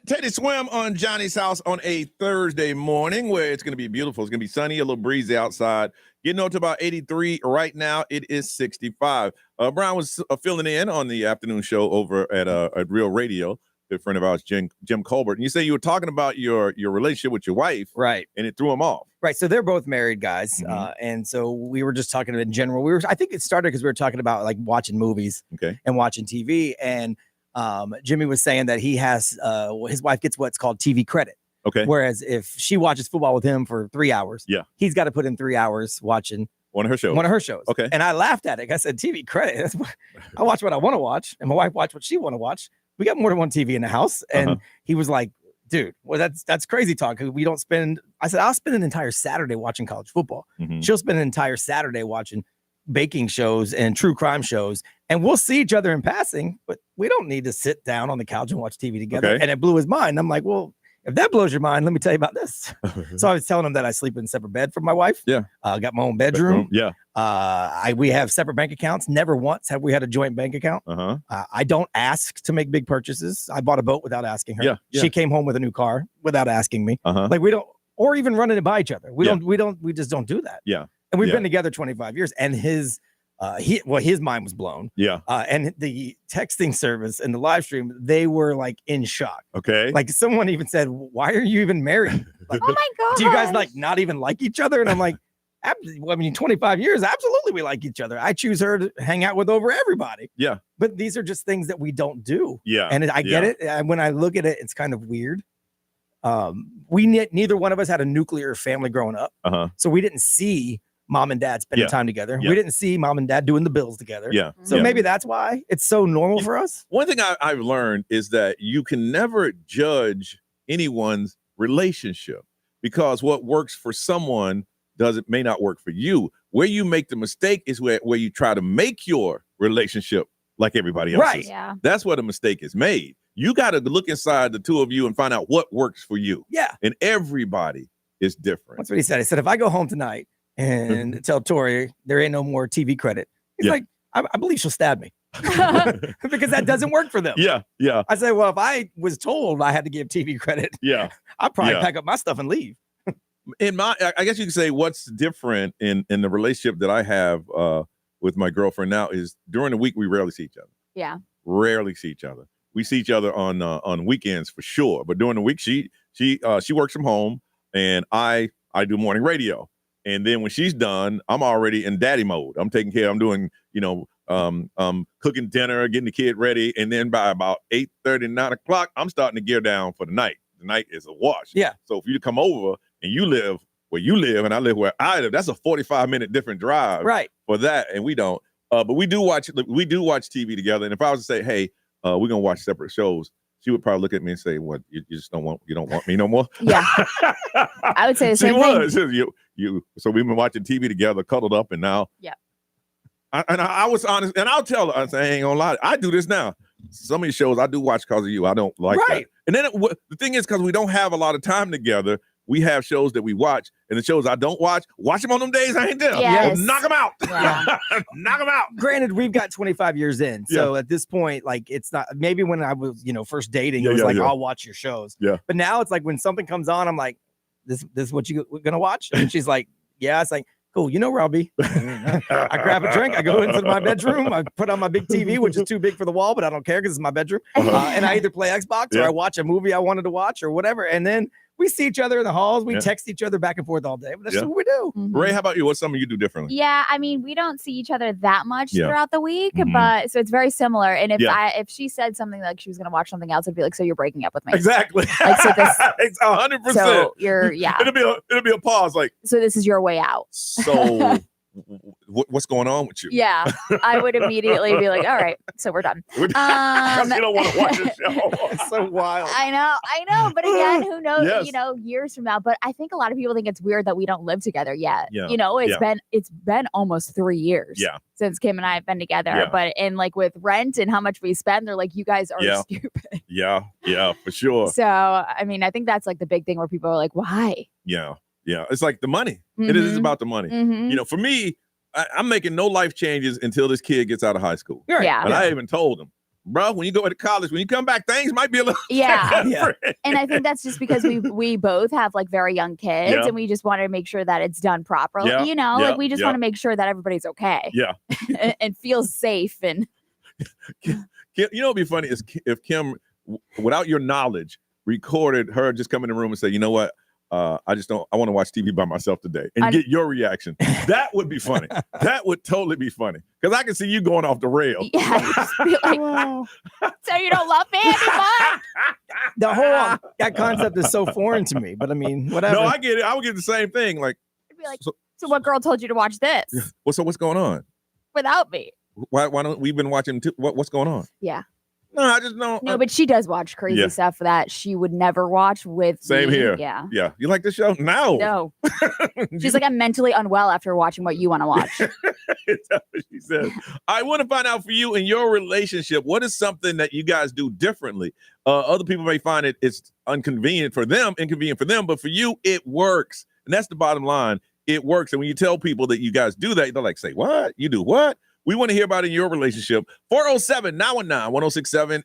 Teddy Swim on Johnny's house on a Thursday morning where it's going to be beautiful. It's going to be sunny, a little breezy outside. Getting up to about 83 right now. It is 65. Brian was filling in on the afternoon show over at Real Radio. Good friend of ours, Jim Colbert. And you say you were talking about your relationship with your wife. Right. And it threw him off. Right. So they're both married guys. And so we were just talking in general. I think it started because we were talking about like watching movies and watching TV. And Jimmy was saying that he has his wife gets what's called TV credit. Okay. Whereas if she watches football with him for 3 hours, he's got to put in 3 hours watching one of her shows. Okay. And I laughed at it. I said, TV credit. I watch what I want to watch, and my wife watch what she want to watch. We got more than one TV in the house. And he was like, dude, well, that's crazy talk. We don't spend, I said, I'll spend an entire Saturday watching college football. She'll spend an entire Saturday watching baking shows and true crime shows. And we'll see each other in passing, but we don't need to sit down on the couch and watch TV together. Okay. And it blew his mind. I'm like, well, if that blows your mind, let me tell you about this. So I was telling him that I sleep in a separate bed from my wife. Yeah. I got my own bedroom. Yeah. We have separate bank accounts. Never once have we had a joint bank account. I don't ask to make big purchases. I bought a boat without asking her. Yeah. She came home with a new car without asking me. Like we don't, or even running it by each other. We just don't do that. Yeah. And we've been together 25 years, and his mind was blown. Yeah. And the texting service and the live stream, they were like in shock. Okay. Like someone even said, why are you even married? Like, oh my God. Do you guys like not even like each other? And I'm like, 25 years, absolutely we like each other. I choose her to hang out with over everybody. Yeah. But these are just things that we don't do. Yeah. And I get it. And when I look at it, it's kind of weird. Neither one of us had a nuclear family growing up. So we didn't see mom and dad spending time together. We didn't see mom and dad doing the bills together. Yeah. So maybe that's why it's so normal for us. One thing I've learned is that you can never judge anyone's relationship because what works for someone may not work for you. Where you make the mistake is where you try to make your relationship like everybody else's. Right. Yeah. That's where the mistake is made. You got to look inside the two of you and find out what works for you. Yeah. And everybody is different. That's what he said. He said, if I go home tonight and tell Tori there ain't no more TV credit, he's like, I believe she'll stab me. Because that doesn't work for them. Yeah. Yeah. I say, well, if I was told I had to give TV credit, I'd probably pack up my stuff and leave. I guess you could say what's different in the relationship that I have with my girlfriend now is during the week we rarely see each other. Yeah. Rarely see each other. We see each other on weekends for sure, but during the week she works from home and I do morning radio. And then when she's done, I'm already in daddy mode. I'm taking care. I'm doing cooking dinner, getting the kid ready, and then by about 8:30, 9 o'clock, I'm starting to gear down for the night. The night is a wash. Yeah. So for you to come over and you live where you live and I live where I live, that's a 45-minute different drive. Right. For that, and we don't. But we do watch TV together. And if I was to say, hey, we're gonna watch separate shows, she would probably look at me and say, "What? You just don't want me no more?" Yeah. I would say the same thing. So we've been watching TV together, cuddled up, and now. Yeah. I was honest, and I'll tell her, I say, I ain't gonna lie, I do this now. Some of these shows I do watch because of you. I don't like that. And then the thing is, because we don't have a lot of time together, we have shows that we watch, and the shows I don't watch them on them days I ain't there. Yes. Knock them out. Yeah. Knock them out. Granted, we've got 25 years in. So at this point, like it's not, maybe when I was, first dating, it was I'll watch your shows. Yeah. But now it's like when something comes on, I'm like, this is what you're going to watch? And she's like, yeah. It's like, cool. You know where I'll be. I grab a drink. I go into my bedroom. I put on my big TV, which is too big for the wall, but I don't care because it's my bedroom. And I either play Xbox or I watch a movie I wanted to watch or whatever. And then we see each other in the halls. We text each other back and forth all day. But that's what we do. Ray, how about you? What's something you do differently? Yeah, I mean, we don't see each other that much throughout the week, but so it's very similar. And if she said something like she was going to watch something else, I'd be like, so you're breaking up with me. Exactly. Like, so this, it's 100%. So you're, It'll be a pause. Like, so this is your way out. So what's going on with you? Yeah, I would immediately be like, all right, so we're done. You don't want to watch the show. It's so wild. I know. But again, who knows, years from now. But I think a lot of people think it's weird that we don't live together yet. Yeah. It's been almost 3 years since Kim and I have been together. Yeah. But like with rent and how much we spend, they're like, you guys are stupid. Yeah, for sure. So, I mean, I think that's like the big thing where people are like, why? Yeah. It's like the money. It is about the money. For me, I'm making no life changes until this kid gets out of high school. Yeah. And I even told him, bro, when you go to college, when you come back, things might be a little different. And I think that's just because we both have like very young kids and we just want to make sure that it's done properly. You know, like we just want to make sure that everybody's okay. Yeah. and feels safe. And you know what'd be funny is if Kim, without your knowledge, recorded her just come in the room and say, you know what? I want to watch TV by myself today and get your reaction. That would be funny. That would totally be funny. Because I can see you going off the rail. Yeah. Just be like, so you don't love me anymore? The whole that concept is so foreign to me. But I mean, whatever. No, I get it. I would get the same thing. Like, I'd be like, so what girl told you to watch this? So what's going on? Without me. Why don't we've been watching what's going on? Yeah. No, I just don't. No, but she does watch crazy stuff that she would never watch with Same me. here. Yeah. Yeah. You like this show? No. She's like, I'm mentally unwell after watching what you want to watch. That's what she says. I want to find out for you in your relationship, what is something that you guys do differently? Other people may find it's inconvenient for them, but for you, it works. And that's the bottom line. It works. And when you tell people that you guys do that, they're like, say, what? You do what? We want to hear about it in your relationship. 407-919-1067,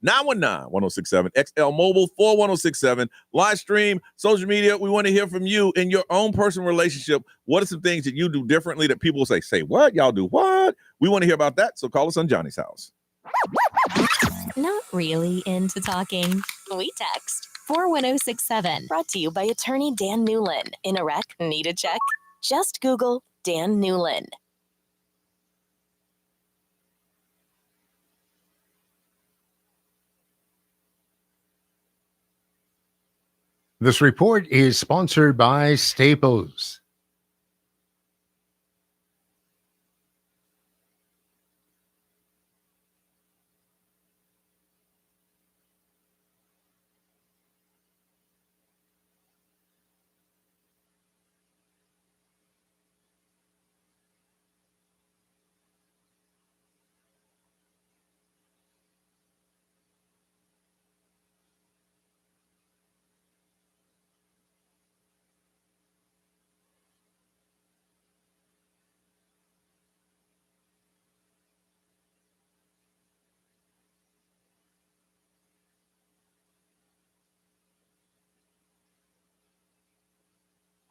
877-919-1067, XL Mobile 41067, live stream, social media. We want to hear from you in your own personal relationship. What are some things that you do differently that people will say what? Y'all do what? We want to hear about that. So call us on Johnny's House. Not really into talking. We text 41067. Brought to you by attorney Dan Newlin. In a wreck, need a check? Just Google Dan Newlin. This report is sponsored by Staples.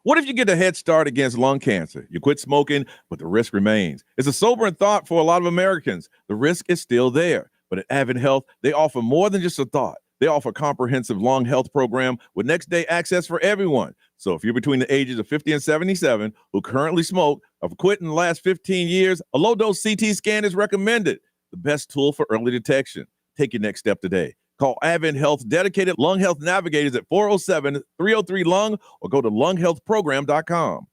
What if you get a head start against lung cancer? You quit smoking, but the risk remains. It's a sobering thought for a lot of Americans. The risk is still there. But at Advent Health, they offer more than just a thought. They offer a comprehensive lung health program with next-day access for everyone. So if you're between the ages of 50 and 77 who currently smoke or have quit in the last 15 years, a low-dose CT scan is recommended. The best tool for early detection. Take your next step today. Call Advent Health dedicated lung health navigators at 407-303-LUNG or go to lunghealthprogram.com.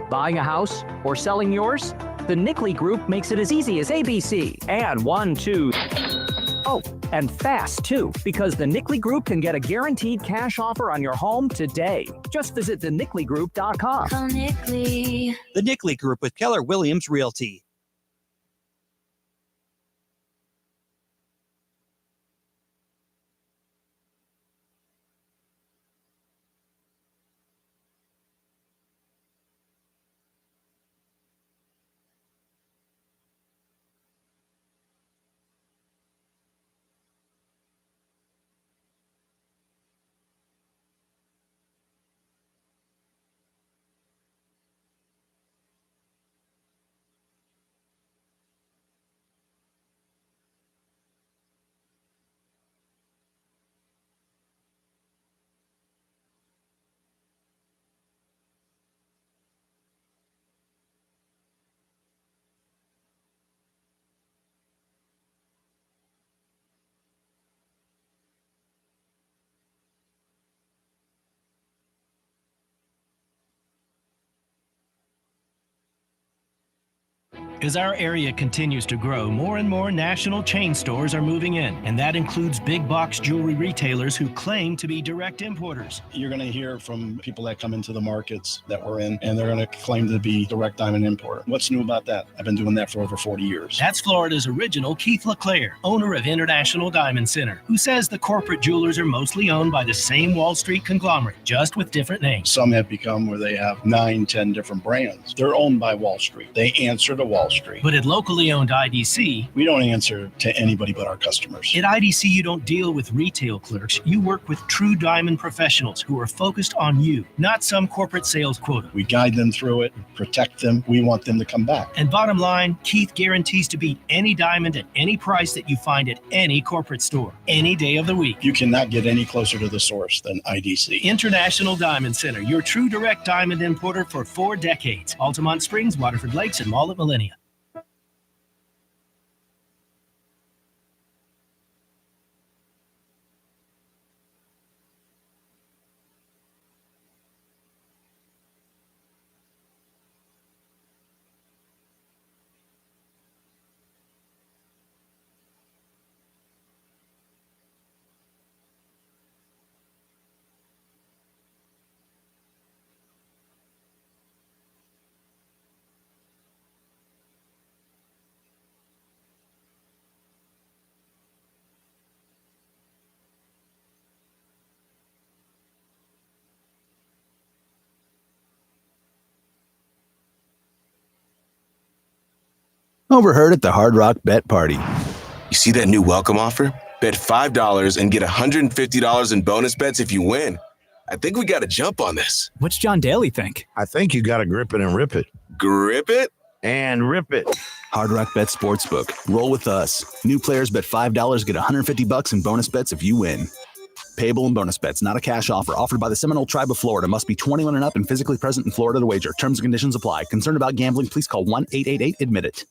Buying a house or selling yours? The Nickley Group makes it as easy as ABC. And 1, 2. Oh, and fast too, because the Nickley Group can get a guaranteed cash offer on your home today. Just visit thenickley.com. Call Nickley. The Nickley Group with Keller Williams Realty. As our area continues to grow, more and more national chain stores are moving in, and that includes big box jewelry retailers who claim to be direct importers. You're going to hear from people that come into the markets that we're in, and they're going to claim to be direct diamond importer. What's new about that? I've been doing that for over 40 years. That's Florida's original Keith LeClaire, owner of International Diamond Center, who says the corporate jewelers are mostly owned by the same Wall Street conglomerate, just with different names. Some have become where they have 9, 10 different brands. They're owned by Wall Street. They answer to Wall Street. But at locally owned IDC, we don't answer to anybody but our customers. At IDC, you don't deal with retail clerks. You work with true diamond professionals who are focused on you, not some corporate sales quota. We guide them through it, protect them. We want them to come back. And bottom line, Keith guarantees to beat any diamond at any price that you find at any corporate store, any day of the week. You cannot get any closer to the source than IDC. International Diamond Center, your true direct diamond importer for 4 decades. Altamont Springs, Waterford Lakes, and Mall at Millennia. Overheard at the Hard Rock Bet Party. You see that new welcome offer? Bet $5 and get $150 in bonus bets if you win. I think we got to jump on this. What's John Daly think? I think you got to grip it and rip it. Grip it? And rip it. Hard Rock Bet Sportsbook. Roll with us. New players bet $5, get $150 in bonus bets if you win. Payable in bonus bets, not a cash offer. Offered by the Seminole Tribe of Florida. Must be 21 and up and physically present in Florida to wager. Terms and conditions apply. Concerned about gambling? Please call 1-888-ADMIT-IT.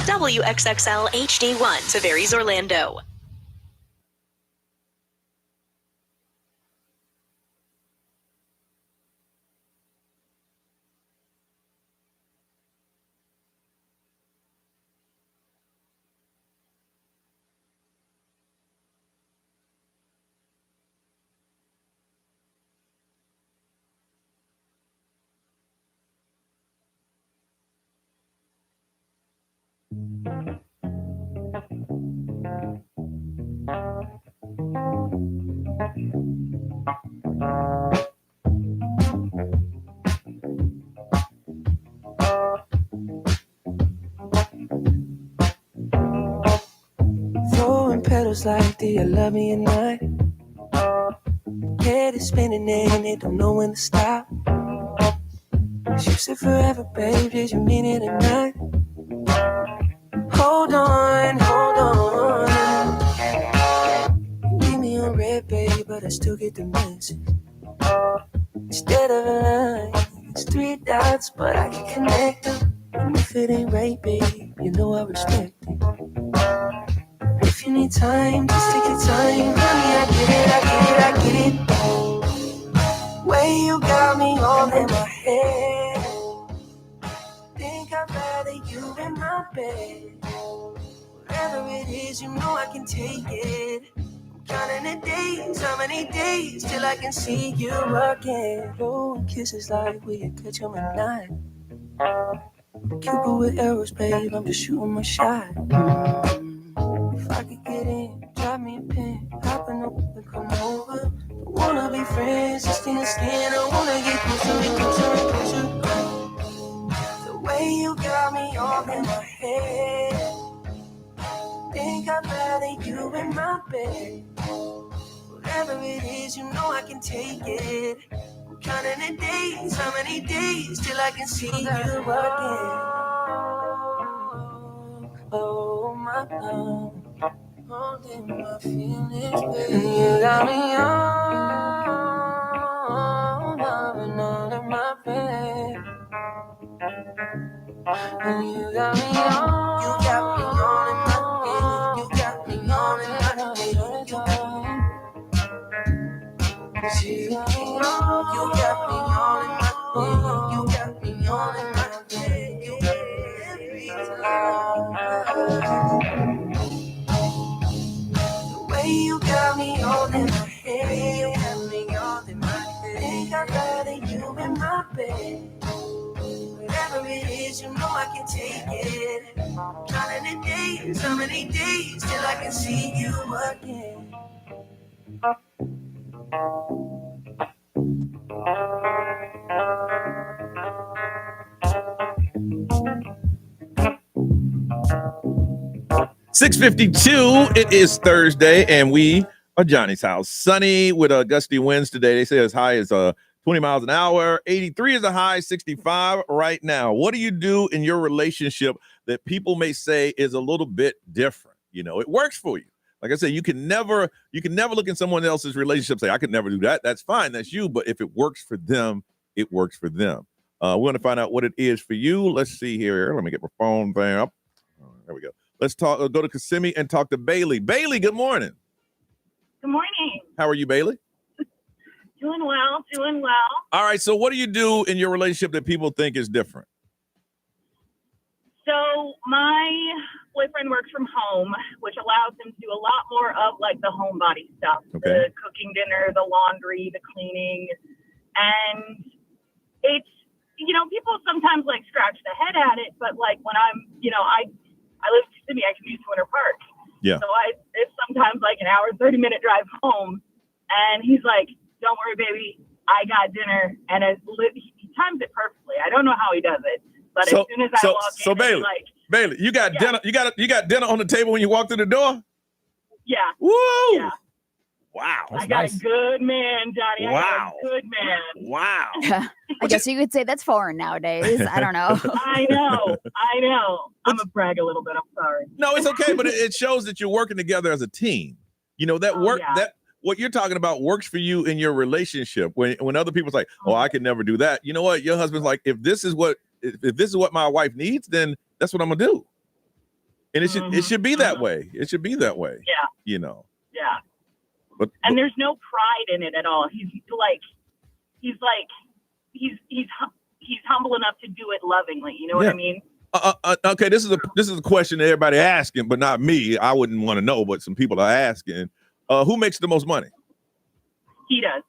WXXL HD1, Tavares, Orlando. Throwing petals like, do you love me or not? Head is spinning and it don't know when to stop. You said forever, babe, did you mean it or not? Hold on, hold on. Leave me on red, babe, but I still get the message. Instead of a line, it's 3 dots, but I can connect them. And if it ain't right, babe, you know I respect it. If you need time, just take your time. Honey, I get it. Way you got me all in my head. Think I'd rather you in my bed. Whatever it is, you know I can take it. I'm counting the days, how many days till I can see you again. Oh, kisses like we could catch them at night. Cupid with arrows, babe, I'm just shooting my shot. If I could get in, drop me a pin, hop in the whip and come over. Don't wanna be friends, just in the skin. I wanna get closer, closer. The way you got me all in my head. Think I'd rather you in my bed. Whatever it is, you know I can take it. I'm counting the days, how many days till I can see you again. Oh, my love, holding my feelings, baby. You got me on, loving all of my pain. And you got me on, you got me on in my head. You got me on in my head. You got me on, you got me on in my head. You got me on in my head. You got me every time. The way you got me on in my head. You got me on in my head. Think I'd rather you in my bed. Whatever it is, you know I can take it. Counting the days, how many days till I can see you again. 6:52. It is Thursday, and we are Johnny's house. Sunny with gusty winds today. They say as high as 20 miles an hour. 83 is a high, 65 right now. What do you do in your relationship that people may say is a little bit different? You know, it works for you. Like I said, you can never look in someone else's relationship and say, I could never do that. That's fine. That's you. But if it works for them, it works for them. We want to find out what it is for you. Let's see here. Let me get my phone thing up. There we go. Let's talk. Go to Kissimmee and talk to Bailey. Bailey, good morning. Good morning. How are you, Bailey? Doing well. All right. So what do you do in your relationship that people think is different? So my boyfriend works from home, which allows him to do a lot more of like the homebody stuff, Okay. The cooking dinner, the laundry, the cleaning. And it's, people sometimes like scratch the head at it, but like when I live in Kissimmee, I commute to Winter Park. Yeah. So it's sometimes like an hour, 30-minute drive home. And he's like, don't worry, baby, I got dinner. And he times it perfectly. I don't know how he does it. But as soon as I walk in, Bailey, it's like, Bailey, you got dinner. You got dinner on the table when you walk through the door. yeah. Woo! Yeah. Wow. I got a good man, Johnny. Wow. I got a good man. Wow. I guess you could say that's foreign nowadays. I don't know. I know. I'm going to brag a little bit. I'm sorry. No, it's okay, but it shows that you're working together as a team. You know, that work that what you're talking about works for you in your relationship. When other people's like, oh, I could never do that. You know what? Your husband's like, if this is what my wife needs, then that's what I'm gonna do. And it should be that way. It should be that way. Yeah. You know. Yeah. But there's no pride in it at all. He's humble enough to do it lovingly. You know what I mean? Okay, this is a question that everybody asking, but not me. I wouldn't want to know, but some people are asking. Who makes the most money? He does.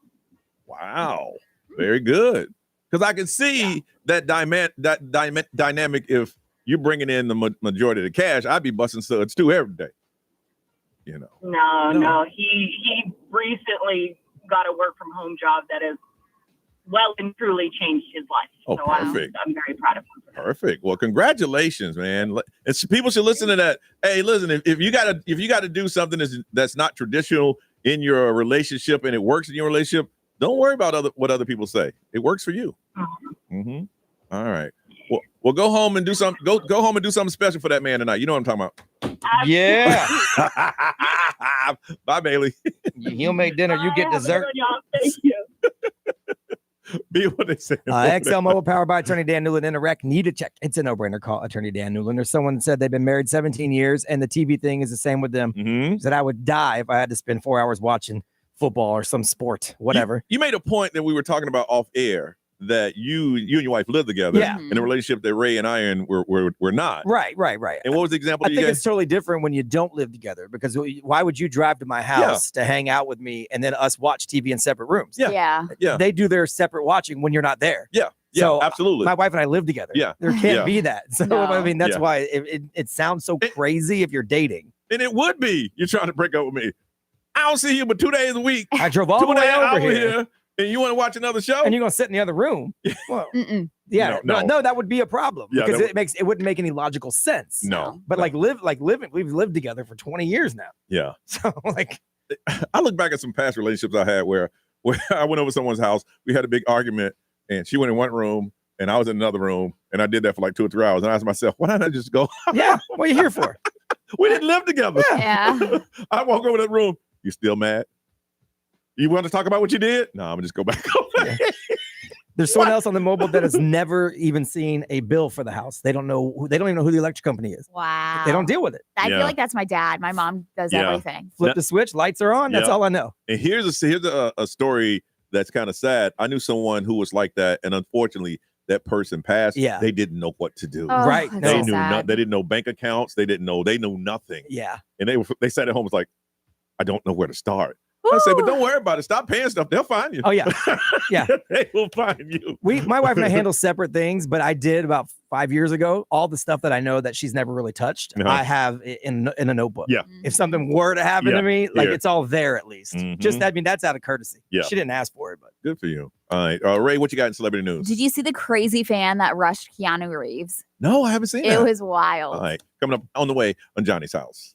Wow, very good. Because I can see that dynamic. If you're bringing in the majority of the cash, I'd be busting suds too every day. You know. No. He recently got a work from home job that has well and truly changed his life. Oh, so perfect. I'm very proud of him. Perfect. Well, congratulations, man. People should listen to that. Hey, listen, if you gotta do something that's not traditional in your relationship and it works in your relationship, don't worry about what other people say. It works for you. Mm-hmm. All right. Well, go home and do something. Go home and do something special for that man tonight. You know what I'm talking about. Yeah. Bye, Bailey. He'll make dinner. You get dessert. Thank you. Be what they say. XL Mobile, powered by Attorney Dan Newland. In a wreck, need a check. It's a no-brainer. Call Attorney Dan Newland. There's someone that said they've been married 17 years, and the TV thing is the same with them. Mm-hmm. Said I would die if I had to spend 4 hours watching football or some sport, whatever. You made a point that we were talking about off air, that you and your wife live together in a relationship that Ray and I were not. Right. And what was the example? I think it's totally different when you don't live together, because why would you drive to my house to hang out with me and then us watch TV in separate rooms? Yeah. They do their separate watching when you're not there. Yeah. So absolutely. My wife and I live together. Yeah. There can't be that. So I mean, that's Yeah. why it sounds so crazy if you're dating. And it would be. You're trying to break up with me. I don't see you but 2 days a week. I drove all the way over here. And you want to watch another show? And you're gonna sit in the other room. Well, yeah, no, that would be a problem, Yeah, because it wouldn't make any logical sense. No. But we've lived together for 20 years now. Yeah. So like, I look back at some past relationships I had where I went over someone's house. We had a big argument, and she went in one room, and I was in another room, and I did that for like 2 or 3 hours. And I asked myself, why didn't I just go? Yeah, what are you here for? We didn't live together. Yeah. I walk over that room. You still mad? You want to talk about what you did? No, I'm gonna just go back over. Yeah. There's someone else on the mobile that has never even seen a bill for the house. They don't know. They don't even know who the electric company is. Wow. They don't deal with it. I feel like that's my dad. My mom does everything. Flip the switch, lights are on. That's all I know. And here's a story that's kind of sad. I knew someone who was like that, and unfortunately, that person passed. Yeah. They didn't know what to do. Oh, Right. They knew they didn't know bank accounts. They knew nothing. Yeah. And they sat at home was like, I don't know where to start. I say, but don't worry about it. Stop paying stuff. They'll find you. Oh yeah. Yeah. They will find you. My wife and I handle separate things, but I did about 5 years ago. All the stuff that I know that she's never really touched, I have in a notebook. Yeah. If something were to happen to me, like it's all there at least. Just that's out of courtesy. Yeah. She didn't ask for it, but good for you. All right. Ray, what you got in celebrity news? Did you see the crazy fan that rushed Keanu Reeves? No, I haven't seen It that. was wild. All right. Coming up on the way on Johnny's house.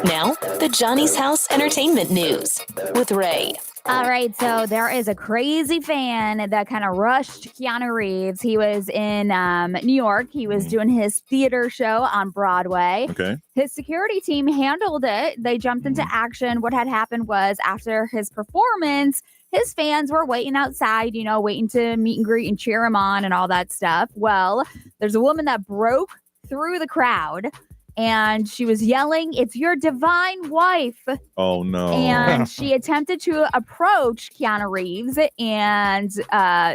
Now, the Johnny's House Entertainment News with Ray. All right, so there is a crazy fan that kind of rushed Keanu Reeves. He was in New York. He was doing his theater show on Broadway. Okay. His security team handled it. They jumped into action. What had happened was after his performance, his fans were waiting outside, waiting to meet and greet and cheer him on and all that stuff. Well, there's a woman that broke through the crowd. And she was yelling, "It's your divine wife." Oh, no. And she attempted to approach Keanu Reeves, and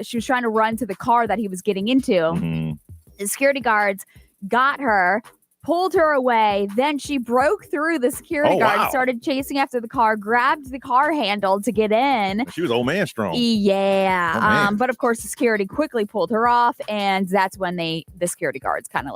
she was trying to run to the car that he was getting into. The security guards got her, pulled her away. Then she broke through the security guard, started chasing after the car, grabbed the car handle to get in. She was old man strong. Yeah. But of course, the security quickly pulled her off. And that's when the security guards kind of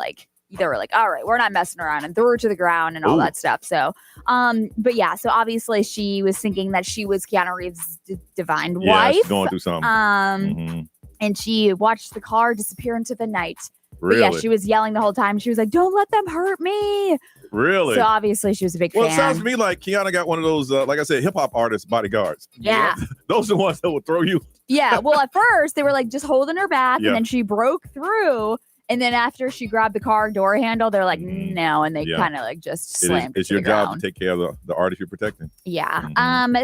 they were like, all right, we're not messing around, and threw her to the ground and all that stuff. So, but yeah, so obviously she was thinking that she was Keanu Reeves' divine wife. She's going through something. And she watched the car disappear into the night. Really? But yeah, she was yelling the whole time. She was like, "Don't let them hurt me." Really? So obviously she was a big fan. Well, it sounds to me like Keanu got one of those, like I said, hip hop artist bodyguards. Yeah. Those are the ones that will throw you. Yeah. Well, at first they were like just holding her back, Yeah. and then she broke through. And then after she grabbed the car door handle, they're like, no. And they kind of just slammed It's to your the job ground. to take care of the artist you're protecting. Yeah.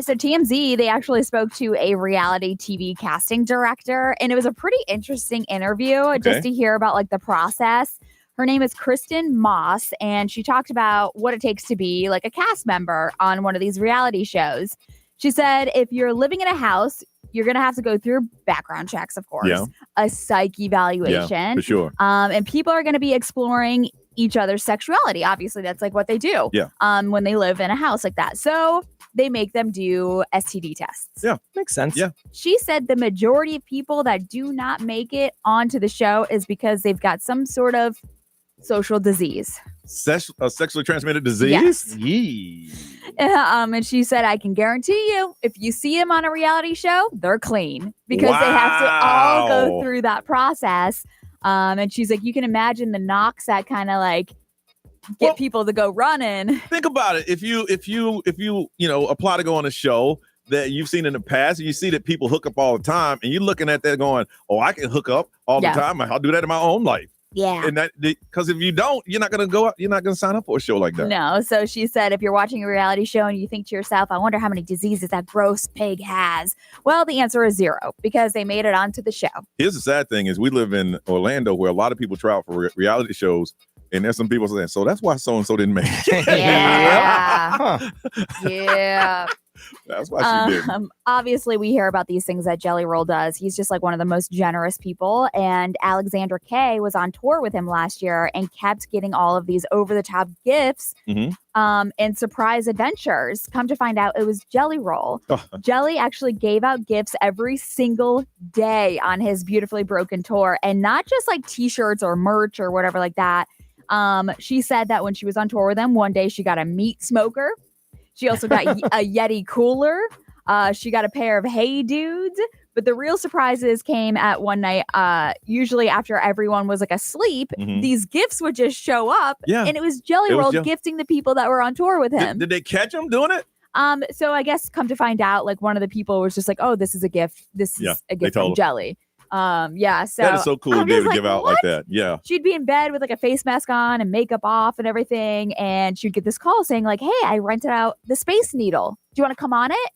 So TMZ, they actually spoke to a reality TV casting director, and it was a pretty interesting interview just to hear about the process. Her name is Kristen Moss, and she talked about what it takes to be a cast member on one of these reality shows. She said, if you're living in a house, you're going to have to go through background checks, of course, a psych evaluation. Yeah, for sure. And people are going to be exploring each other's sexuality. Obviously, that's what they do when they live in a house like that. So they make them do STD tests. Yeah. Makes sense. Yeah. She said the majority of people that do not make it onto the show is because they've got some sort of social disease. Sexually transmitted disease? Yes. And she said, I can guarantee you, if you see them on a reality show, they're clean because they have to all go through that process. And she's like, you can imagine the knocks that kind of get people to go running. Think about it. If you apply to go on a show that you've seen in the past, and you see that people hook up all the time, and you're looking at that going, oh, I can hook up all the time. I'll do that in my own life. Yeah. And that because if you don't, you're not going to go out. You're not going to sign up for a show like that. No. So she said, if you're watching a reality show and you think to yourself, I wonder how many diseases that gross pig has. Well, the answer is 0 because they made it onto the show. Here's the sad thing is we live in Orlando where a lot of people travel for reality shows. And there's some people saying, so that's why so-and-so didn't make it. Yeah. Yeah. That's why she didn't. Obviously, we hear about these things that Jelly Roll does. He's just one of the most generous people. And Alexandra Kay was on tour with him last year and kept getting all of these over-the-top gifts and surprise adventures. Come to find out, it was Jelly Roll. Jelly actually gave out gifts every single day on his Beautifully Broken tour. And not just T-shirts or merch or whatever like that. She said that when she was on tour with him, one day she got a meat smoker. She also got a Yeti cooler. She got a pair of Hey Dudes. But the real surprises came at one night. Usually after everyone was asleep, these gifts would just show up. Yeah. And it was Jelly Roll gifting the people that were on tour with him. Did they catch him doing it? So I guess come to find out, one of the people was just oh, this is a gift. This is a gift from Jelly. So that is so cool to be able to give out like that. Yeah. She'd be in bed with a face mask on and makeup off and everything. And she'd get this call saying hey, I rented out the Space Needle. Do you want to come on it?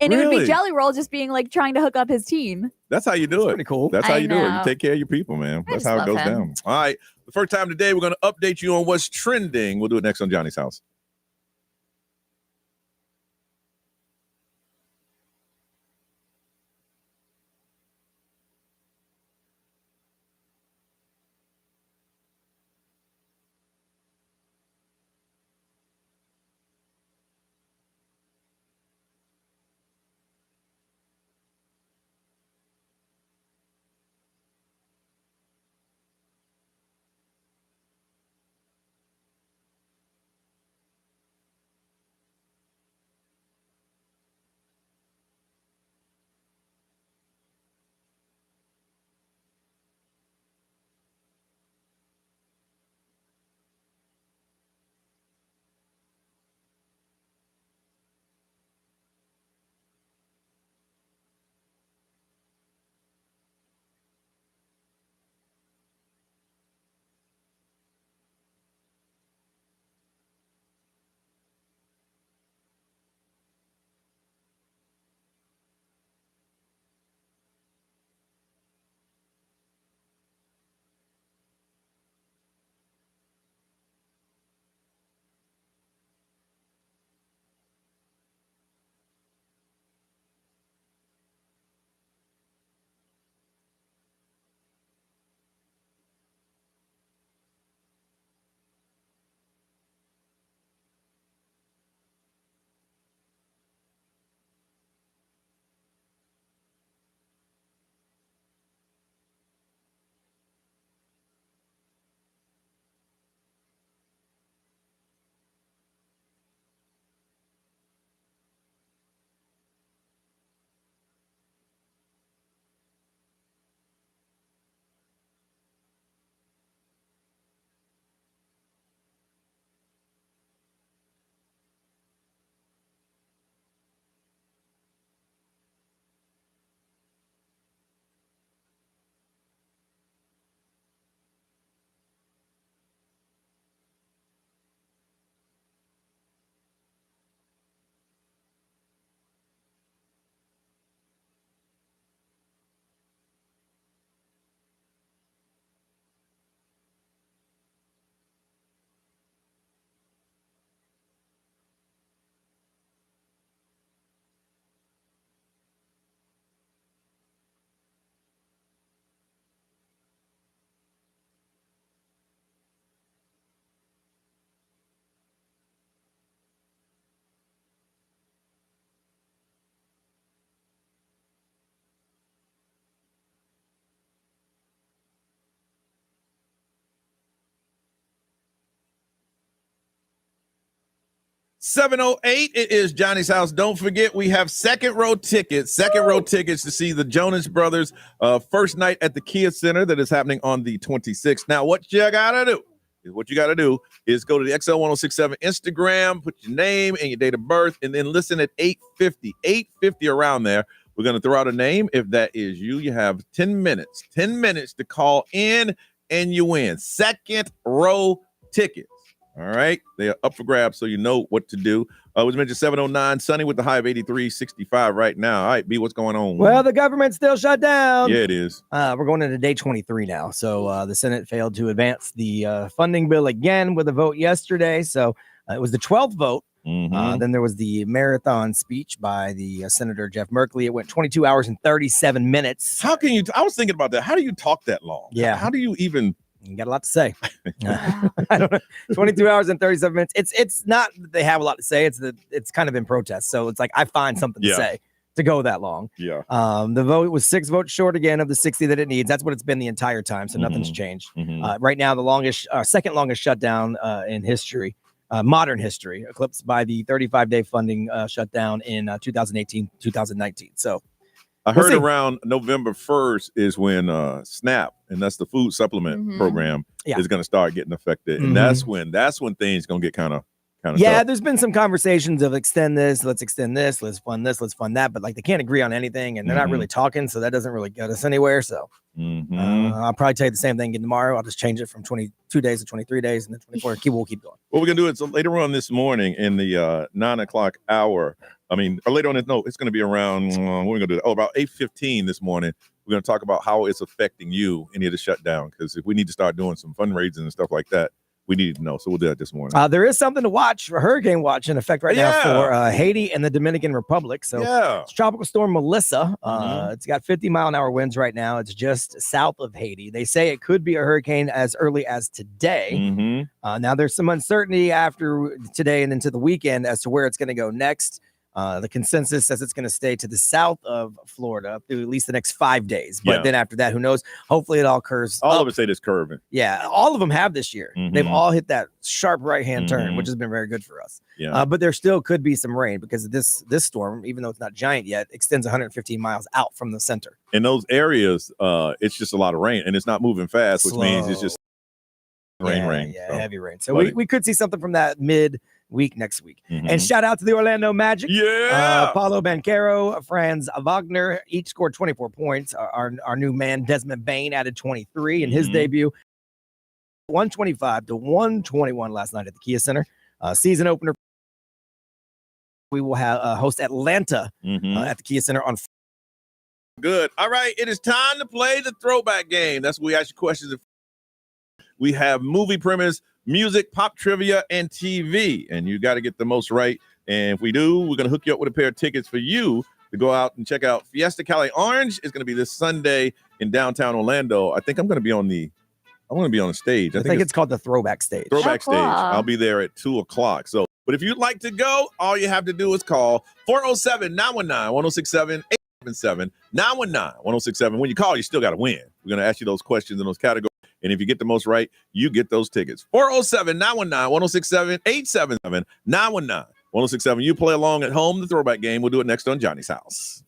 And it would be Jelly Roll just being trying to hook up his team. That's how you do it. Pretty cool. That's how you do it. You take care of your people, man. That's how it goes down. All right. The first time today, we're going to update you on what's trending. We'll do it next on Johnny's House. 7:08. It is Johnny's house. Don't forget, we have second row tickets to see the Jonas Brothers first night at the Kia Center that is happening on the 26th. Now, what you gotta do is go to the XL1067 Instagram, put your name and your date of birth, and then listen at 8:50 around there. We're going to throw out a name. If that is you, you have 10 minutes to call in and you win second row tickets. All right. They are up for grabs, so you know what to do. It was mentioned 709, sunny with the high of 83, 65 right now. All right, B, what's going on? Well, the government's still shut down. Yeah, it is. We're going into day 23 now. So the Senate failed to advance the funding bill again with a vote yesterday. So it was the 12th vote. Then there was the marathon speech by the Senator Jeff Merkley. It went 22 hours and 37 minutes. How can you? I was thinking about that. How do you talk that long? Yeah. How do you even? You got a lot to say. I don't know. 22 hours and 37 minutes. It's not that they have a lot to say. It's kind of in protest. So it's like I find something to say to go that long. Yeah. The vote was 6 votes short again of the 60 that it needs. That's what it's been the entire time. So nothing's changed. Right now, the second longest shutdown in history, modern history, eclipsed by the 35-day funding shutdown in 2018, 2019. So I heard around November 1st is when SNAP, and that's the food supplement program, is going to start getting affected. And that's when things going to get kind of tough. There's been some conversations of let's extend this, let's fund let's fund that, but like they can't agree on anything and they're not really talking, so that doesn't really get us anywhere. So I'll probably tell you the same thing again tomorrow. I'll just change it from 22 days to 23 days and then 24. We'll keep going. What we're going to do is later on this morning in the 9 o'clock hour, or later on, it's going to be around, what are we going to do? About 8:15 this morning. We're going to talk about how it's affecting you, any of the shutdown, because if we need to start doing some fundraising and stuff like that, we need to know. So we'll do that this morning. There is something to watch, a hurricane watch in effect right now for Haiti and the Dominican Republic. So it's Tropical Storm Melissa. It's got 50-mile-an-hour winds right now. It's just south of Haiti. They say it could be a hurricane as early as today. Now there's some uncertainty after today and into the weekend as to where it's going to go next. The consensus says it's going to stay to the south of Florida through at least the next 5 days. But then after that, who knows? Hopefully it all curves. All of us say this curving. Yeah, all of them have this year. They've all hit that sharp right-hand turn, which has been very good for us. But there still could be some rain because this storm, even though it's not giant yet, extends 115 miles out from the center. In those areas, it's just a lot of rain, and it's not moving fast, which means it's just rain. Yeah, heavy rain. So we could see something from that mid-week next week. And shout out to the Orlando Magic. Paulo Banchero, Franz Wagner, each scored 24 points. Our new man, Desmond Bain, added 23 in his debut. 125 to 121 last night at the Kia Center. Season opener. We will have host Atlanta at the Kia Center on Good. All right. It is time to play the throwback game. That's where we ask you questions. We have movie premise, music, pop trivia, and TV. And you got to get the most right. And if we do, we're going to hook you up with a pair of tickets for you to go out and check out Fiesta Cali Orange. It's going to be this Sunday in downtown Orlando. I think I'm going to be on the stage. I think it's called the throwback stage. Throwback stage. I'll be there at 2:00. So, but if you'd like to go, all you have to do is call 407-919-1067. 919-1067. When you call, you still got to win. We're going to ask you those questions in those categories. And if you get the most right, you get those tickets. 407-919-1067, 877-919-1067. You play along at home, the throwback game. We'll do it next on Johnny's House.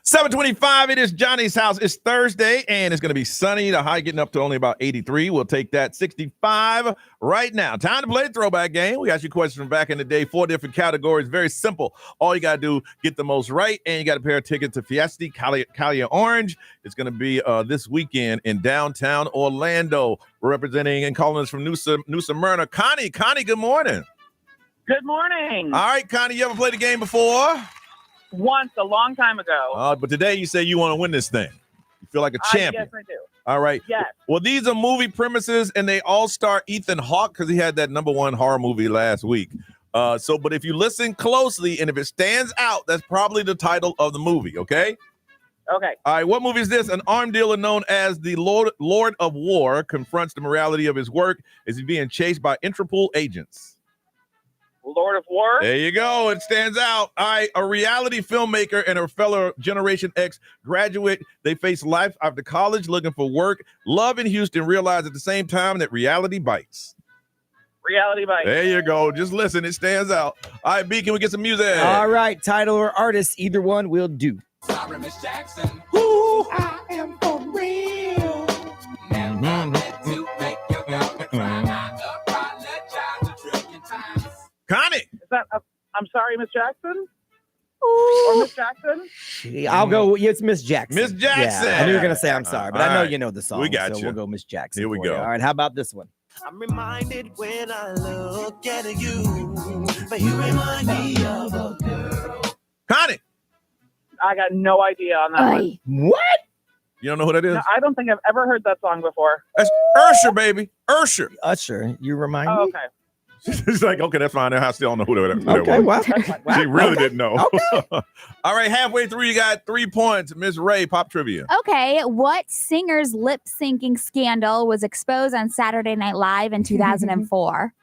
7:25, it is Johnny's house. It's Thursday, and it's going to be sunny. The high getting up to only about 83. We'll take that 65 right now. Time to play the throwback game. We got you questions from back in the day, 4 different categories. Very simple. All you got to do, get the most right, and you got a pair of tickets to Fiesta Calia Orange. It's going to be this weekend in downtown Orlando. We're representing and calling us from New Smyrna. Connie, good morning. Good morning. All right, Connie, you ever played the game before? Once, a long time ago. But today you say you want to win this thing. You feel like a champion. Yes, I do. All right. Yes. Well, these are movie premises, and they all star Ethan Hawke because he had that #1 horror movie last week. But if you listen closely, and if it stands out, that's probably the title of the movie, okay? Okay. All right, what movie is this? An armed dealer known as the Lord of War confronts the morality of his work as he's being chased by Interpol agents. Lord of War. There you go. It stands out. All right. A reality filmmaker and her fellow Generation X graduate, they face life after college looking for work. Love in Houston realize at the same time that reality bites. Reality bites. There you go. Just listen. It stands out. All right, B, can we get some music? All right. Title or artist, either one will do. Sorry, Miss Jackson. Who I am for real. Never meant to make your girlfriend cry. I apologize a trillion times. Connie. Is that? I'm sorry, Miss Jackson. Or Miss Jackson. I'll go. It's Miss Jackson. Miss Jackson. Yeah, I knew you were gonna say I'm sorry, but All I know right. you know the song. We got so you. We'll go Miss Jackson. Here we for go. you. All right. How about this one? I'm reminded when I look at you, but you remind me of a girl. Connie. I got no idea on that one. What? You don't know who that is? No, I don't think I've ever heard that song before. That's Usher, baby. Usher. Usher. You remind Oh, me? okay. She's like, okay, that's fine. I still don't know who that Okay. was. Wow. She really didn't know. All right, halfway through, you got 3 points. Miss Ray, pop trivia. Okay, what singer's lip syncing scandal was exposed on Saturday Night Live in 2004?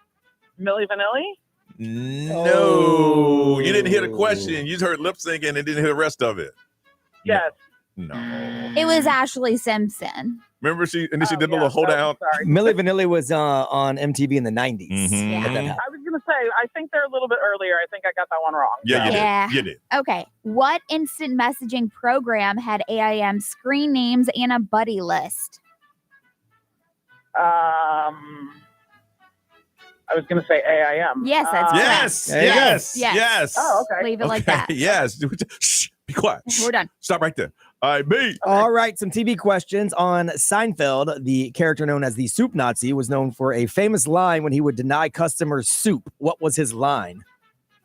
Milli Vanilli. No, you didn't hear the question. You just heard lip syncing and didn't hear the rest of it. Yes. No. It was Ashley Simpson. Remember she did a little hold down. Sorry. Milli Vanilli was on MTV in the 90s. Mhm. Let that happen. I was gonna say, I think they're a little bit earlier. I think I got that one wrong. Yeah, you Yeah. did. You did. Okay, what instant messaging program had AIM screen names and a buddy list? I was gonna say AIM. Yes, that's Yes, correct. yes, Yes. yes. Oh, okay. Leave it like that. Yes. Shh, be quiet. We're done. Stop right there. All right, B. All right, some TV questions on Seinfeld. The character known as the Soup Nazi was known for a famous line when he would deny customers soup. What was his line?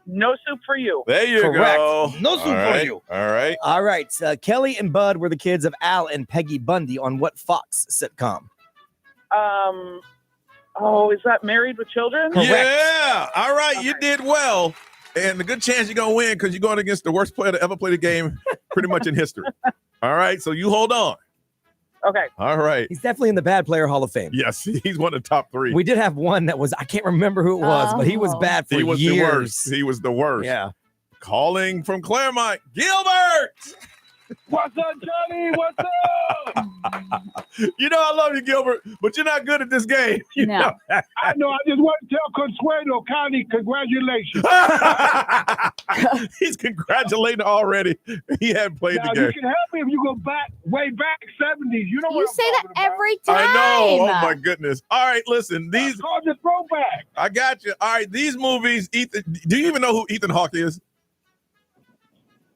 No soup for you. There you Correct. go. No soup All for right, you. All right. All right, Kelly and Bud were the kids of Al and Peggy Bundy on what Fox sitcom? Oh, is that Married with Children? Yeah. All right. You did well. And a good chance you're going to win because you're going against the worst player to ever play the game pretty much in history. All right. So you hold on. Okay. All right. He's definitely in the Bad Player Hall of Fame. Yes. He's one of the top 3. We did have one that was, I can't remember who it was, but he was bad for He was years. the worst. He was the worst. Yeah. Calling from Claremont, Gilbert. What's up, Johnny? What's up? You know I love you, Gilbert, but you're not good at this game. You No. know that. I know. I just want to tell Consuelo County congratulations. He's congratulating already. He hadn't played Now, the you game. can help me if you go back, way back 70s. You know what You I'm say that talking about. every time. I know. Oh my goodness. All right, listen. These It's called the throwback. I got you. All right, these movies. Ethan, do you even know who Ethan Hawke is?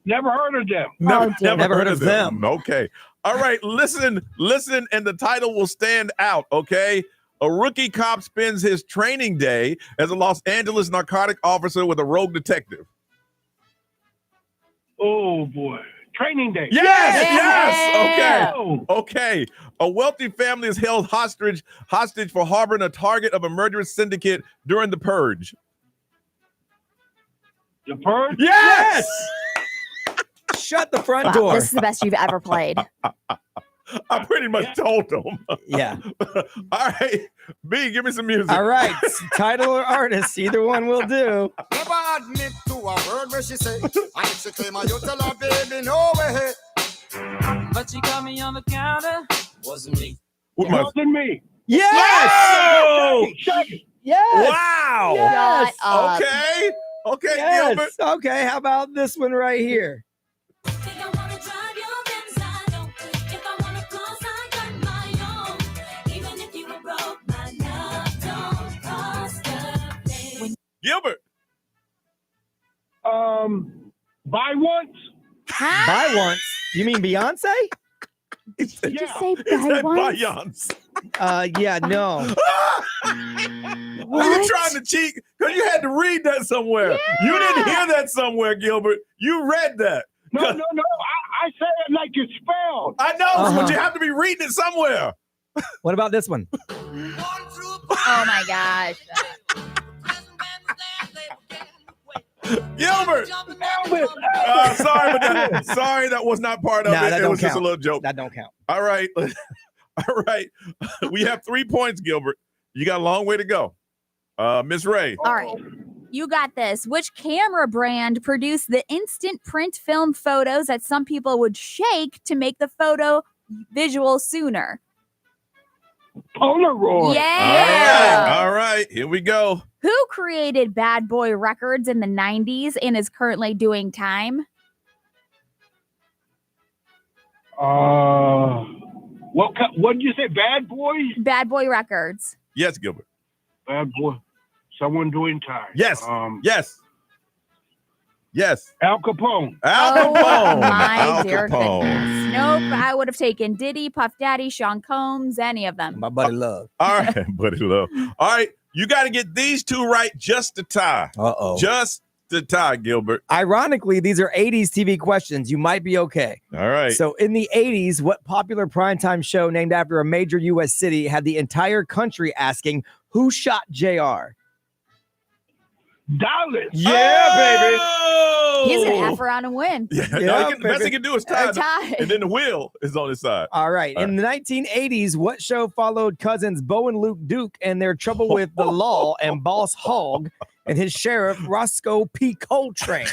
Never heard of them. Never heard of them. Okay. All right. Listen, and the title will stand out. Okay. A rookie cop spends his training day as a Los Angeles narcotic officer with a rogue detective. Oh, boy. Training day. Yes. Okay. A wealthy family is held hostage for harboring a target of a murderous syndicate during the purge. The Purge? Yes. Shut the front Wow, door. this is the best you've ever played. I pretty much told them. Yeah. All right. B, give me some music. All right. Title or artist, either one will do. Never admit to a word where she say, and if she claim I you tell her, baby, no way. But she caught me on the counter. Wasn't me. Wasn't me. Yes. Oh! Yes. Wow. Yes. Shut up. Okay. Okay, Yes. Gilbert. Okay. How about this one right here? Gilbert. Buy once. Buy once. You mean Beyonce? Did you say He buy said once? Beyonce. Yeah, no. Are you trying to cheat? Because you had to read that somewhere. You didn't hear that somewhere, Gilbert. You read that. No. I say it like it's spelled. I know, but you have to be reading it somewhere. What about this one? Oh my gosh. Gilbert. Sorry, but sorry, that was not part of Nah, it. that It don't was just a count. little joke. That don't count. All right. All right. We have 3 points, Gilbert. You got a long way to go. Miss Ray. All right. You got this. Which camera brand produced the instant print film photos that some people would shake to make the photo visual sooner? Polaroid. Yeah. All right. Here we go. Who created Bad Boy Records in the 90s and is currently doing time? What did you say? Bad Boy? Bad Boy Records. Yes, Gilbert. Bad Boy. Someone doing time. Yes. Yes. Al Capone. Al Oh Capone. my Al dear Capone. goodness. Nope. I would have taken Diddy, Puff Daddy, Sean Combs, any of them. My buddy Love. All right, buddy Love. All right. You got to get these 2 right just to tie. Uh-oh. Just to tie, Gilbert. Ironically, these are 80s TV questions. You might be okay. All right. So in the 80s, what popular primetime show named after a major U.S. city had the entire country asking, who shot JR? Dallas. Yeah, baby. He's going to F around and win. Yeah, the best he can do is tie. Tie. And then the wheel is on his side. All right. In the 1980s, what show followed cousins Bo and Luke Duke and their trouble with the law and Boss Hogg and his sheriff Roscoe P. Coltrane?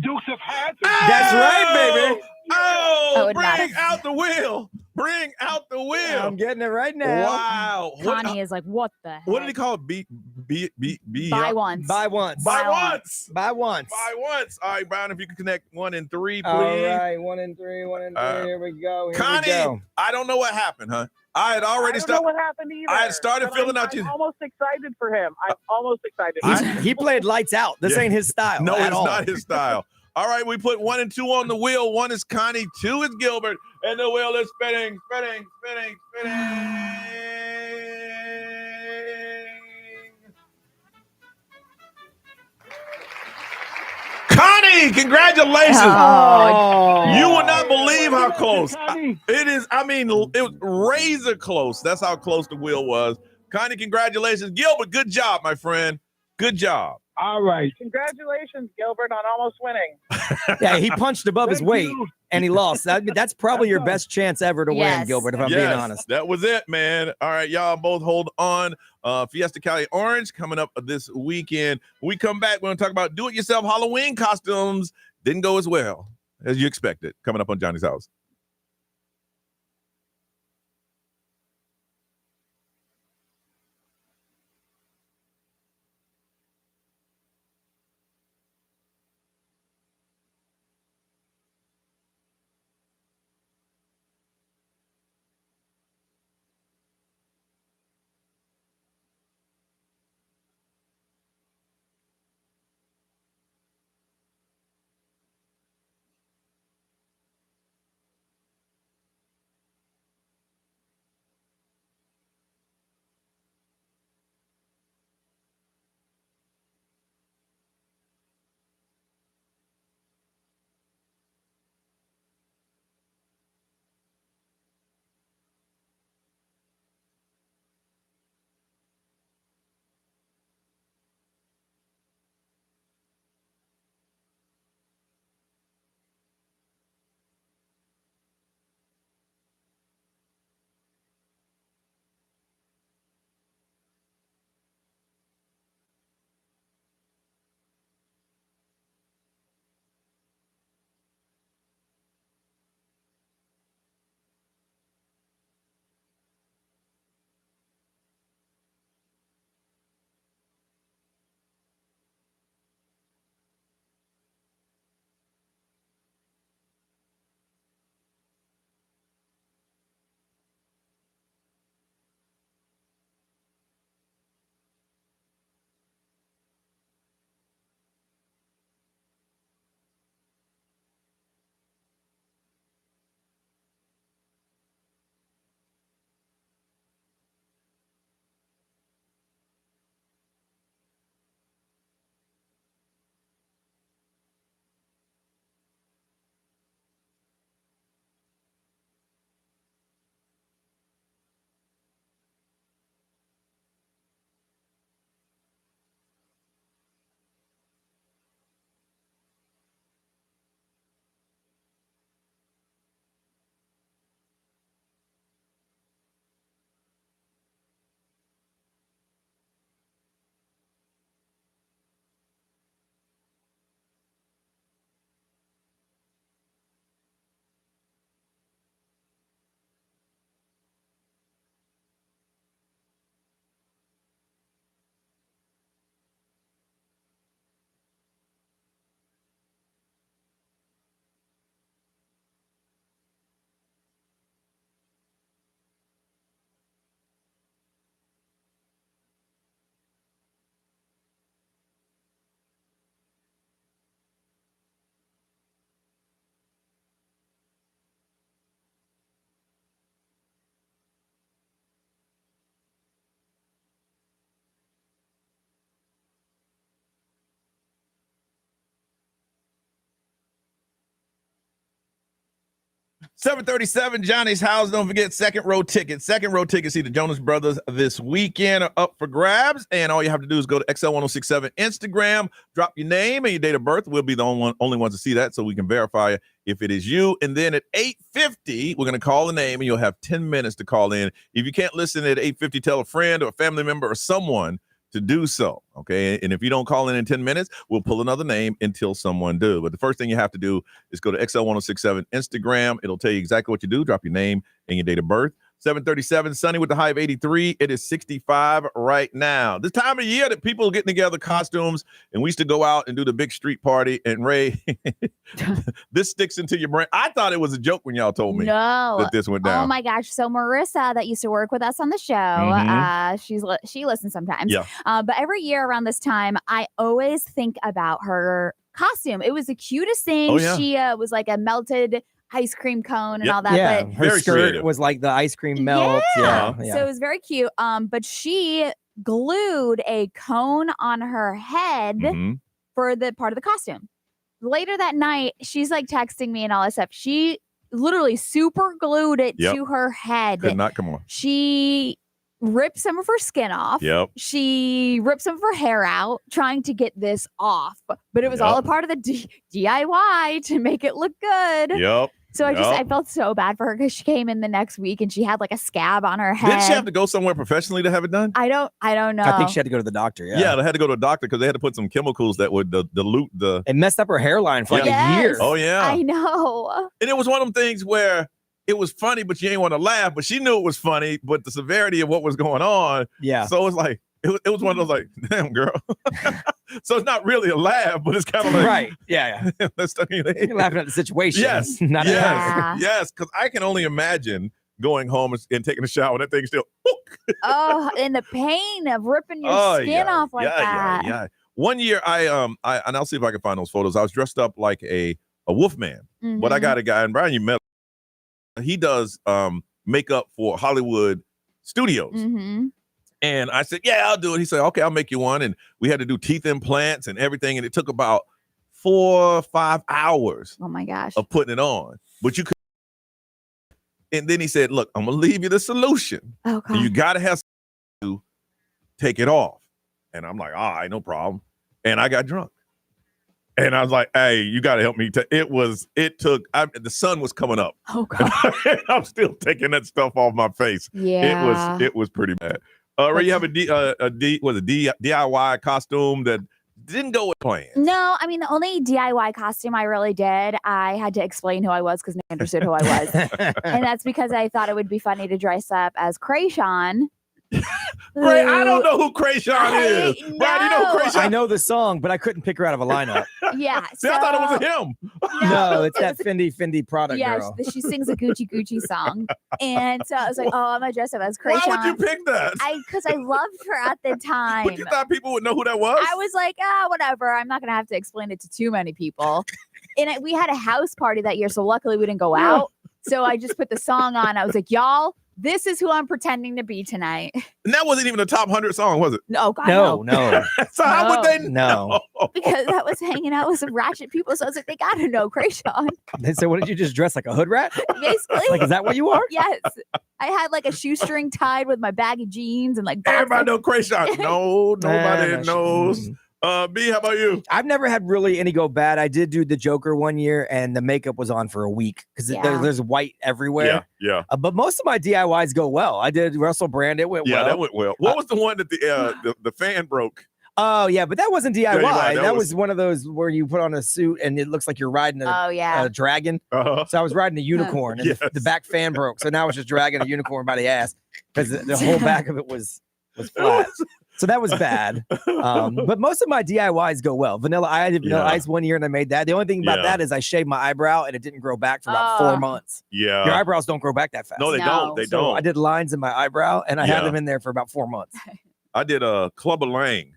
Dukes of Hazzard. That's right, baby. Oh, would not bring have- out the wheel. Bring out the wheel. I'm getting it right now. Wow. Connie is like, what the heck? What did he call it? Buy once. Buy once. Buy once. Buy once. Buy once. All right, Brown, if you can connect 1 and 3, please. All right. 1 and 3. 1 and 3. Here we go. Connie, I don't know what happened, huh? I had already I don't know what happened either. I had started but filling I'm out you. almost excited for him. I'm almost excited. He played lights out. This Yeah. ain't his style. No, at it's all. not his style. All right, we put 1 and 2 on the wheel. 1 is Connie, 2 is Gilbert, and the wheel is spinning. Connie, congratulations. Oh. You will not believe how close. It is, it was razor close. That's how close the wheel was. Connie, congratulations. Gilbert, good job, my friend. Good job. All right. Congratulations, Gilbert, on almost winning. Yeah, he punched above his Thank weight you. and he lost. That's probably your best chance ever to win, Yes. Gilbert, if I'm Yes, being honest. that was it, man. All right, y'all both hold on. Fiesta Cali Orange coming up this weekend. When we come back, we're going to talk about do-it-yourself Halloween costumes. Didn't go as well as you expected. Coming up on Johnny's House. 737 Johnny's house. Don't forget second row tickets. Second row tickets. See the Jonas Brothers this weekend are up for grabs. And all you have to do is go to XL1067 Instagram, drop your name and your date of birth. We'll be the only ones to see that so we can verify if it is you. And then at 8:50, we're going to call the name and you'll have 10 minutes to call in. If you can't listen at 8:50, tell a friend or a family member or someone to do so, okay? And if you don't call in 10 minutes, we'll pull another name until someone do. But the first thing you have to do is go to XL1067 Instagram. It'll tell you exactly what you do. Drop your name and your date of birth. 737, sunny with the high of 83. It is 65 right now. This time of year that people are getting together, costumes, and we used to go out and do the big street party. And Ray, this sticks into your brain. I thought it was a joke when y'all told me that this went down. Oh my gosh. So Marissa, that used to work with us on the show, she listens sometimes. Yeah. But every year around this time, I always think about her costume. It was the cutest thing. Oh, yeah. She was like a melted ice cream cone and Yep. all that. Yeah, But her Very skirt creative. was like the ice cream melt. yeah. Yeah. So it was very cute. But she glued a cone on her head Mhm. for the part of the costume. Later that night, she's like texting me and all that stuff. She literally super glued it Yep. to her head. Could not come on. She ripped some of her skin off. Yep. She ripped some of her hair out trying to get this off. But it was all a Yep. part of the DIY to make it look good. Yep. So I Yep. felt so bad for her because she came in the next week and she had like a scab on her head. Didn't she have to go somewhere professionally to have it done? I don't know. I think she had to go to the doctor. Yeah, they had to go to a doctor because they had to put some chemicals that would dilute the. It messed up her hairline for like a year. Oh yeah. I know. And it was one of them things where it was funny, but you ain't want to laugh. But she knew it was funny, but the severity of what was going on. Yeah. So it's like it was one of those like, damn girl. So it's not really a laugh, but it's kind of like Right. Yeah. Let's talk. You're laughing at the situation. Yes. Not at her. Yeah. Yes. Because I can only imagine going home and taking a shower. That thing still. Oh, and the pain of ripping your skin off like that. Yeah. One year, I and I'll see if I can find those photos. I was dressed up like a wolf man, but I got a guy, and Brian, you met. He does makeup for Hollywood studios. Mm-hmm. And I said, yeah, I'll do it. He said, okay, I'll make you one. And we had to do teeth implants and everything. And it took about 4 or 5 hours Oh my gosh. of putting it on. But you could. And then he said, look, I'm going to leave you the solution. Oh, God. And you got to have to take it off. And I'm like, all right, no problem. And I got drunk. And I was like, hey, you got to help me. The sun was coming up. Oh, God. I'm still taking that stuff off my face. Yeah. It was pretty bad. Ray, you have a DIY costume that didn't go with plans. No, I mean, the only DIY costume I really did, I had to explain who I was because no one understood who I was. And that's because I thought it would be funny to dress up as Krayshawn. Ray, I don't know who Krayshawn is. Brad, you know who Krayshawn? I know the song, but I couldn't pick her out of a lineup. Yeah. See, I thought it was him. No, it's that Fendi product Yeah, girl. she sings a Gucci song. And so I was like, oh, I'm going to dress up as Krayshawn. Why would you pick that? Because I loved her at the time. But you thought people would know who that was? I was like, whatever. I'm not going to have to explain it to too many people. And we had a house party that year, so luckily we didn't go out. So I just put the song on. I was like, y'all, this is who I'm pretending to be tonight. And that wasn't even a top 100 song, was it? Oh, God, No. So how would they No. Because I was hanging out with some ratchet people. So I was like, they got to know Krayshawn. They said, what did you just dress like a hood rat? Basically. Like, is that what you are? Yes. I had like a shoestring tied with my baggy jeans and like Everybody know Krayshawn. No, nobody Nah, knows. B, how about you? I've never had really any go bad. I did do the Joker one year, and the makeup was on for a week because there's white everywhere. Yeah. But most of my DIYs go well. I did Russell Brand. It went well. Yeah, that went well. What was the one that the fan broke? Oh, yeah, but that wasn't DIY. Yeah, you're right. That was one of those where you put on a suit and it looks like you're riding a dragon. Uh-huh. So I was riding a unicorn and the back fan broke. So now I was just dragging a unicorn by the ass because the whole back of it was flat. So that was bad. But most of my DIYs go well. I did Vanilla Ice one year and I made that. The only thing about that is I shaved my eyebrow and it didn't grow back for about 4 months. Yeah. Your eyebrows don't grow back that fast. No, they don't. They So don't. I did lines in my eyebrow and I had them in there for about 4 months. I did a Clubber Lang,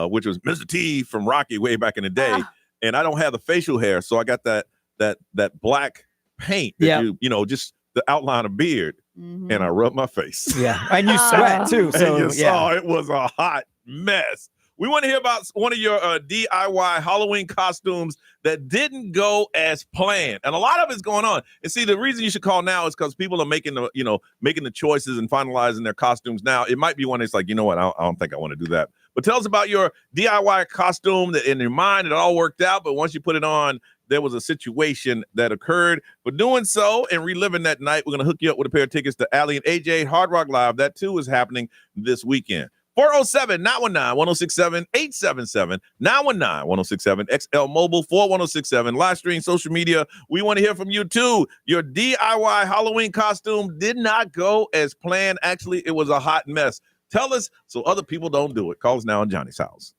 which was Mr. T from Rocky way back in the day. And I don't have the facial hair. So I got that black paint that just the outline of beard. Mm-hmm. And I rubbed my face. Yeah. And you sweat too. So and you saw it was a hot mess. We want to hear about one of your DIY Halloween costumes that didn't go as planned, and a lot of it's going on. And see, the reason you should call now is because people are making the choices and finalizing their costumes now. It might be one that's like, you know what, I don't think I want to do that. But tell us about your DIY costume that in your mind it all worked out, but once you put it on, there was a situation that occurred. For doing so and reliving that night, we're going to hook you up with a pair of tickets to Allie and AJ Hard Rock Live. That too is happening this weekend. 407-919-1067-877, 919-1067, XL Mobile 41067, live stream, social media. We want to hear from you too. Your DIY Halloween costume did not go as planned. Actually, it was a hot mess. Tell us so other people don't do it. Call us now in Johnny's house.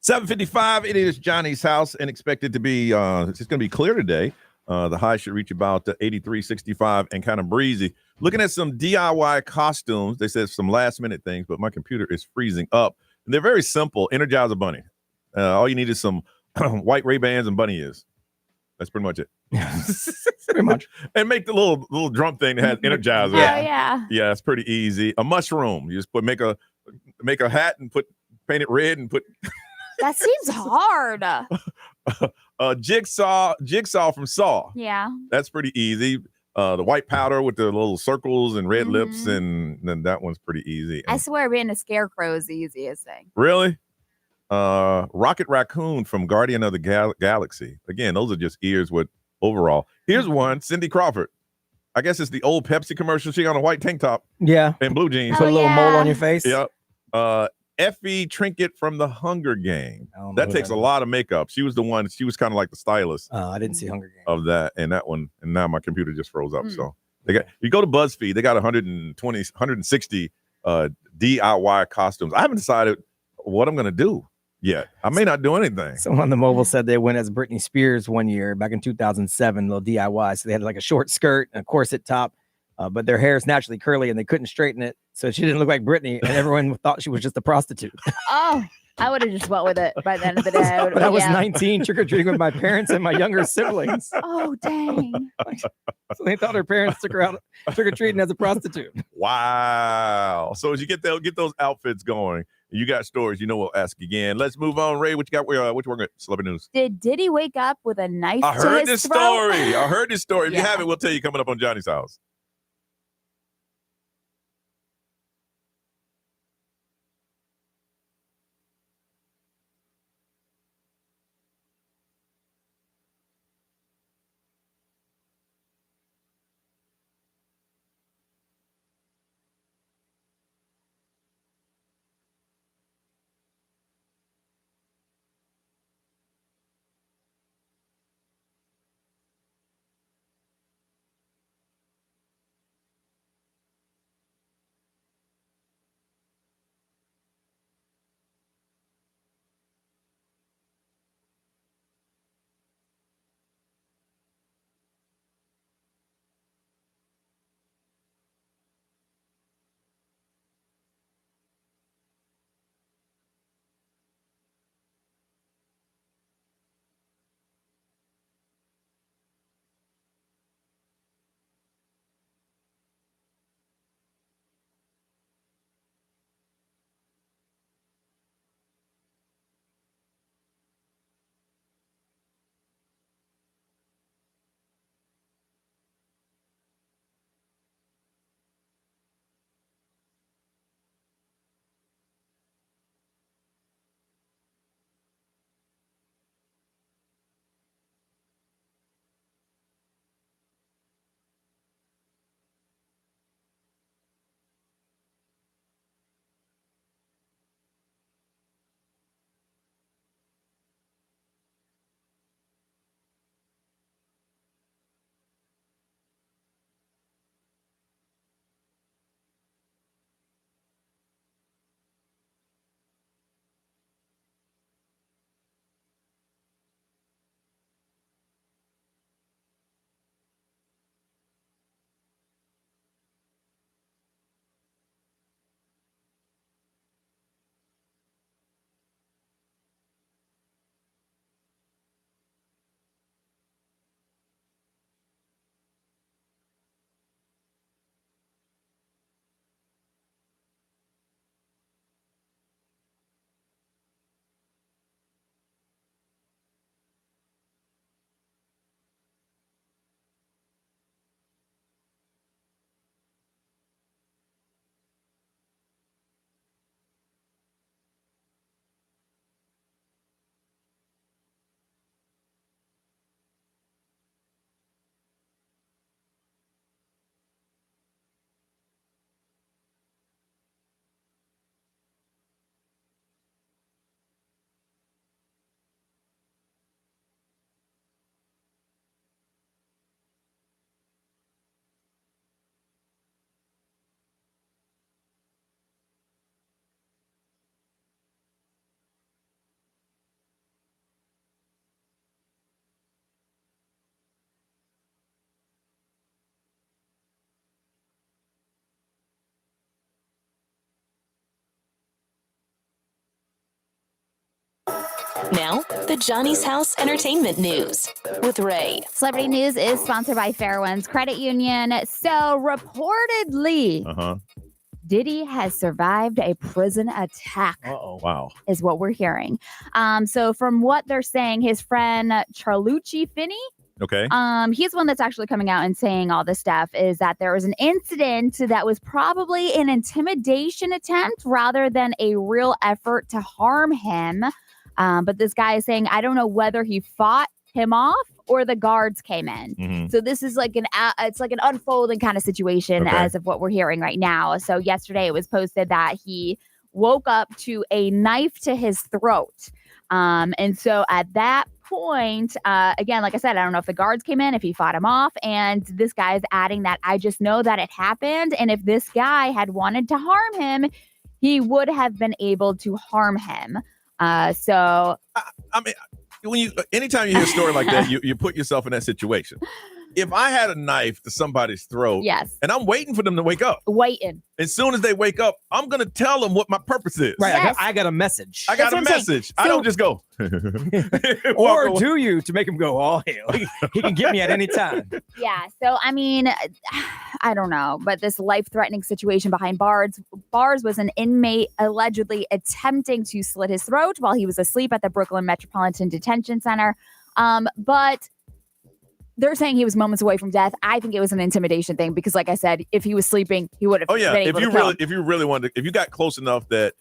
7:55. It is Johnny's house and expected to be it's going to be clear today. The high should reach about 83, 65 and kind of breezy. Looking at some DIY costumes. They said some last minute things, but my computer is freezing up. And they're very simple. Energize a bunny. All you need is some white Ray-Bans and bunny ears. That's pretty much it. Pretty much. And make the little drum thing that has Energizer. Yeah. Yeah, it's pretty easy. A mushroom. You just make a hat and paint it red and put That seems hard. Jigsaw from Saw. Yeah. That's pretty easy. The white powder with the little circles and red lips, and then that one's pretty easy. I swear being a scarecrow is the easiest thing. Really? Rocket Raccoon from Guardian of the Galaxy. Again, those are just ears with overall. Here's one, Cindy Crawford. I guess it's the old Pepsi commercial. She on a white tank top. Yeah. And blue jeans. Put a little mole on your face. Yep. Effie Trinket from the Hunger Game. That takes a lot of makeup. She was the one. She was kind of like the stylist. I didn't see Hunger Game of that and that one. And now my computer just froze up. So you go to BuzzFeed. They got 160 DIY costumes. I haven't decided what I'm going to do yet. I may not do anything. Someone on the mobile said they went as Britney Spears one year back in 2007, little DIY. So they had like a short skirt and a corset top, but their hair is naturally curly and they couldn't straighten it. So she didn't look like Britney, and everyone thought she was just a prostitute. Oh, I would have just went with it by the end of the day. I was 19, trick-or-treating with my parents and my younger siblings. Oh, dang. So they thought her parents took her out trick-or-treating as a prostitute. Wow. So as you get those outfits going, you got stories, we'll ask again. Let's move on. Ray, what you got? Which one? Celebrity news. Did Diddy wake up with a knife I to heard his this throat? story. I heard this story. If you haven't, we'll tell you coming up on Johnny's house. Now, the Johnny's House Entertainment News with Ray. Celebrity News is sponsored by Fairwinds Credit Union. So reportedly, Diddy has survived a prison attack. Wow. Is what we're hearing. So from what they're saying, his friend Charlucci Finney, Okay. he's one that's actually coming out and saying all this stuff, is that there was an incident that was probably an intimidation attempt rather than a real effort to harm him. But this guy is saying, I don't know whether he fought him off or the guards came in. Mhm. So this is like it's like an unfolding kind of situation as of what we're hearing right now. So yesterday it was posted that he woke up to a knife to his throat. And so at that point, again, like I said, I don't know if the guards came in, if he fought him off. And this guy is adding that I just know that it happened. And if this guy had wanted to harm him, he would have been able to harm him. So I mean, anytime you hear a story like that, you put yourself in that situation. If I had a knife to somebody's throat, yes, and I'm waiting for them to wake up, as soon as they wake up, I'm going to tell them what my purpose is. Right. Yes. I got a message. I got a message. I don't just go. Or do you to make him go, oh, hell, he can get me at any time. Yeah. So, I mean, I don't know. But this life-threatening situation behind bars was an inmate allegedly attempting to slit his throat while he was asleep at the Brooklyn Metropolitan Detention Center. But they're saying he was moments away from death. I think it was an intimidation thing because, like I said, if he was sleeping, he would have. Oh yeah, been able to kill him. if you really wanted, if you got close enough that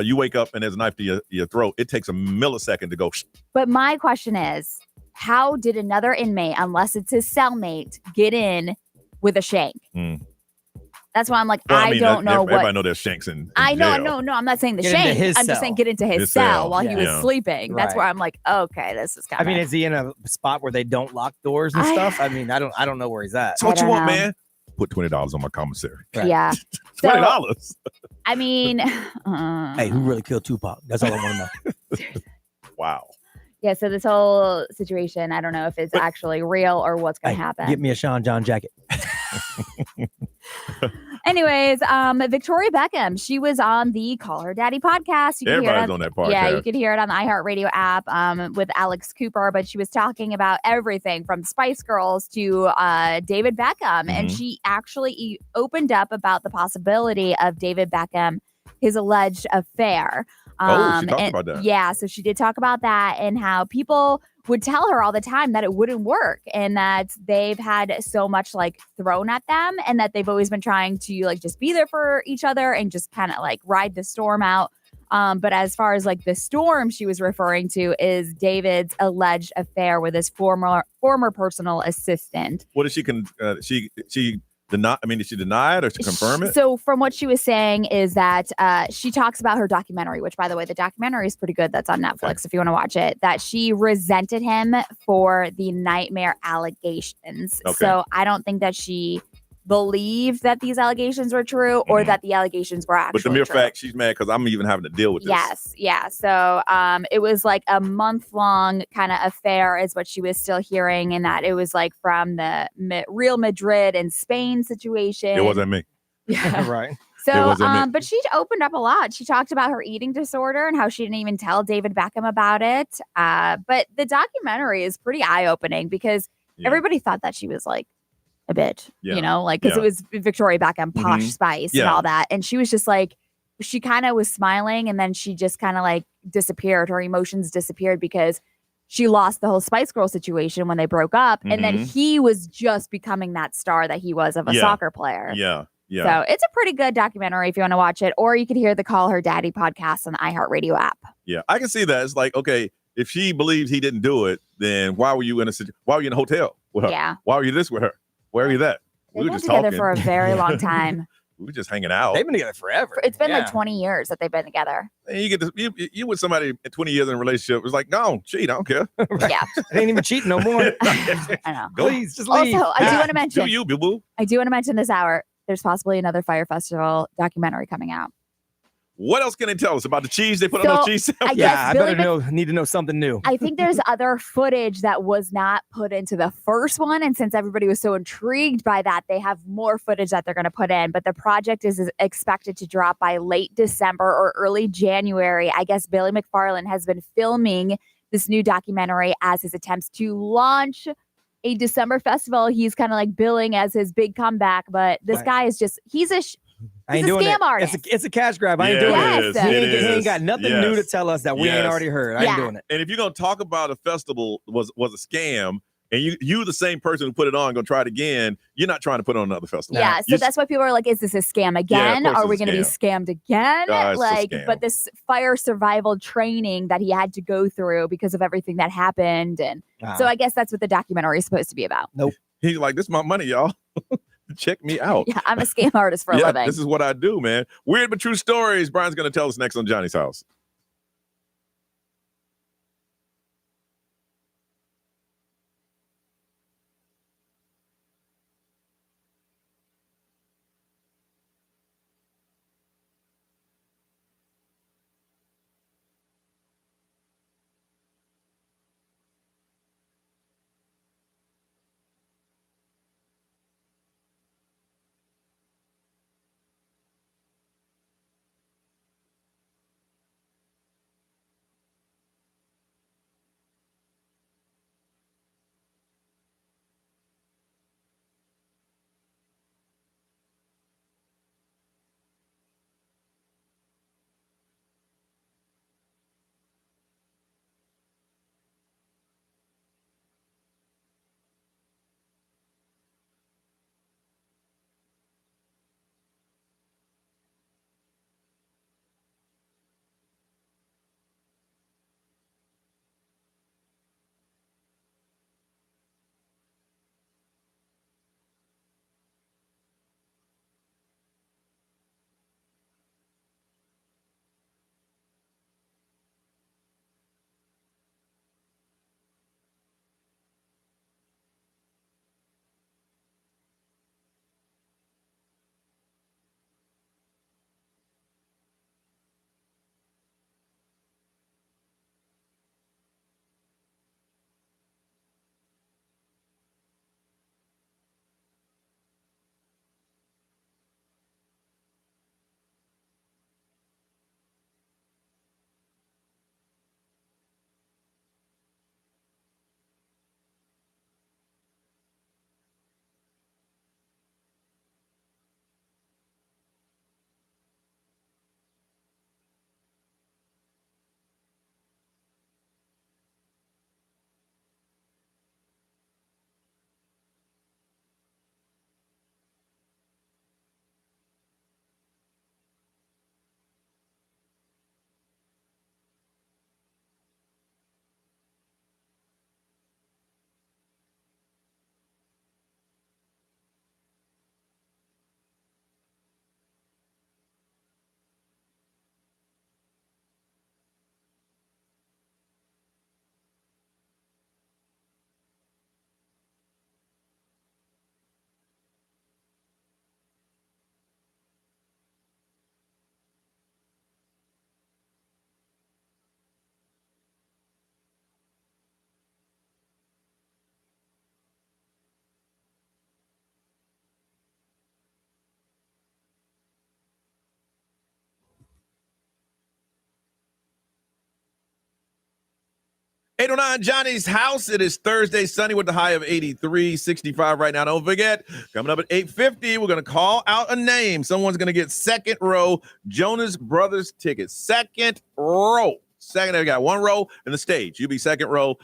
you wake up and there's a knife to your throat, it takes a millisecond to go. But my question is, how did another inmate, unless it's his cellmate, get in with a shank? That's why I'm like, Well, I don't know everybody what. know there's shanks in I know, jail. no, I'm not saying the Get into shank. his I'm just cell. saying get into his His cell cell, while he was yeah. sleeping. That's Right. where I'm like, okay, this is kind I of. mean, is he in a spot where they don't lock doors and stuff? I mean, I don't know where he's at. So what you I want, don't know. man? Put $20 on my commissary. Yeah. $20. I mean, Hey, who really killed Tupac? That's all I want to know. Wow. yeah. So this whole situation, I don't know if it's actually real or what's going to happen. Get me a Sean John jacket. Anyways, Victoria Beckham, she was on the Call Her Daddy podcast. You can hear it Everybody's on that podcast. Yeah, you can hear it on the iHeartRadio app with Alex Cooper. But she was talking about everything from Spice Girls to David Beckham. And she actually opened up about the possibility of David Beckham, his alleged affair. She talked about that. Yeah, so she did talk about that and how people would tell her all the time that it wouldn't work and that they've had so much like thrown at them and that they've always been trying to like just be there for each other and just kind of like ride the storm out. But as far as like the storm she was referring to is David's alleged affair with his former personal assistant. What did she deny? I mean, did she deny it or she confirm it? So from what she was saying is that she talks about her documentary, which by the way, the documentary is pretty good. That's on Netflix if you want to watch it, that she resented him for the nightmare allegations. Okay. So I don't think that she believed that these allegations were true or that the allegations were actually But the mere true. fact she's mad because I'm even having to deal with this. Yes. Yeah. So it was like a month-long kind of affair is what she was still hearing, and that it was like from the Real Madrid and Spain situation. It wasn't me. Yeah. Right. It So, wasn't me. but she opened up a lot. She talked about her eating disorder and how she didn't even tell David Beckham about it. But the documentary is pretty eye-opening because everybody thought that she was like a bitch, Yeah. you know, like, because Yeah. it was Victoria Beckham, Posh Mhm. Spice and Yeah. all that. And she was just like, she kind of was smiling and then she just kind of like disappeared. Her emotions disappeared because she lost the whole Spice Girl situation when they broke up. And then Mhm. he was just becoming that star that he was of a Yeah. soccer player. Yeah. Yeah. So it's a pretty good documentary if you want to watch it, or you could hear the Call Her Daddy podcast on the iHeartRadio app. Yeah. I can see that. It's like, okay, if she believes he didn't do it, then why were you in a hotel with her? Yeah. Why were you this with her? Where are you that? They've We were been just together talking for a very long time. We were just hanging out. They've been together forever. It's been Yeah. like 20 years that they've been together. And you get to, you with somebody at 20 years in a relationship. It's like, no, cheat. I don't care. Yeah. They ain't even cheating no more. I know. Please, just leave. Also, I do want to mention. Do you, boo boo? I do want to mention this hour. There's possibly another Fire Festival documentary coming out. What else can they tell us about the cheese they put on those cheese I sandwiches? guess Yeah, I Billy better need to know something new. I think there's other footage that was not put into the first one. And since everybody was so intrigued by that, they have more footage that they're going to put in. But the project is expected to drop by late December or early January. I guess Billy McFarland has been filming this new documentary as his attempts to launch a December festival. He's kind of like billing as his big comeback, but this guy is just, he's a scam artist. It's a cash grab. I ain't doing it. He ain't got nothing new to tell us that we ain't already heard. I ain't doing it. And if you're going to talk about a festival was a scam, and you the same person who put it on going to try it again, you're not trying to put on another festival. Yeah, so that's why people are like, is this a scam again? Are we going to be scammed again? But this fire survival training that he had to go through because of everything that happened. And so I guess that's what the documentary is supposed to be about. Nope. He's like, this is my money, y'all. Check me out. Yeah, I'm a scam artist for a living. This is what I do, man. Weird but true stories. Brian's going to tell us next on Johnny's House. $809 Johnny's House. It is Thursday, sunny with the high of 83, 65 right now. Don't forget, coming up at 8:50, we're going to call out a name. Someone's going to get second row Jonas Brothers tickets. Second row. Second, they got one row in the stage. You be second row.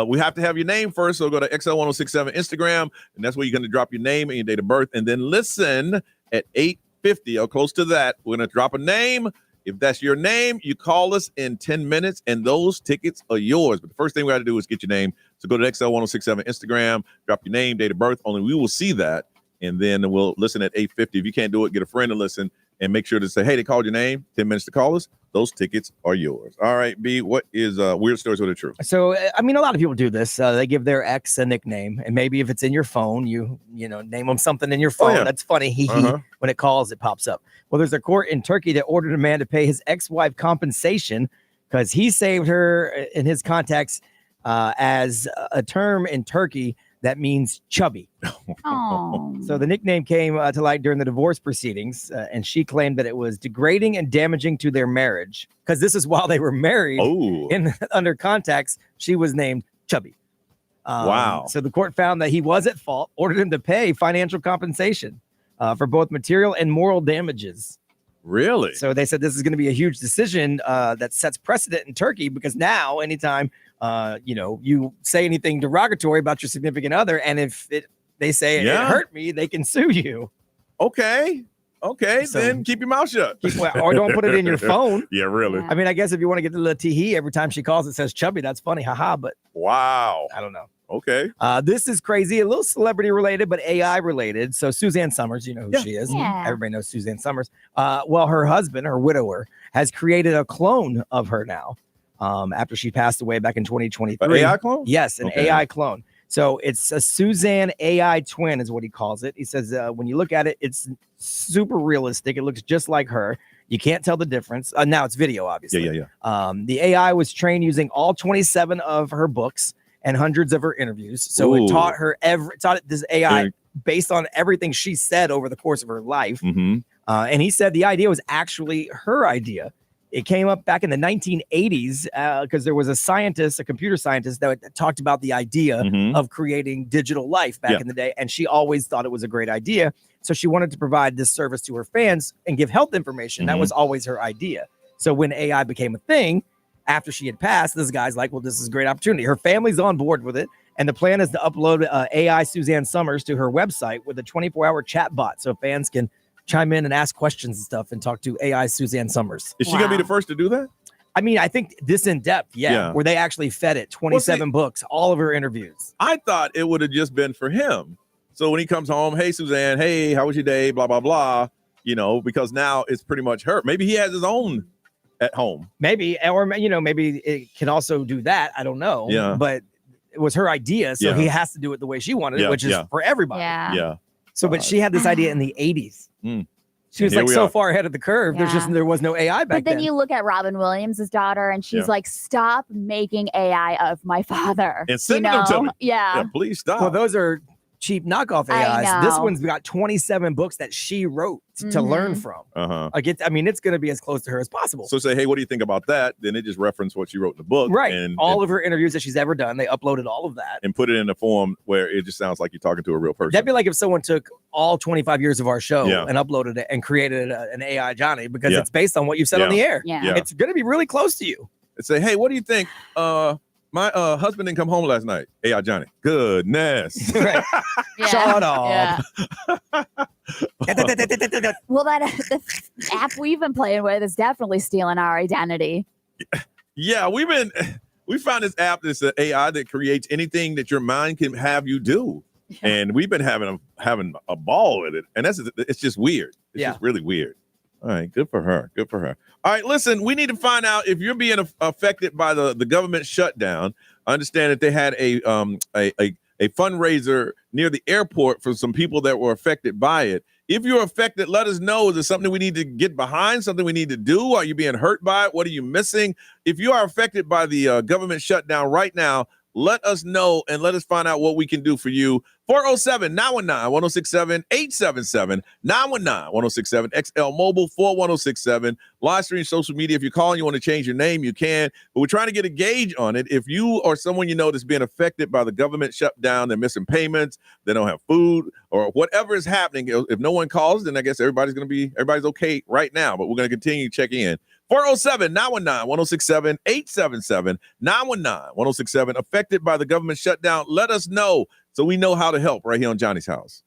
We have to have your name first, so go to XL1067 Instagram, and that's where you're going to drop your name and your date of birth, and then listen at 8:50 or close to that. We're going to drop a name. If that's your name, you call us in 10 minutes, and those tickets are yours. But the first thing we got to do is get your name. So go to XL1067 Instagram, drop your name, date of birth. Only we will see that, and then we'll listen at 8:50. If you can't do it, get a friend to listen, and make sure to say, hey, they called your name, 10 minutes to call us. Those tickets are yours. All right, B, what is weird stories that are true? So, I mean, a lot of people do this. They give their ex a nickname, and maybe if it's in your phone, you name them something in your phone. Oh, yeah. That's funny. When it calls, it pops up. Well, there's a court in Turkey that ordered a man to pay his ex-wife compensation because he saved her in his contacts as a term in Turkey that means chubby. Oh. So the nickname came to light during the divorce proceedings, and she claimed that it was degrading and damaging to their marriage because this is while they were married. Oh. Under context, she was named Chubby. Wow. So the court found that he was at fault, ordered him to pay financial compensation for both material and moral damages. Really? So they said this is going to be a huge decision that sets precedent in Turkey because now anytime you say anything derogatory about your significant other, and if they say it hurt me, they can sue you. Okay, so, then keep your mouth shut. Or don't put it in your phone. Yeah, really. I mean, I guess if you want to get the little tee every time she calls, it says chubby. That's funny. Haha. But wow. I don't know. Okay. This is crazy. A little celebrity related, but AI related. So Suzanne Summers, you know who she is. Yeah. Everybody knows Suzanne Summers. Well, her husband, her widower, has created a clone of her now after she passed away back in 2023. An AI clone? Yes, an AI clone. So it's a Suzanne AI twin is what he calls it. He says when you look at it, it's super realistic. It looks just like her. You can't tell the difference. Now it's video, obviously. Yeah. The AI was trained using all 27 of her books and hundreds of her interviews. So it taught this AI based on everything she said over the course of her life. Mm-hmm. And he said the idea was actually her idea. It came up back in the 1980s because there was a computer scientist that talked about the idea of creating digital life back in the day. And she always thought it was a great idea. So she wanted to provide this service to her fans and give health information. That was always her idea. So when AI became a thing, after she had passed, this guy's like, well, this is a great opportunity. Her family's on board with it. And the plan is to upload AI Suzanne Summers to her website with a 24-hour chat bot so fans can chime in and ask questions and stuff and talk to AI Suzanne Summers. Is she going to be the first to do that? I mean, I think this in depth, where they actually fed it 27 books, all of her interviews. I thought it would have just been for him. So when he comes home, hey, Suzanne, hey, how was your day? Blah, blah, blah. Because now it's pretty much her. Maybe he has his own at home. Maybe, or maybe it can also do that. I don't know. Yeah. But it was her idea, so he has to do it the way she wanted it, which is for everybody. Yeah. So, but she had this idea in the 80s. She was like so far ahead of the curve. There was no AI back then. But then you look at Robin Williams' daughter, and she's like, "Stop making AI of my father." And send them to me. Yeah. Please stop. Well, those are cheap knockoff AIs. This one's got 27 books that she wrote to learn from. It's going to be as close to her as possible. So say, hey, what do you think about that? Then it just referenced what she wrote in the book. Right. And all of her interviews that she's ever done, they uploaded all of that. And put it in a form where it just sounds like you're talking to a real person. That'd be like if someone took all 25 years of our show and uploaded it and created an AI Johnny because it's based on what you've said on the air. Yeah. It's going to be really close to you. And say, hey, what do you think? My husband didn't come home last night. AI Johnny. Goodness. Right. Shut up. Well, the app we've been playing with is definitely stealing our identity. Yeah, we found this app that's an AI that creates anything that your mind can have you do. And we've been having a ball with it. And it's just weird. It's just really weird. All right, good for her. Good for her. All right, listen, we need to find out if you're being affected by the government shutdown. I understand that they had a fundraiser near the airport for some people that were affected by it. If you're affected, let us know. Is there something we need to get behind, something we need to do? Are you being hurt by it? What are you missing? If you are affected by the government shutdown right now, let us know and let us find out what we can do for you. 407-919-1067, 877-919-1067, XL Mobile 41067, live stream social media. If you're calling, you want to change your name, you can. But we're trying to get a gauge on it. If you or someone you know that's being affected by the government shutdown, they're missing payments, they don't have food, or whatever is happening, if no one calls, then I guess everybody's okay right now. But we're going to continue checking in. 407-919-1067, 877-919-1067. Affected by the government shutdown, let us know so we know how to help right here on Johnny's House.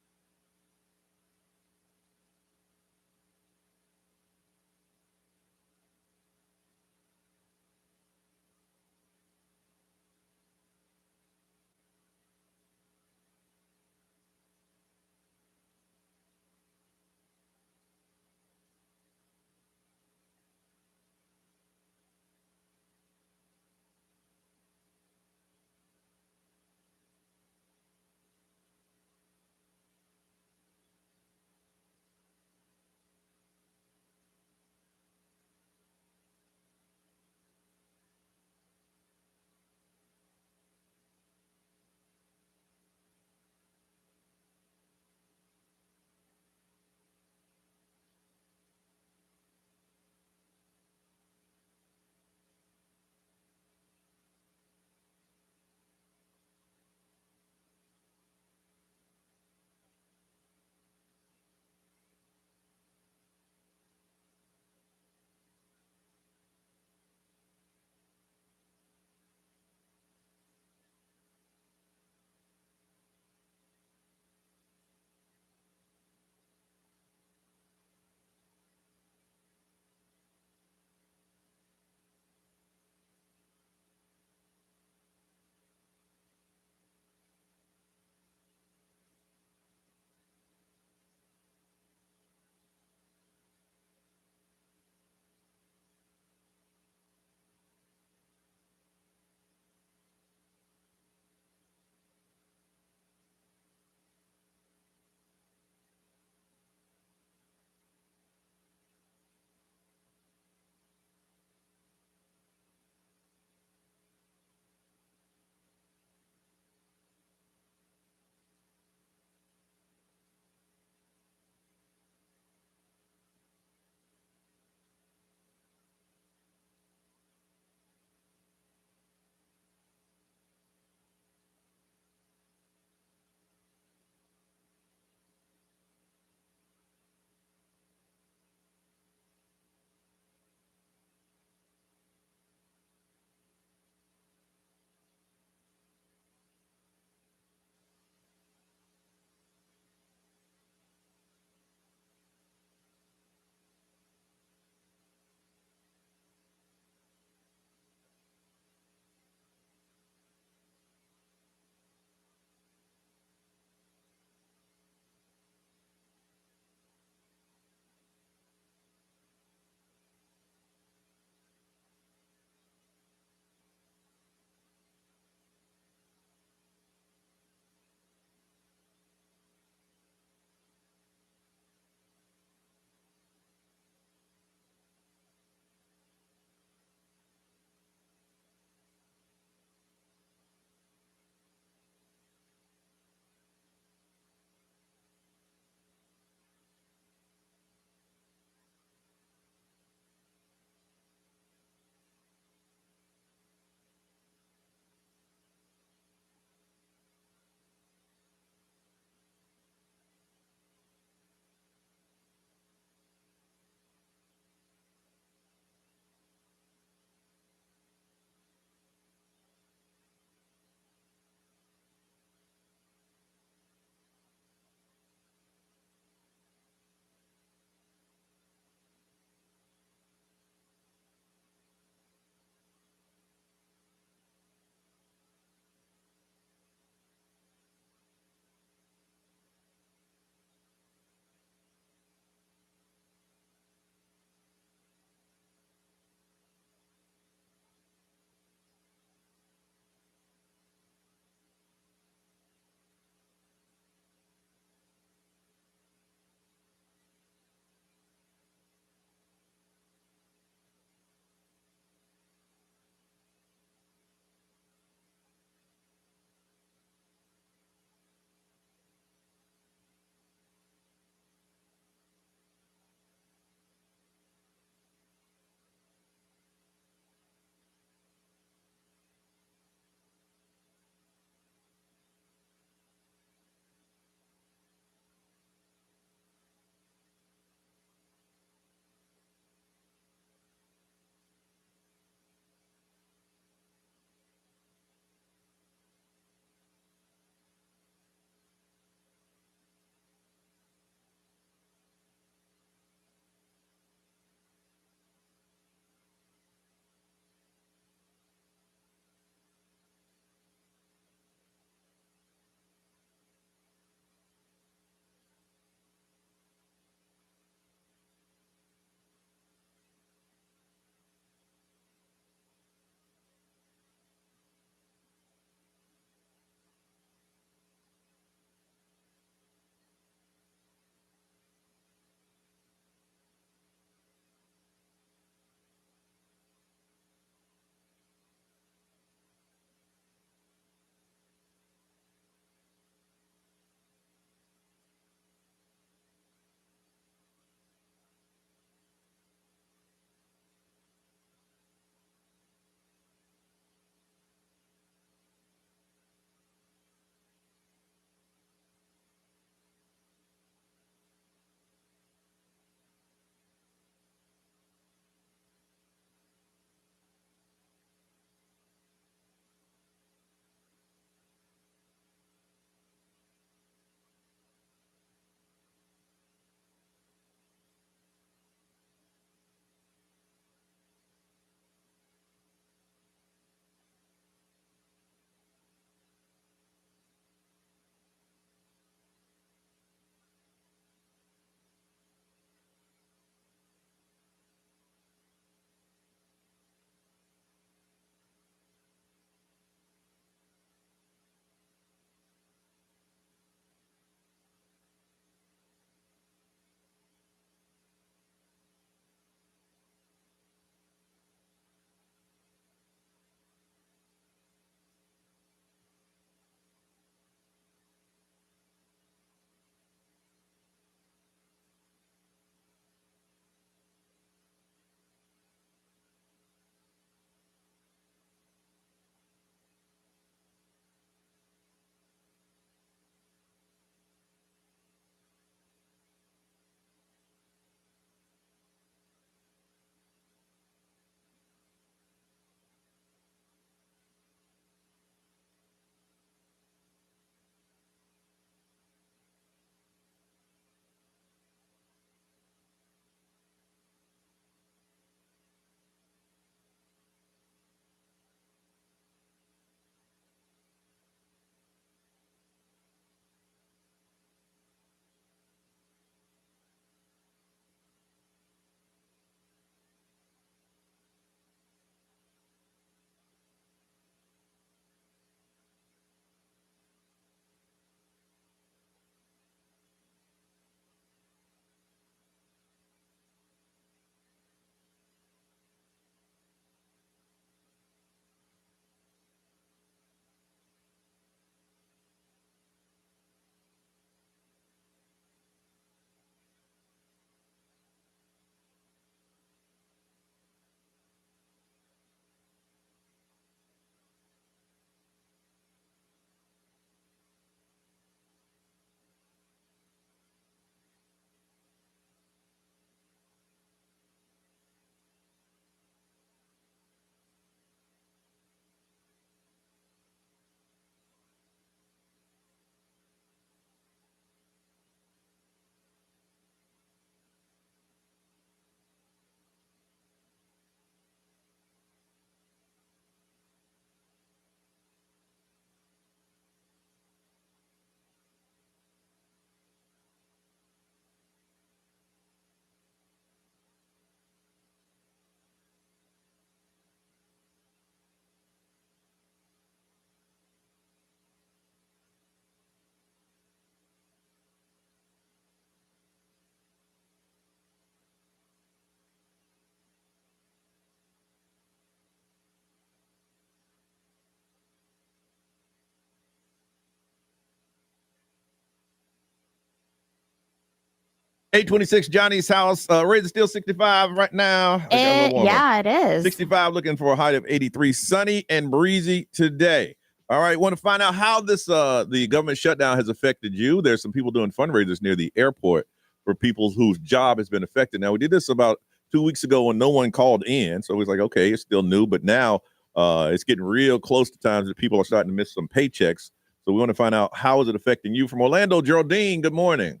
826 Johnny's house. Raise still 65 right now. Yeah, it is. 65, looking for a height of 83. Sunny and breezy today. All right. Want to find out how this the government shutdown has affected you? There's some people doing fundraisers near the airport for people whose job has been affected. Now, we did this about 2 weeks ago when no one called in. So it was like, okay, it's still new. But now it's getting real close to times that people are starting to miss some paychecks. So we want to find out, how is it affecting you? From Orlando, Geraldine, good morning.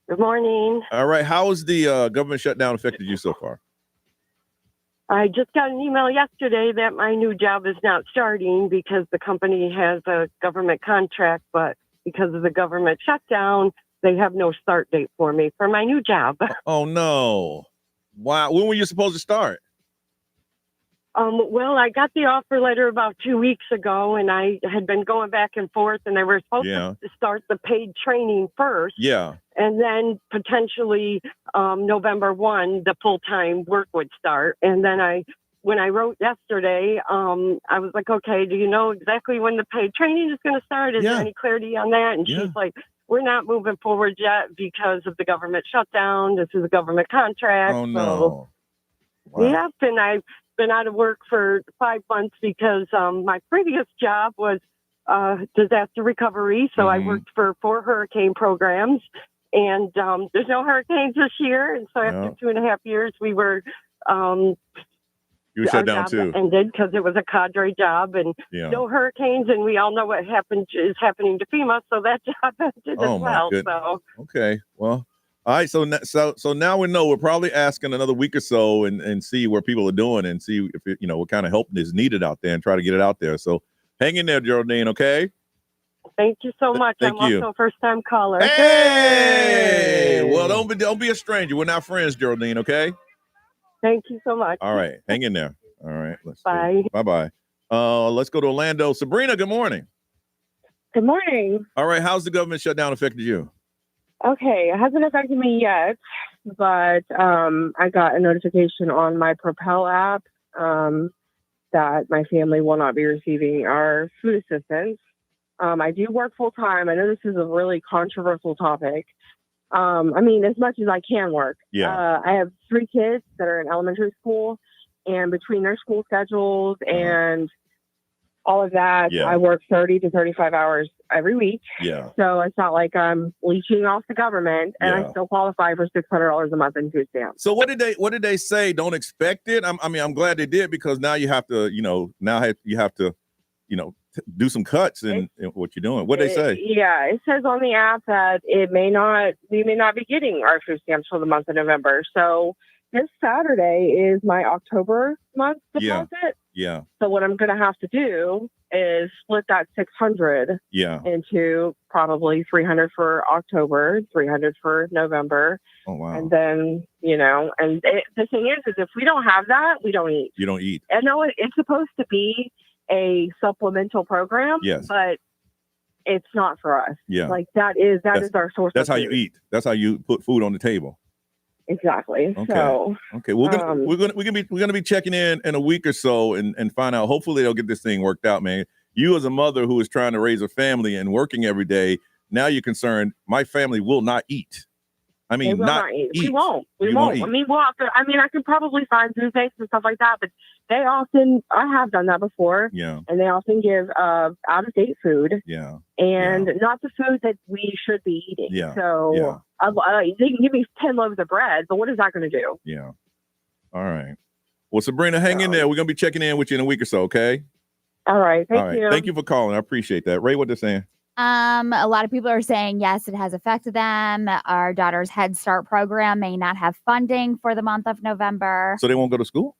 Good morning. All right. How has the government shutdown affected you so far? I just got an email yesterday that my new job is not starting because the company has a government contract, but because of the government shutdown, they have no start date for me for my new job. Oh, no. Wow. When were you supposed to start? Well, I got the offer letter about 2 weeks ago, and I had been going back and forth, and they were supposed to start the paid training first. Yeah. And then potentially November 1, the full-time work would start. And then when I wrote yesterday, I was like, okay, do you know exactly when the paid training is going to start? Is there any clarity on that? And she's like, we're not moving forward yet because of the government shutdown. This is a government contract. Oh, no. Wow. Yep, and I've been out of work for 5 months because my previous job was disaster recovery. So I worked for 4 hurricane programs, and there's no hurricanes this year. And so after 2.5 years, we were you were shut down too. Ended because it was a cadre job and no hurricanes, and we all know what is happening to FEMA. So that job ended as well. So okay, well. All right, so now we know. We're probably asking another week or so and see where people are doing and see if what kind of help is needed out there and try to get it out there. So hang in there, Geraldine. Okay. Thank you so much. Thank you. Also a first-time caller. Hey, well, don't be a stranger. We're not friends, Geraldine. Okay. Thank you so much. All right, hang in there. All right, Bye. Bye. Let's go to Orlando. Sabrina, good morning. Good morning. All right, how's the government shutdown affected you? Okay, it hasn't affected me yet, but I got a notification on my Propel app that my family will not be receiving our food assistance. I do work full time. I know this is a really controversial topic. I mean, as much as I can work. Yeah. I have 3 kids that are in elementary school, and between their school schedules and all of that, I work 30 to 35 hours every week. Yeah. So it's not like I'm leeching off the government, and I still qualify for $600 a month in food stamps. So what did they say? Don't expect it. I'm glad they did, because now you have to, do some cuts in what you're doing. What they say? Yeah, it says on the app that we may not be getting our food stamps for the month of November. So this Saturday is my October month deposit. Yeah. So what I'm going to have to do is split that 600 into probably 300 for October, 300 for November. Oh, wow. And then, the thing is if we don't have that, we don't eat. You don't eat. I know it's supposed to be a supplemental program, but it's not for us. Yeah. Like that is our source. That's of how food. you eat. That's how you put food on the table. Exactly. Okay. So okay, we're gonna be checking in a week or so and find out. Hopefully they'll get this thing worked out, man. You as a mother who is trying to raise a family and working every day, now you're concerned. My family will not eat. I mean, not eat. We won't. We won't. Eat. I mean, I can probably find food banks and stuff like that, but I have done that before. Yeah. And they often give out of date food. Yeah. And not the food that we should be eating. Yeah. So they can give me 10 loaves of bread, but what is that going to do? Yeah. All right. Well, Sabrina, hang in there. We're going to be checking in with you in a week or so, okay? All right. Thank you. Thank you for calling. I appreciate that. Ray, what they're saying? A lot of people are saying, yes, it has affected them. Our daughter's Head Start program may not have funding for the month of November. So they won't go to school?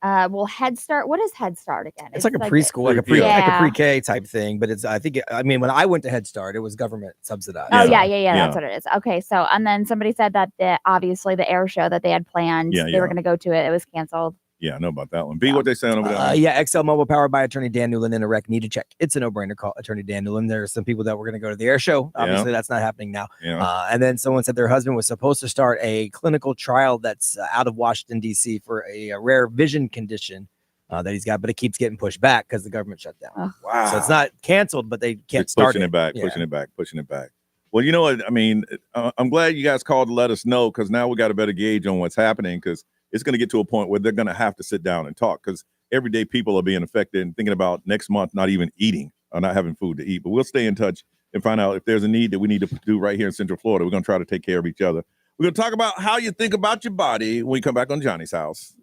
Well, Head Start, what is Head Start again? It's like a preschool, like a pre-K type thing. But when I went to Head Start, it was government subsidized. Oh, yeah. That's what it is. Okay. So, and then somebody said that obviously the air show that they had planned, they were going to go to it. It was canceled. Yeah, I know about that one. B, what they saying over there? XL Mobile, powered by Attorney Dan Newland in a wreck. Need to check. It's a no-brainer. Call Attorney Dan Newland. There are some people that were going to go to the air show. Obviously, that's not happening now. Yeah. And then someone said their husband was supposed to start a clinical trial that's out of Washington, D.C. for a rare vision condition that he's got, but it keeps getting pushed back because the government shut down. Wow. So it's not canceled, but they can't start pushing it back. Well, you know what? I mean, I'm glad you guys called to let us know, because now we got a better gauge on what's happening, because it's going to get to a point where they're going to have to sit down and talk, because everyday people are being affected and thinking about next month not even eating or not having food to eat. But we'll stay in touch and find out if there's a need that we need to do right here in Central Florida. We're going to try to take care of each other. We're going to talk about how you think about your body when we come back on Johnny's House.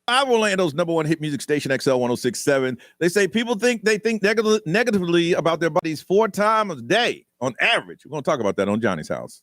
Orlando's number one hit music station, XL 1067. They say people think negatively about their bodies 4 times a day on average. We're going to talk about that on Johnny's House.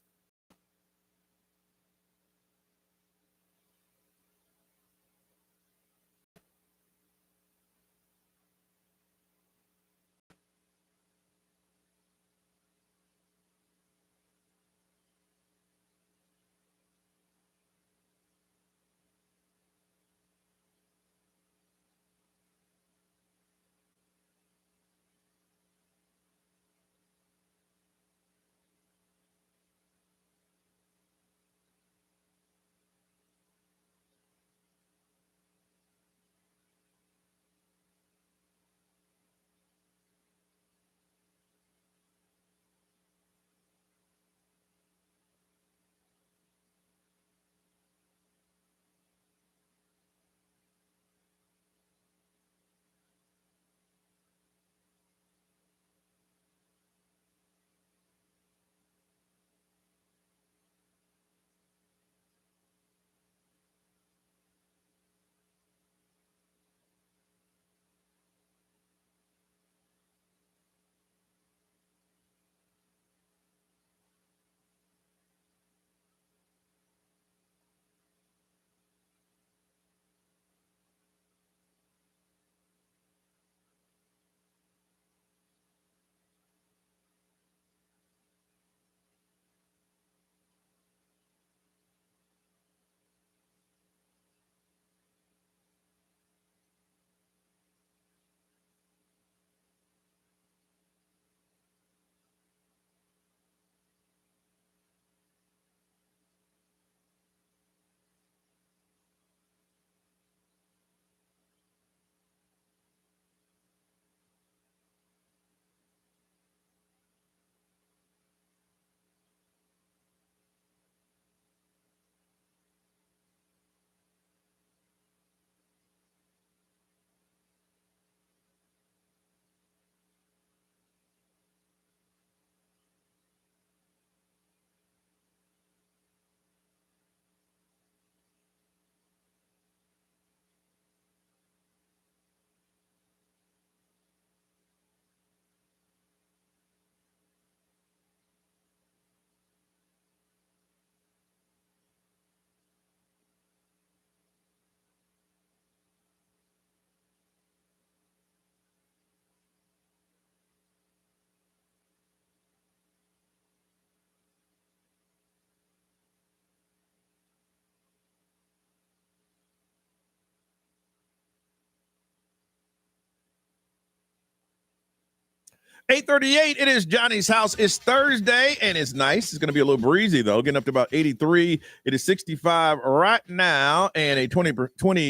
8:38, it is Johnny's house. It's Thursday, and it's nice. It's going to be a little breezy, though, getting up to about 83. It is 65 right now, and a 20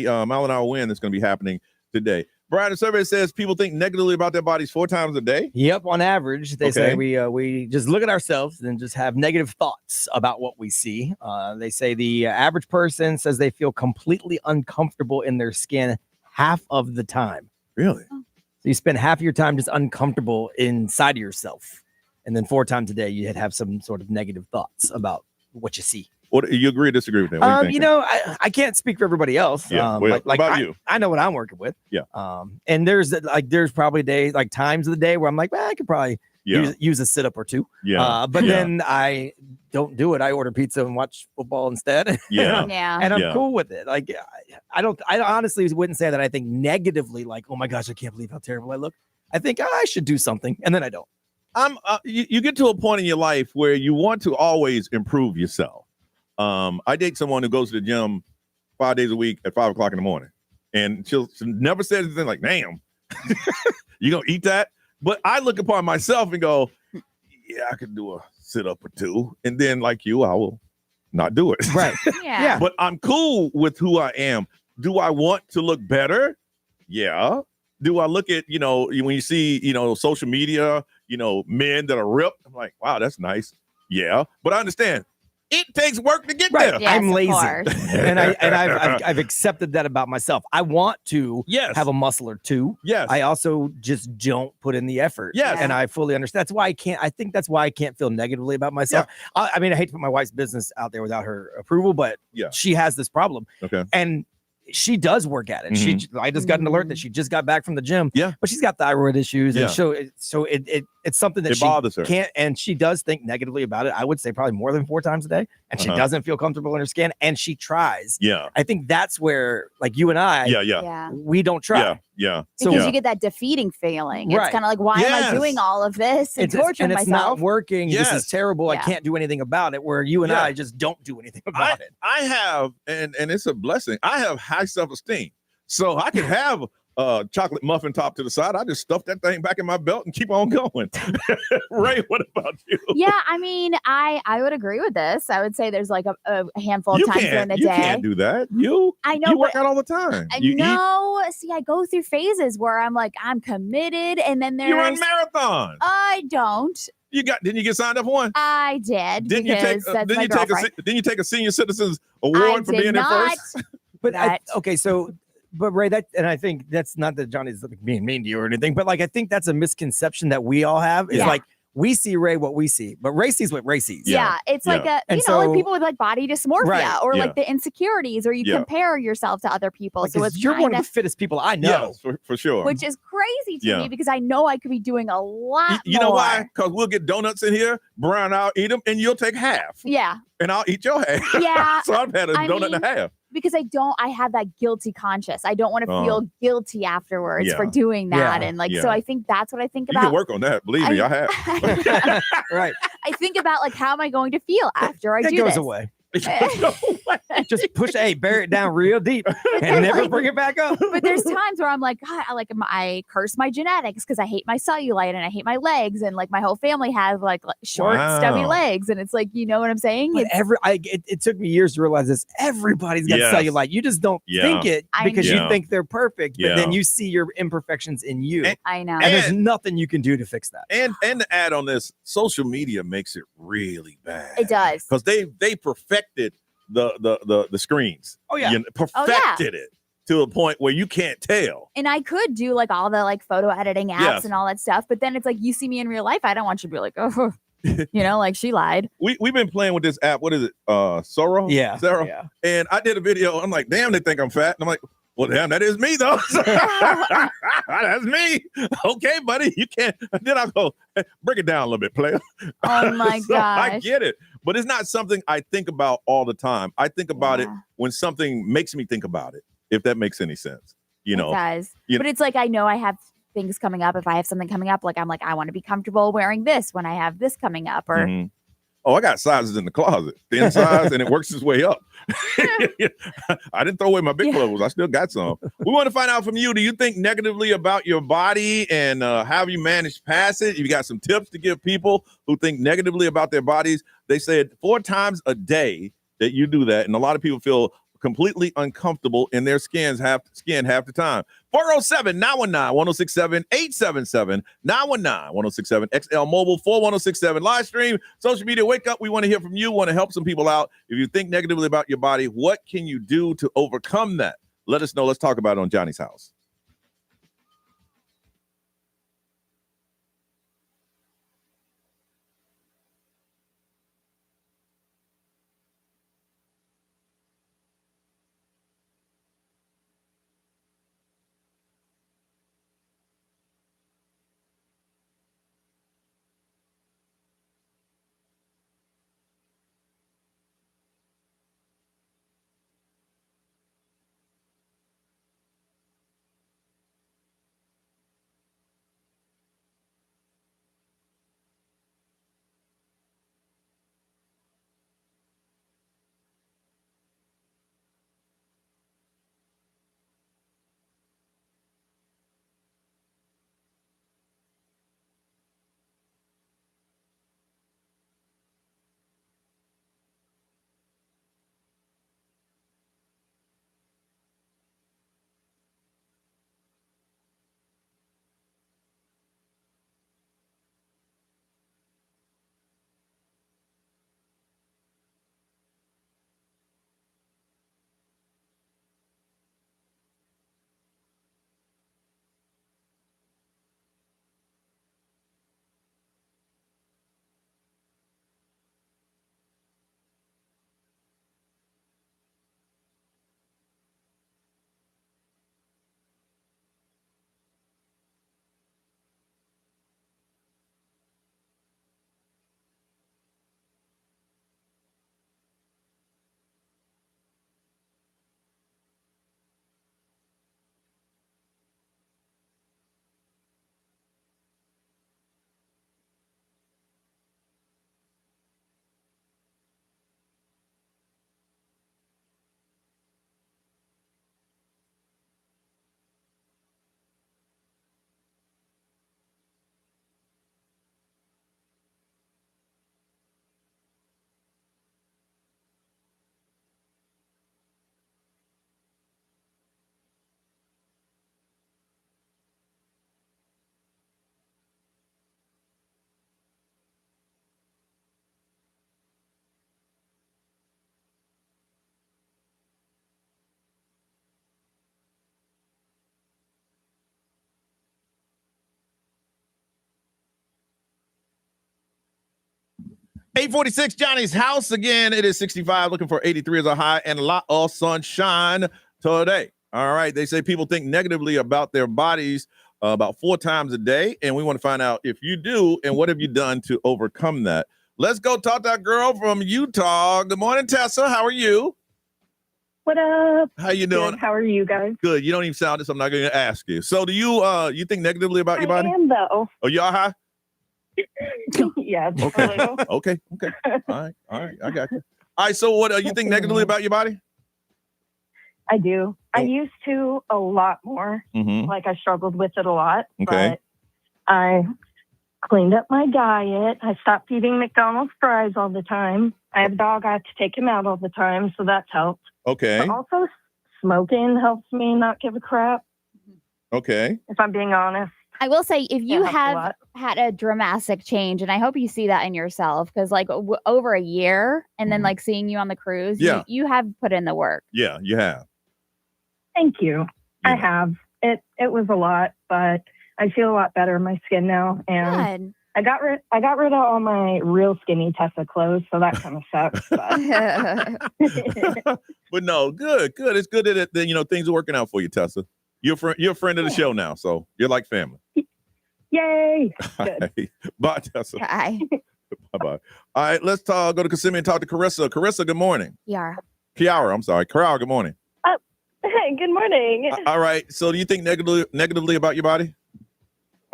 mile-an-hour wind that's going to be happening today. Brian, the survey says people think negatively about their bodies 4 times a day. Yep, on average, they say we just look at ourselves and just have negative thoughts about what we see. They say the average person says they feel completely uncomfortable in their skin half of the time. Really? So you spend half of your time just uncomfortable inside of yourself. And then 4 times a day, you'd have some sort of negative thoughts about what you see. What, you agree or disagree with that? What do you think? I can't speak for everybody else. Yeah. What about you? I know what I'm working with. Yeah. And there's probably days, like times of the day where I'm like, I could probably use a sit up or two. Yeah. But then I don't do it. I order pizza and watch football instead. Yeah. And I'm cool with it. Like, I honestly wouldn't say that I think negatively, like, oh my gosh, I can't believe how terrible I look. I think I should do something. And then I don't. You get to a point in your life where you want to always improve yourself. I date someone who goes to the gym 5 days a week at 5 o'clock in the morning, and she never says anything like, damn, you gonna eat that? But I look upon myself and go, yeah, I could do a sit up or 2. And then like you, I will not do it. Right. Yeah. But I'm cool with who I am. Do I want to look better? Yeah. Do I look at, when you see, social media, men that are ripped, I'm like, wow, that's nice. Yeah. But I understand. It takes work to get there. Yes, I'm lazy, of and I've accepted that about myself. I want to have a muscle or 2. Yes. I also just don't put in the effort. Yes. And I fully understand. That's why I can't. I think that's why I can't feel negatively about myself. Yeah. I hate to put my wife's business out there without her approval, but she has this problem. Okay. And she does work at it. I just got an alert that she just got back from the gym. Yeah. But she's got thyroid issues, and so it's something that It bothers her. can't, and she does think negatively about it. I would say probably more than 4 times a day, and she doesn't feel comfortable in her skin, and she tries. Yeah. I think that's where, like you and I, we don't try. Yeah. Because you get that defeating feeling. It's kind of like, why am I doing all of this and torturing it's myself? not working. Yes. This is terrible. I can't do anything about it. Where you and I just don't do anything about it. I have, and it's a blessing, I have high self-esteem. So I can have a chocolate muffin top to the side. I just stuff that thing back in my belt and keep on going. Ray, what about you? Yeah, I mean, I would agree with this. I would say there's like a handful of times during the day. You can't do that. I know. You work out all the time. See, I go through phases where I'm like, I'm committed, and then there's You run marathons. I don't. Didn't you get signed up for one? I did. Didn't you take a senior citizens award for being there first? But but Ray, I think that's not that Johnny's being mean to you or anything, but like I think that's a misconception that we all have. Is like we see Ray what we see, but Ray sees what Ray sees. Yeah, it's like like people with like body dysmorphia or like the insecurities, or you compare yourself to other people. Like, so it's you're one of the fittest people I know. Yes, for sure. Which is crazy to me because I know I could be doing a lot. You know why? Because we'll get donuts in here, Brian, I'll eat them, and you'll take half. Yeah. And I'll eat your half. Yeah. So I've had a donut and a half. Because I have that guilty conscience. I don't want to feel guilty afterwards for doing that. And so I think that's what I think about. You can work on that. Believe me, I have. Right. I think about like, how am I going to feel after I do goes this? away. Just bury it down real deep and never bring it back up. But there's times where I'm like, God, I curse my genetics because I hate my cellulite and I hate my legs, and like my whole family has like short, stubby legs, and it's like, you know what I'm saying? But it took me years to realize this. Everybody's got cellulite. You just don't think it because you think they're perfect, but then you see your imperfections in you. I know, and there's nothing you can do to fix that. And to add on this, social media makes it really bad. It does, because they perfected the screens. Oh yeah, perfected it to a point where you can't tell. And I could do like all the like photo editing apps and all that stuff, but then it's like, you see me in real life, I don't want you to be like, oh, like she lied. We've been playing with this app. What is it? Soro? Yeah. Sarah. Yeah. And I did a video. I'm like, damn, they think I'm fat. And I'm like, well, damn, that is me though. That's me. Okay, buddy, you can't. Then I go, hey, break it down a little bit, player. Oh my gosh. I get it. But it's not something I think about all the time. I think about it when something makes me think about it, if that makes any sense. It does. But it's like, I know I have things coming up. If I have something coming up, like I'm like, I want to be comfortable wearing this when I have this coming up, or Oh, I got sizes in the closet, thin size, and it works its way up. I didn't throw away my big clothes. I still got some. We want to find out from you. Do you think negatively about your body, and how have you managed past it? You got some tips to give people who think negatively about their bodies. They said 4 times a day that you do that, and a lot of people feel completely uncomfortable in their skin half the time. 407-919-1067, 877-919-1067, XL Mobile, 41067 live stream, social media. Wake up. We want to hear from you. Want to help some people out. If you think negatively about your body, what can you do to overcome that? Let us know. Let's talk about it on Johnny's House. $846 Johnny's House. Again, it is 65, looking for 83 as a high, and a lot of sunshine today. All right. They say people think negatively about their bodies about 4 times a day, and we want to find out if you do, and what have you done to overcome that. Let's go talk to that girl from Utah. Good morning, Tessa. How are you? What up? How you doing? Good. How are you guys? Good. You don't even sound this. I'm not going to ask you. So do you think negatively about your body? I am, though. Oh, you are high? Yeah. Okay. Okay. All right. I got you. All right. So what you think negatively about your body? I do. I used to a lot more. Like I struggled with it a lot. Okay. But I cleaned up my diet. I stopped eating McDonald's fries all the time. I have a dog. I have to take him out all the time. So that's helped. Okay. But also smoking helps me not give a crap, Okay. if I'm being honest. I will say, if you helps a have lot. had a dramatic change, and I hope you see that in yourself, because like over a year, and then like seeing you on the cruise, Yeah. you have put in the work. Yeah, you have. Thank you. I have. It was a lot, but I feel a lot better in my skin now. And I got rid of all my real skinny Tessa clothes, so that kind of sucks. But. But no, good. It's good that things are working out for you, Tessa. You're a friend of the show now, so you're like family. Yay! Good. Bye, Tessa. Bye. Bye. All right, let's go to Kissimmee and talk to Carissa. Carissa, good morning. Kiara, I'm sorry. Kiara, good morning. Hey, good morning. All right. So do you think negatively about your body?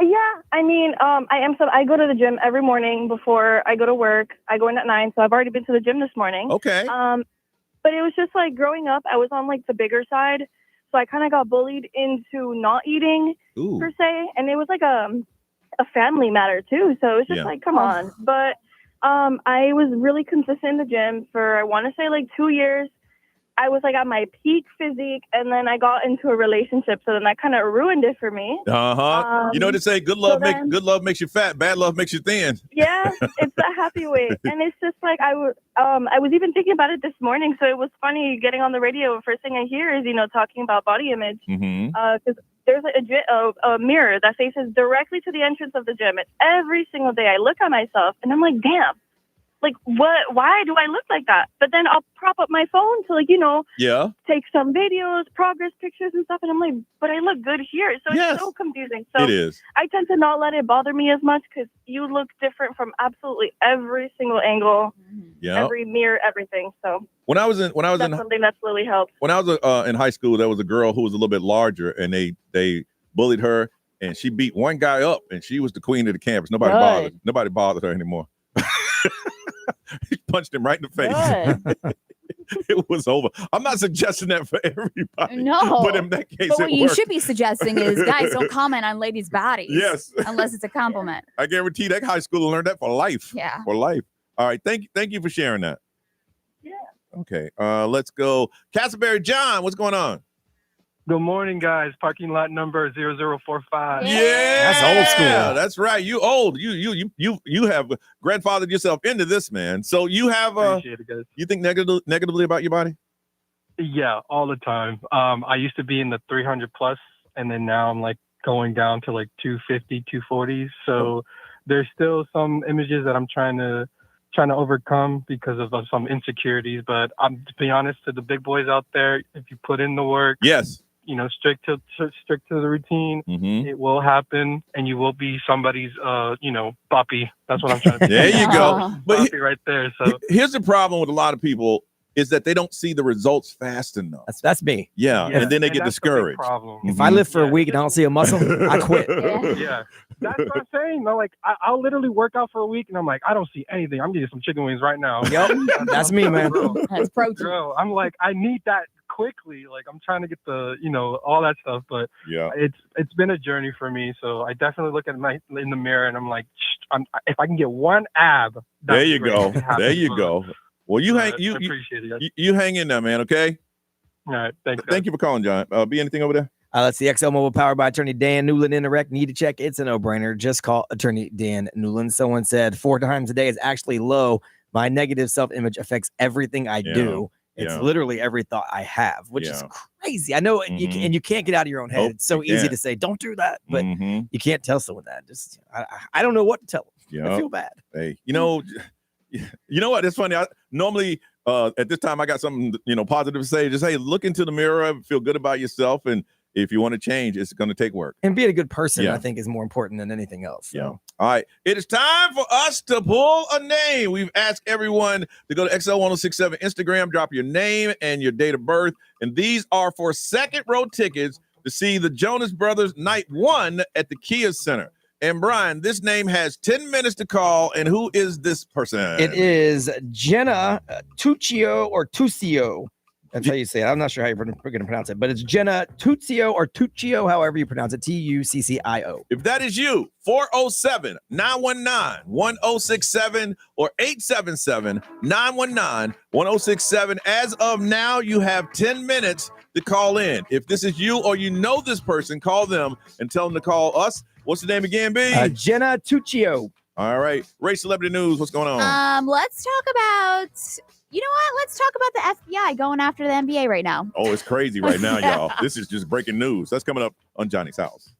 Yeah, I mean, I go to the gym every morning before I go to work. I go in at 9, so I've already been to the gym this morning. Okay. But it was just like growing up, I was on like the bigger side, so I kind of got bullied into not eating per se, and it was like a family matter too. So it was just like, come on. But I was really consistent in the gym for I want to say like 2 years. I was like at my peak physique, and then I got into a relationship, so then that kind of ruined it for me. You know what they say? Good love makes you fat. Bad love makes you thin. Yeah, it's that happy weight, and it's just like I was even thinking about it this morning. So it was funny getting on the radio. First thing I hear is talking about body image, because there's a mirror that faces directly to the entrance of the gym, and every single day I look at myself, and I'm like, damn. Like, what? Why do I look like that? But then I'll prop up my phone to, take some videos, progress pictures and stuff. And I'm like, but I look good here. So it's so confusing. So it is. I tend to not let it bother me as much because you look different from absolutely every single angle, every mirror, everything. So when I was in something that's really helped. When I was in high school, there was a girl who was a little bit larger, and they bullied her, and she beat one guy up, and she was the queen of the campus. Nobody bothered her anymore. He punched him right in the face. It was over. I'm not suggesting that for everybody. No. But in that case, but what it you worked. should be suggesting is, guys, don't comment on ladies' bodies. Yes. Unless it's a compliment. I guarantee that high schooler learned that for life. Yeah. For life. All right. Thank you for sharing that. Yeah. Okay. Let's go. Castleberry John, what's going on? Good morning, guys. Parking lot number 0045. Yeah, that's old school. That's right. You old. You have grandfathered yourself into this, man. So you have Appreciate it, guys. you think negatively about your body? Yeah, all the time. I used to be in the 300 plus, and then now I'm like going down to like 250, 240. So there's still some images that I'm trying to overcome because of some insecurities. But to be honest, to the big boys out there, if you put in the work, yes, strict to the routine, it will happen, and you will be somebody's, puppy. That's what I'm trying to do. There you go. But Puppy right there. So here's the problem with a lot of people is that they don't see the results fast enough. That's me. Yeah, and then they get that's the big discouraged. problem. If I live for a week and I don't see a muscle, I quit. Yeah, that's what I'm saying. Like, I'll literally work out for a week, and I'm like, I don't see anything. I'm getting some chicken wings right now. Yep, that's me, man. That's protein. Bro, I'm like, I need that quickly. Like, I'm trying to get the, all that stuff. But it's been a journey for me. So I definitely look at in the mirror, and I'm like, if I can get one ab, there you go. There you go. Well, you hang I appreciate it. you hang in there, man. Okay. All right. Thanks. Thank you for calling, John. Be anything over there? Let's see. XL Mobile powered by attorney Dan Newland. Interact. Need to check. It's a no-brainer. Just call attorney Dan Newland. Someone said 4 times a day is actually low. My negative self-image affects everything I do. It's literally every thought I have, which is crazy. I know you can't get out of your own head. It's so easy to say, don't do that, but you can't tell someone that. Just I don't know what to tell them. I feel bad. Hey, you know what? It's funny. I normally at this time I got something positive to say. Just hey, look into the mirror, feel good about yourself, and if you want to change, it's going to take work. And being a good person, I think, is more important than anything else. So. Yeah. All right. It is time for us to pull a name. We've asked everyone to go to XL1067 Instagram, drop your name and your date of birth. And these are for second row tickets to see the Jonas Brothers Night 1 at the Kia Center. And Brian, this name has 10 minutes to call. And who is this person? It is Jenna Tuccio or Tuccio. That's how you say it. I'm not sure how you're going to pronounce it, but it's Jenna Tuccio or Tuccio, however you pronounce it, Tuccio. If that is you, 407-919-1067 or 877-919-1067. As of now, you have 10 minutes to call in. If this is you or you know this person, call them and tell them to call us. What's the name again, B? Jenna Tuccio. All right. Ray Celebrity News, what's going on? Let's talk about... You know what? Let's talk about the FBI going after the NBA right now. Oh, it's crazy right now, y'all. This is just breaking news. That's coming up on Johnny's House.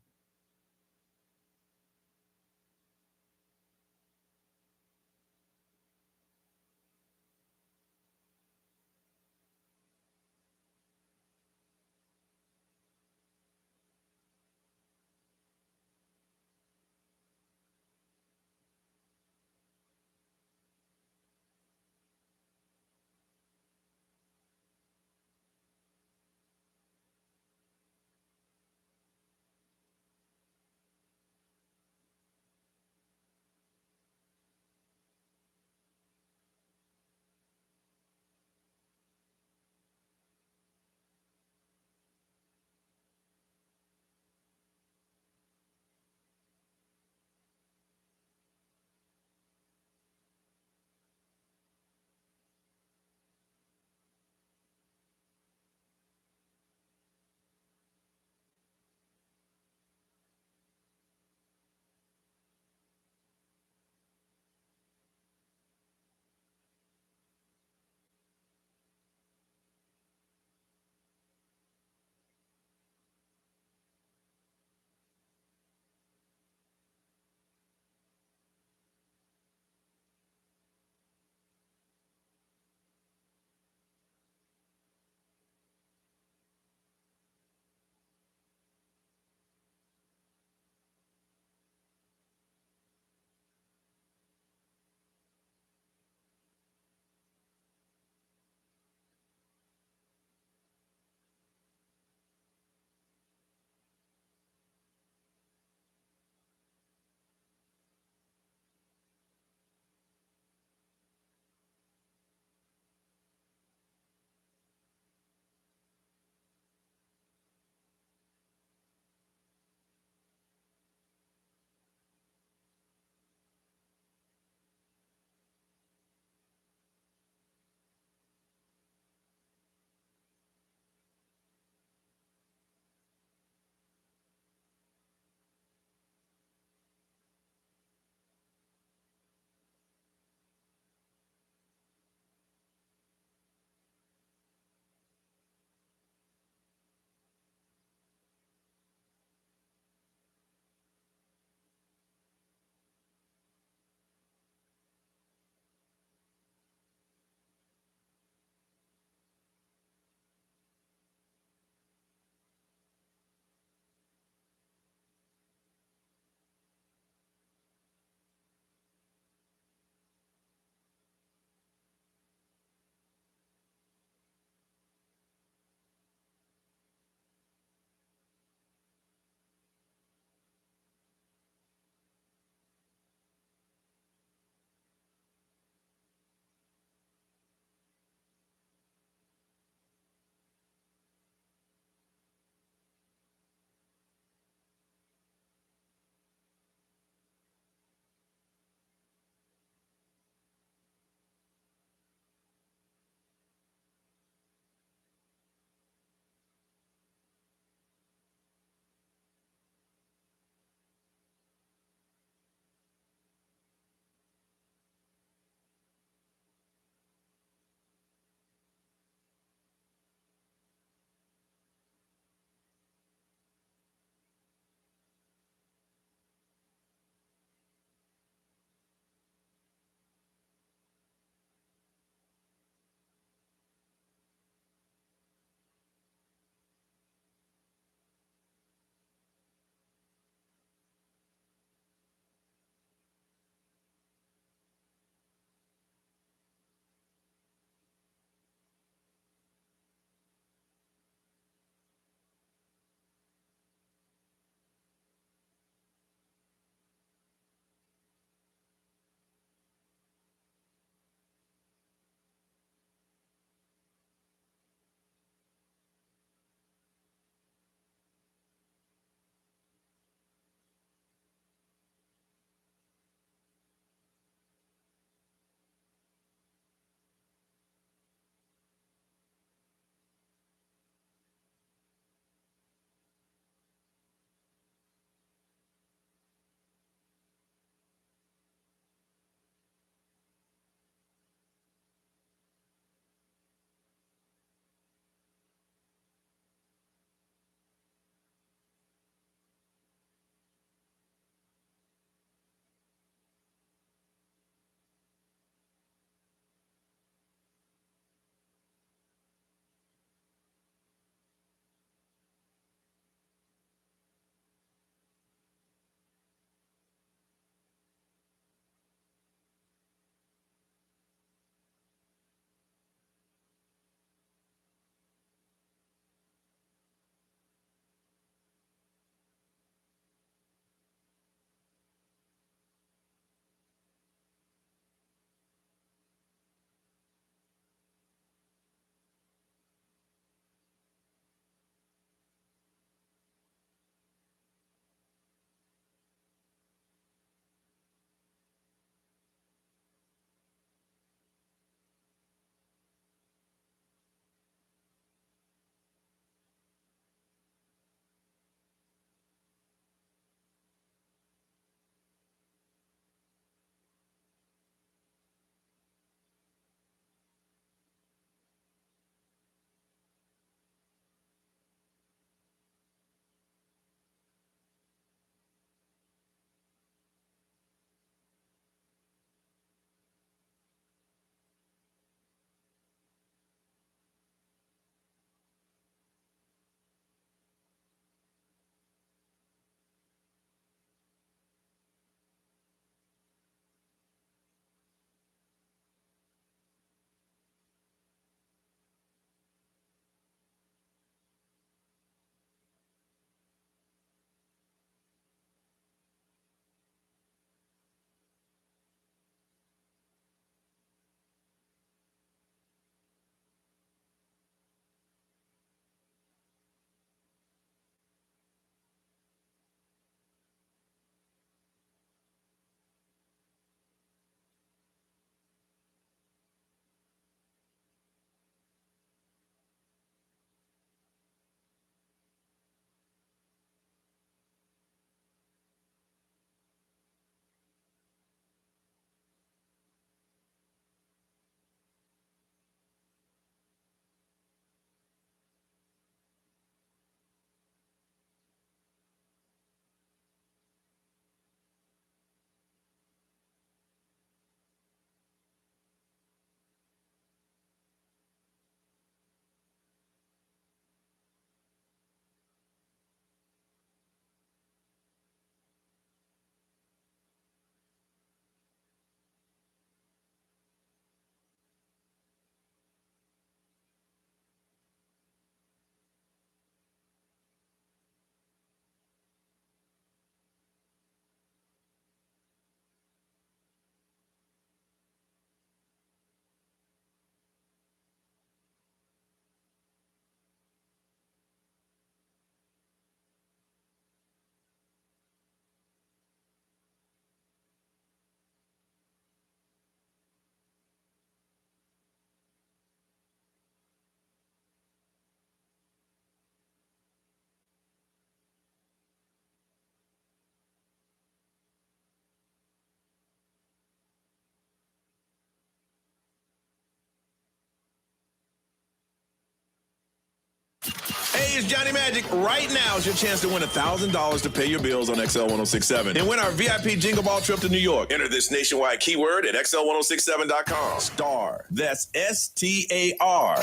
it's Johnny Magic. Right now is your chance to win $1,000 to pay your bills on XL 1067 and win our VIP Jingle Ball trip to New York. Enter this nationwide keyword at XL1067.com. Star. That's STAR.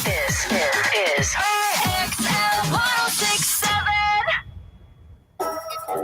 This is XL 1067.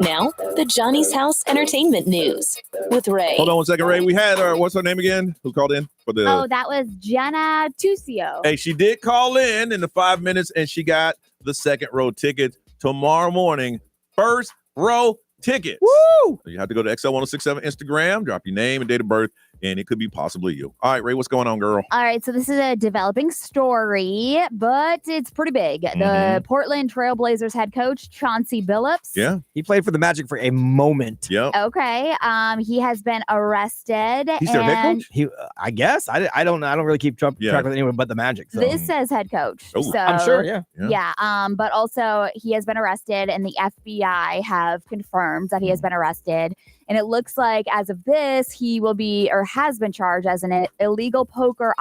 Now, the Johnny's House Entertainment News with Ray. Hold on 1 second, Ray. We had what's her name again? Who called in for the? Oh, that was Jenna Tucio. Hey, she did call in the 5 minutes, and she got the second row ticket tomorrow morning. First row tickets. Woo! So you have to go to XL1067 Instagram, drop your name and date of birth, and it could be possibly you. All right, Ray, what's going on, girl? All right, so this is a developing story, but it's pretty big. The Portland Trailblazers head coach, Chauncey Billups. Yeah. He played for the Magic for a moment. Yeah. Okay. He has been arrested. He's their head coach? I guess. I don't know. I don't really keep track with anyone but the Magic. So. This says head coach. Oh. So, I'm sure, yeah. But also he has been arrested, and the FBI have confirmed that he has been arrested. And it looks like as of this, he will be or has been charged as an illegal poker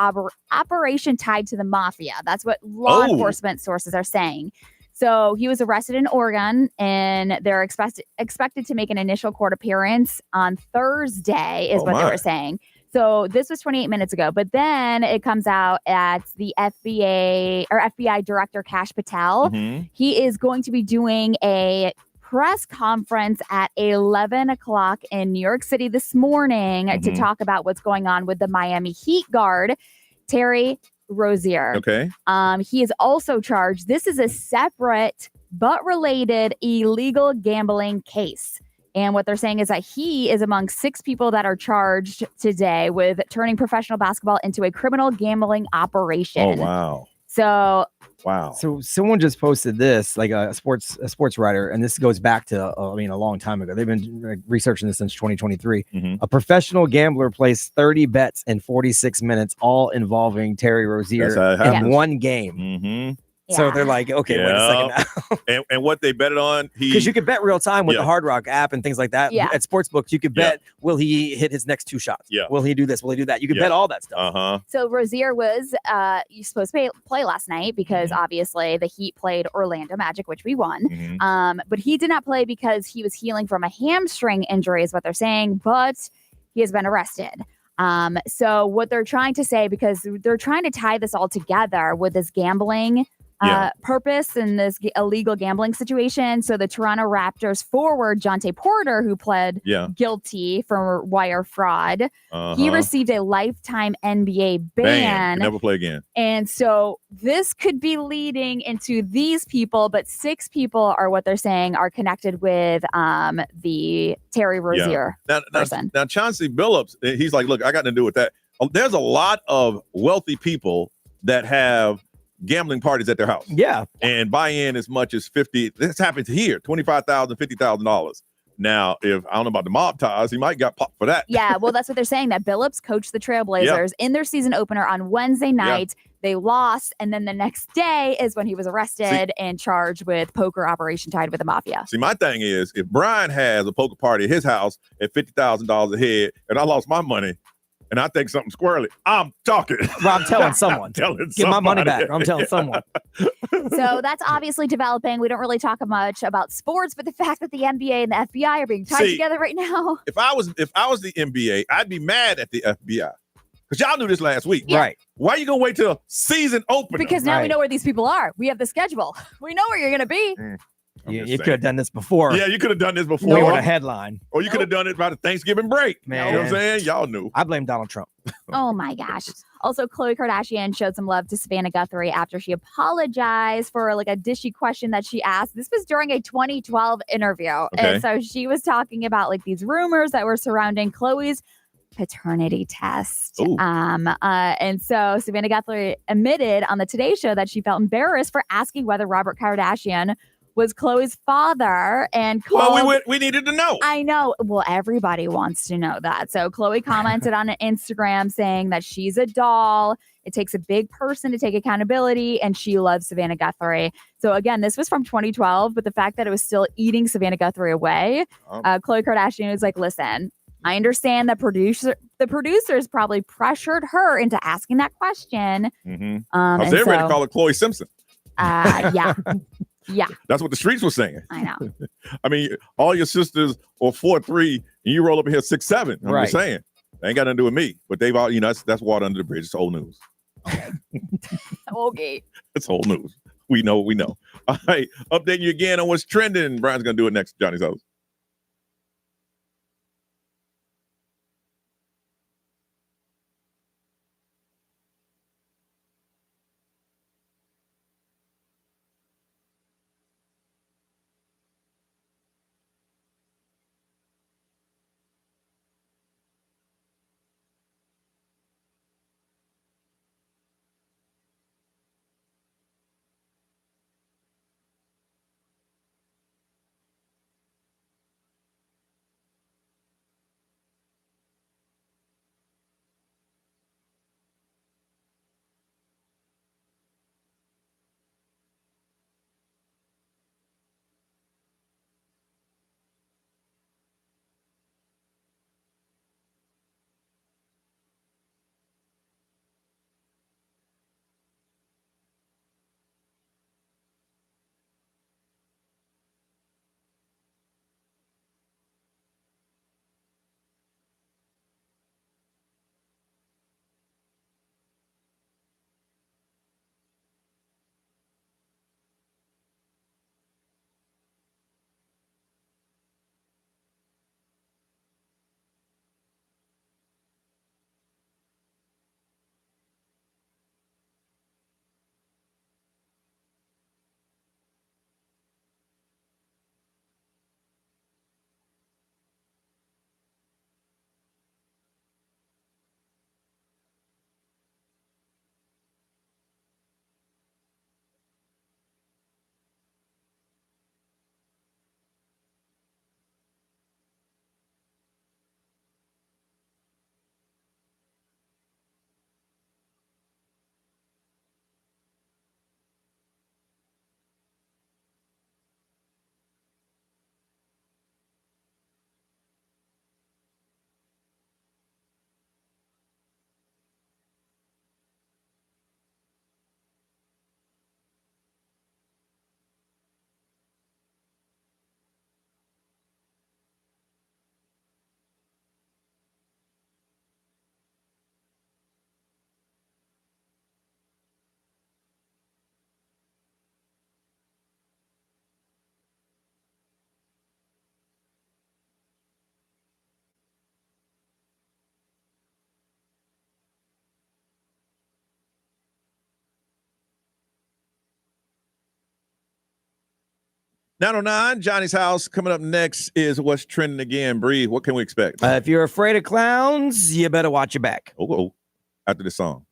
operation tied to the mafia. That's what law enforcement sources are saying. So he was arrested in Oregon, and they're expected to make an initial court appearance on Thursday, is what they were saying. So this was 28 minutes ago, but then it comes out at the FBI Director Kash Patel. He is going to be doing a press conference at 11 o'clock in New York City this morning to talk about what's going on with the Miami Heat guard, Terry Rozier. Okay. He is also charged. This is a separate but related illegal gambling case. And what they're saying is that he is among 6 people that are charged today with turning professional basketball into a criminal gambling operation. Oh, wow. So, wow. So someone just posted this, like a sports writer, and this goes back to, a long time ago. They've been researching this since 2023. A professional gambler placed 30 bets in 46 minutes, all involving Terry Rozier in one game. So they're like, okay, wait a second now. and what they betted on, because you could bet real time with the Hard Rock app and things like that. Yeah. At sportsbooks, you could bet, will he hit his next 2 shots? Yeah. Will he do this? Will he do that? You could bet all that stuff. So Rozier was supposed to play last night because obviously the Heat played Orlando Magic, which we won. But he did not play because he was healing from a hamstring injury, is what they're saying. But he has been arrested. So what they're trying to say, because they're trying to tie this all together with this gambling purpose and this illegal gambling situation. So the Toronto Raptors forward, Jonte Porter, who pled guilty for wire fraud, he received a lifetime NBA ban. Never play again. And so this could be leading into these people, but 6 people are what they're saying are connected with the Terry Rozier person. Now, Chauncey Billups, he's like, look, I got to do with that. There's a lot of wealthy people that have gambling parties at their house. Yeah. And buy in as much as 50. This happens here, $25,000, $50,000. Now, if I don't know about the mob ties, he might got popped for that. Yeah, well, that's what they're saying, that Billups coached the Trailblazers in their season opener on Wednesday night. They lost, and then the next day is when he was arrested and charged with poker operation tied with the mafia. See, my thing is, if Brian has a poker party at his house at $50,000 a head, and I lost my money, and I think something squirrely, I'm talking. Well, I'm telling someone. Give my money back. I'm telling someone. So that's obviously developing. We don't really talk much about sports, but the fact that the NBA and the FBI are being tied together right now. If I was the NBA, I'd be mad at the FBI. Because y'all knew this last week. Yeah. Right. Why you going to wait till season opener? Because now we know where these people are. We have the schedule. We know where you're going to be. You could have done this before. Yeah, you could have done this before. No, a headline. Or you could have done it by the Thanksgiving break. Man. You know what I'm saying? Y'all knew. I blame Donald Trump. Oh, my gosh. Also, Khloe Kardashian showed some love to Savannah Guthrie after she apologized for like a dishy question that she asked. This was during a 2012 interview. Okay. And so she was talking about like these rumors that were surrounding Khloe's paternity test. And so Savannah Guthrie admitted on the Today Show that she felt embarrassed for asking whether Robert Kardashian was Khloe's father, and well, we needed to know. I know. Well, everybody wants to know that. So Khloe commented on an Instagram saying that she's a doll. It takes a big person to take accountability, and she loves Savannah Guthrie. So again, this was from 2012, but the fact that it was still eating Savannah Guthrie away, Khloe Kardashian was like, listen, I understand that the producers probably pressured her into asking that question. I was ready to call her Khloe Simpson. Yeah. Yeah. That's what the streets were saying. I know. I mean, all your sisters are 4'3", and you roll up here 6'7". I'm Right. just saying. They ain't got nothing to do with me. But they've all, that's water under the bridge. It's old news. Okay. It's old news. We know what we know. All right. Updating you again on what's trending. Brian's going to do it next. Johnny's house. .909, Johnny's house. Coming up next is what's trending again. Bree, what can we expect? If you're afraid of clowns, you better watch your back. Oh, after this song.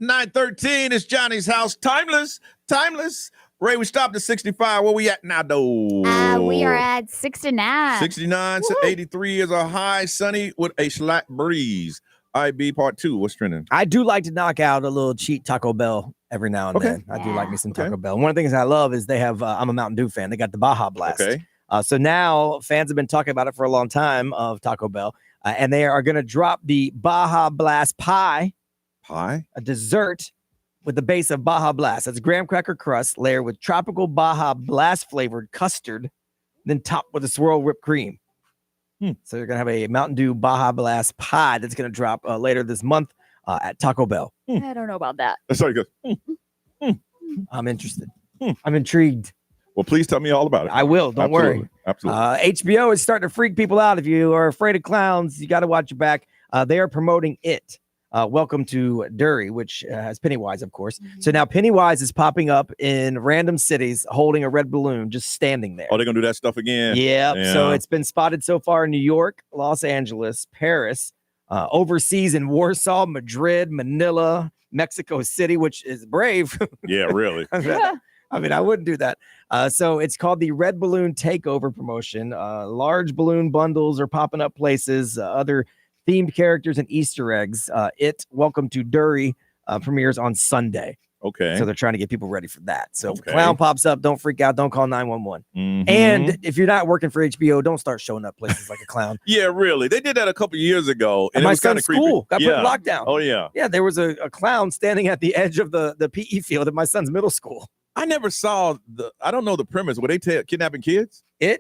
9:13 is Johnny's house. Timeless. Ray, we stopped at 65. Where we at now, though? We are at 69. 69 to 83 is a high, sunny with a slight breeze. IB part 2. What's trending? I do like to knock out a little cheap Taco Bell every now and then. I do like me some Taco Bell. One of the things I love is they have, I'm a Mountain Dew fan. They got the Baja Blast. Okay. So now fans have been talking about it for a long time of Taco Bell. And they are going to drop the Baja Blast pie, a dessert with the base of Baja Blast. That's a graham cracker crust layered with tropical Baja Blast flavored custard, then topped with a swirl whipped cream. So you're going to have a Mountain Dew Baja Blast pie that's going to drop later this month at Taco Bell. I don't know about that. That's how you go. I'm interested. I'm intrigued. Well, please tell me all about it. I will. Don't worry. Absolutely. HBO is starting to freak people out. If you are afraid of clowns, you got to watch your back. They are promoting It. Welcome to Derry, which has Pennywise, of course. So now Pennywise is popping up in random cities holding a red balloon, just standing there. Oh, they're going to do that stuff again? Yeah. So it's been spotted so far in New York, Los Angeles, Paris, overseas in Warsaw, Madrid, Manila, Mexico City, which is brave. Yeah, really. I mean, I wouldn't do that. So it's called the Red Balloon Takeover promotion. Large balloon bundles are popping up places, other themed characters and Easter eggs. It Welcome to Derry premieres on Sunday. Okay. So they're trying to get people ready for that. So if a clown pops up, don't freak out. Don't call 911. Mm-hmm. And if you're not working for HBO, don't start showing up places like a clown. Yeah, really. They did that a couple years ago. And my it was kind son's of creepy. school got put in lockdown. Oh, yeah. Yeah, there was a clown standing at the edge of the PE field at my son's middle school. I never saw I don't know the premise. Were they kidnapping kids? I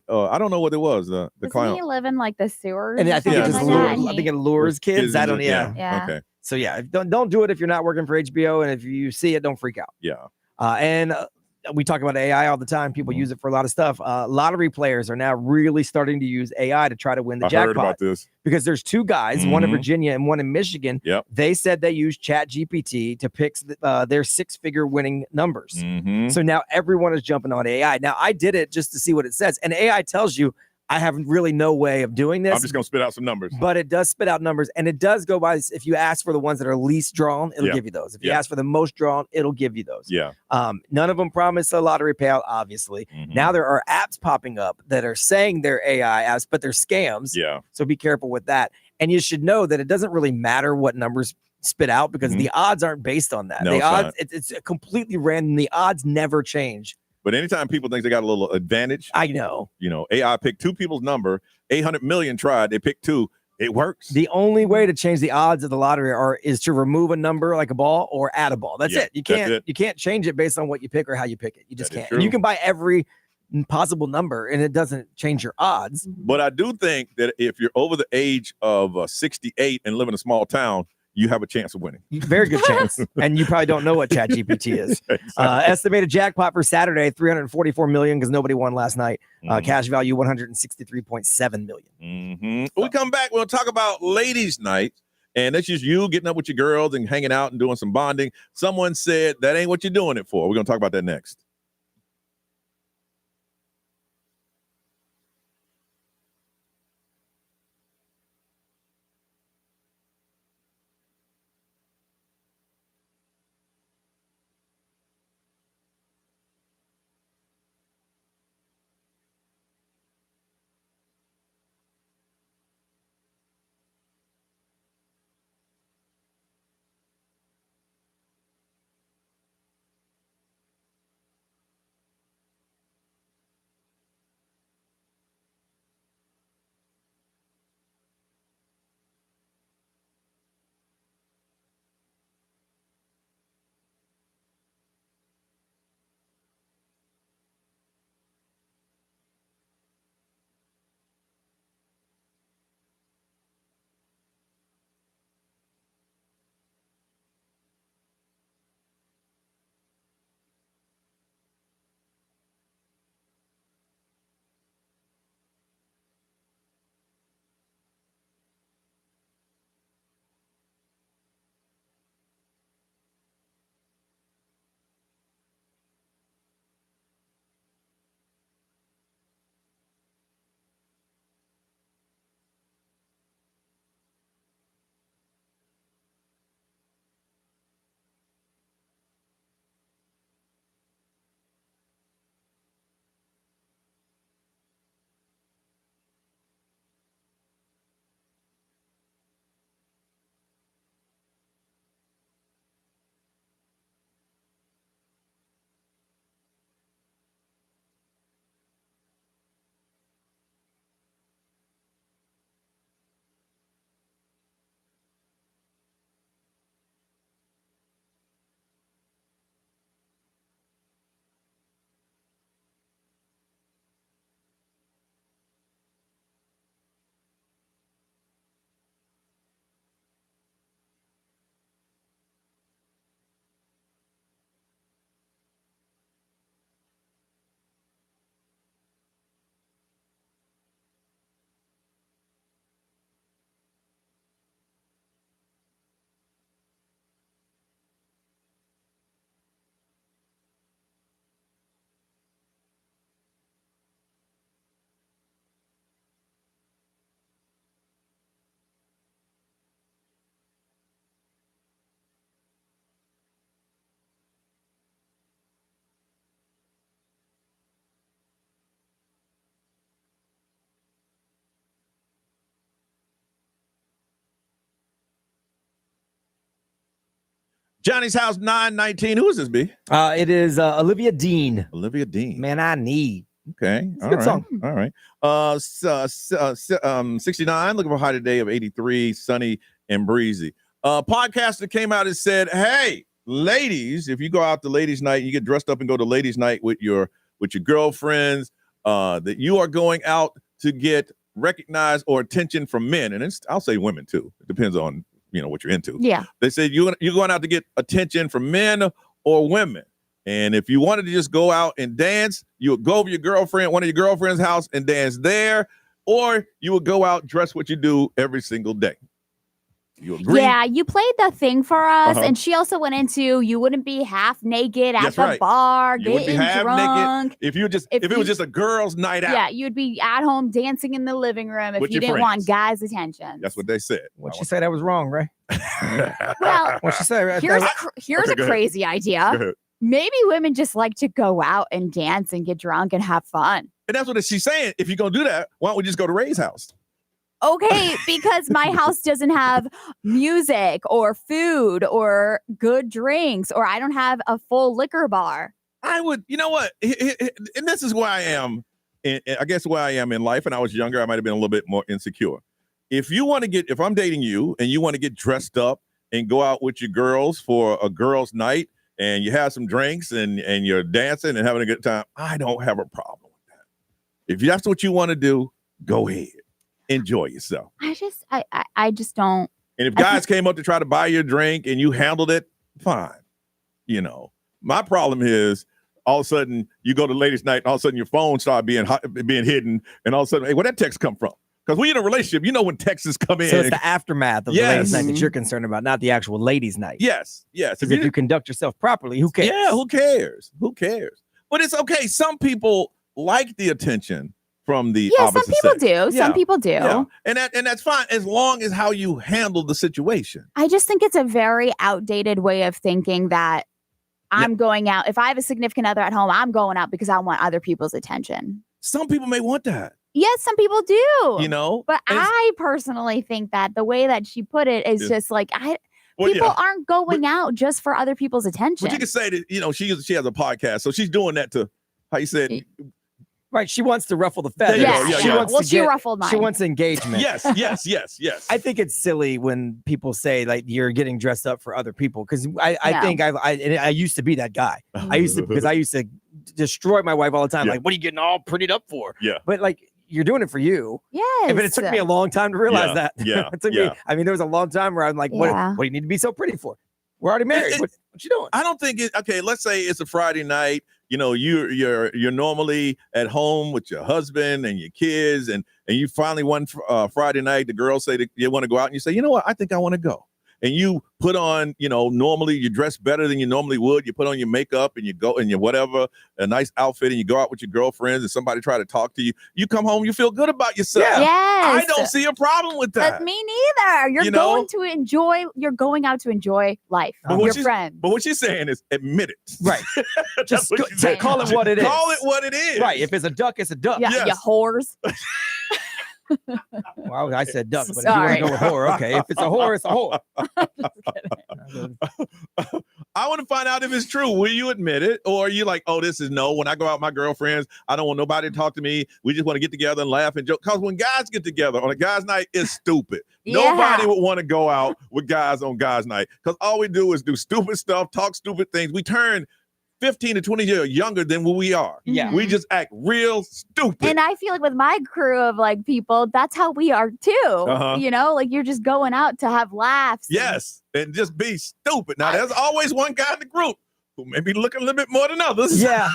don't know what it was. The clown. He live in like the sewers. And I think or it something just like that, lures, I think it lures kids. I don't. Yeah. Okay. So yeah, don't do it if you're not working for HBO, and if you see it, don't freak out. Yeah. And we talk about AI all the time. People use it for a lot of stuff. Lottery players are now really starting to use AI to try to win the jackpot. I heard about this. Because there's two guys, one in Virginia and one in Michigan. Yep. They said they used ChatGPT to pick their 6-figure winning numbers. So now everyone is jumping on AI. Now I did it just to see what it says, and AI tells you I have really no way of doing this. I'm just going to spit out some numbers. But it does spit out numbers, and it does go by. If you ask for the ones that are least drawn, it'll give you those. If you ask for the most drawn, it'll give you those. Yeah. None of them promise a lottery payout, obviously. Now there are apps popping up that are saying they're AI apps, but they're scams. Yeah. So be careful with that. And you should know that it doesn't really matter what numbers spit out because the odds aren't based on that. No, the it's odds, not. it's completely random. The odds never change. But anytime people think they got a little advantage, I know. AI picked two people's number. 800 million tried. They picked two. It works. The only way to change the odds of the lottery is to remove a number like a ball or add a ball. That's it. You can't change it based on what you pick or how you pick it. You just can't. And you can buy every possible number and it doesn't change your odds. But I do think that if you're over the age of 68 and live in a small town, you have a chance of winning. Very good chance. And you probably don't know what ChatGPT is. Estimated jackpot for Saturday, $344 million because nobody won last night. Cash value, $163.7 million. When we come back, we'll talk about ladies' night. And that's just you getting up with your girls and hanging out and doing some bonding. Someone said that ain't what you're doing it for. We're going to talk about that next. Johnny's house 919. Who is this, B? It is Olivia Dean. Olivia Dean. Man, I need. Okay. It's a good song. All right. 69, looking for a high today of 83, sunny and breezy. Podcaster came out and said, hey, ladies, if you go out to ladies' night, you get dressed up and go to ladies' night with your girlfriends, that you are going out to get recognized or attention from men. And I'll say women too. It depends on, what you're into. Yeah. They said you're going out to get attention from men or women. And if you wanted to just go out and dance, you would go over one of your girlfriend's house and dance there, or you would go out, dress what you do every single day. You agree? Yeah, you played the thing for us, and she also went into you wouldn't be half naked at the bar, you wouldn't be getting half drunk. naked if it was just a girls' night out. Yeah, you'd be at home dancing in the living room if With you your didn't friends. want guys' attention. That's what they said. What she said, I was wrong, right? Well, what she said. here's Okay, a go ahead. crazy Go idea. ahead. Maybe women just like to go out and dance and get drunk and have fun. And that's what she's saying. If you're going to do that, why don't we just go to Ray's house? Okay, because my house doesn't have music or food or good drinks, or I don't have a full liquor bar. I would, you know what? And this is where I am. I guess where I am in life. And I was younger, I might have been a little bit more insecure. If I'm dating you and you want to get dressed up and go out with your girls for a girls' night and you have some drinks and you're dancing and having a good time, I don't have a problem with that. If that's what you want to do, go ahead. Enjoy yourself. I just don't. And if guys came up to try to buy you a drink and you handled it, fine. My problem is all of a sudden you go to ladies' night and all of a sudden your phone started being hidden and all of a sudden, hey, where'd that text come from? Because when you're in a relationship, when texts come in. So it's the aftermath of the ladies' night that you're concerned about, not the actual ladies' night. Yes. Because if you conduct yourself properly, who cares? Yeah, who cares? But it's okay. Some people like the attention from the opposite some people sex. do. Some people do. Yeah. And that's fine as long as how you handle the situation. I just think it's a very outdated way of thinking that I'm going out. If I have a significant other at home, I'm going out because I want other people's attention. Some people may want that. Yes, some people do. But And I personally think that the way that she put it is just like people aren't going out just for other people's attention. But you can say that, she has a podcast, so she's doing that to, how you said, right? She wants to ruffle the feathers. She ruffled mine. She wants engagement. Yes. I think it's silly when people say like you're getting dressed up for other people because I think I used to be that guy. I used to destroy my wife all the time. Yeah. Like, what are you getting all prettied up for? Yeah. But like you're doing it for you. Yes. But it took me a long time to realize that. Yeah. It took me. I mean, there was a long time where I'm like, what do you need to be so pretty for? We're already married. What you doing? I don't think okay, let's say it's a Friday night. You're normally at home with your husband and your kids, and you finally one Friday night, the girls say that you want to go out, and you say, you know what, I think I want to go. And you put on, normally you dress better than you normally would. You put on your makeup and you go and you whatever, a nice outfit, and you go out with your girlfriends and somebody try to talk to you. You come home, you feel good about yourself. Yeah. Yes. I don't see a problem with that. But me neither. You're going out to enjoy life with your friends. But what she's saying is admit it. Right. Just call it what it is. Call it what it is. Right. If it's a duck, it's a duck. Yeah, you whores. Well, I said duck, but if you want to go with whore, okay. If it's a whore, it's a whore. I want to find out if it's true. Will you admit it? Or are you like, oh, this is no. When I go out with my girlfriends, I don't want nobody to talk to me. We just want to get together and laugh and joke. Because when guys get together on a guy's night, it's stupid. Nobody would want to go out with guys on guys' night. Because all we do is do stupid stuff, talk stupid things. We turn 15 to 20 years younger than what we are. Yeah. We just act real stupid. And I feel like with my crew of like people, that's how we are too. Like you're just going out to have laughs. Yes. And just be stupid. Now, there's always one guy in the group who may be looking a little bit more than others. Yeah.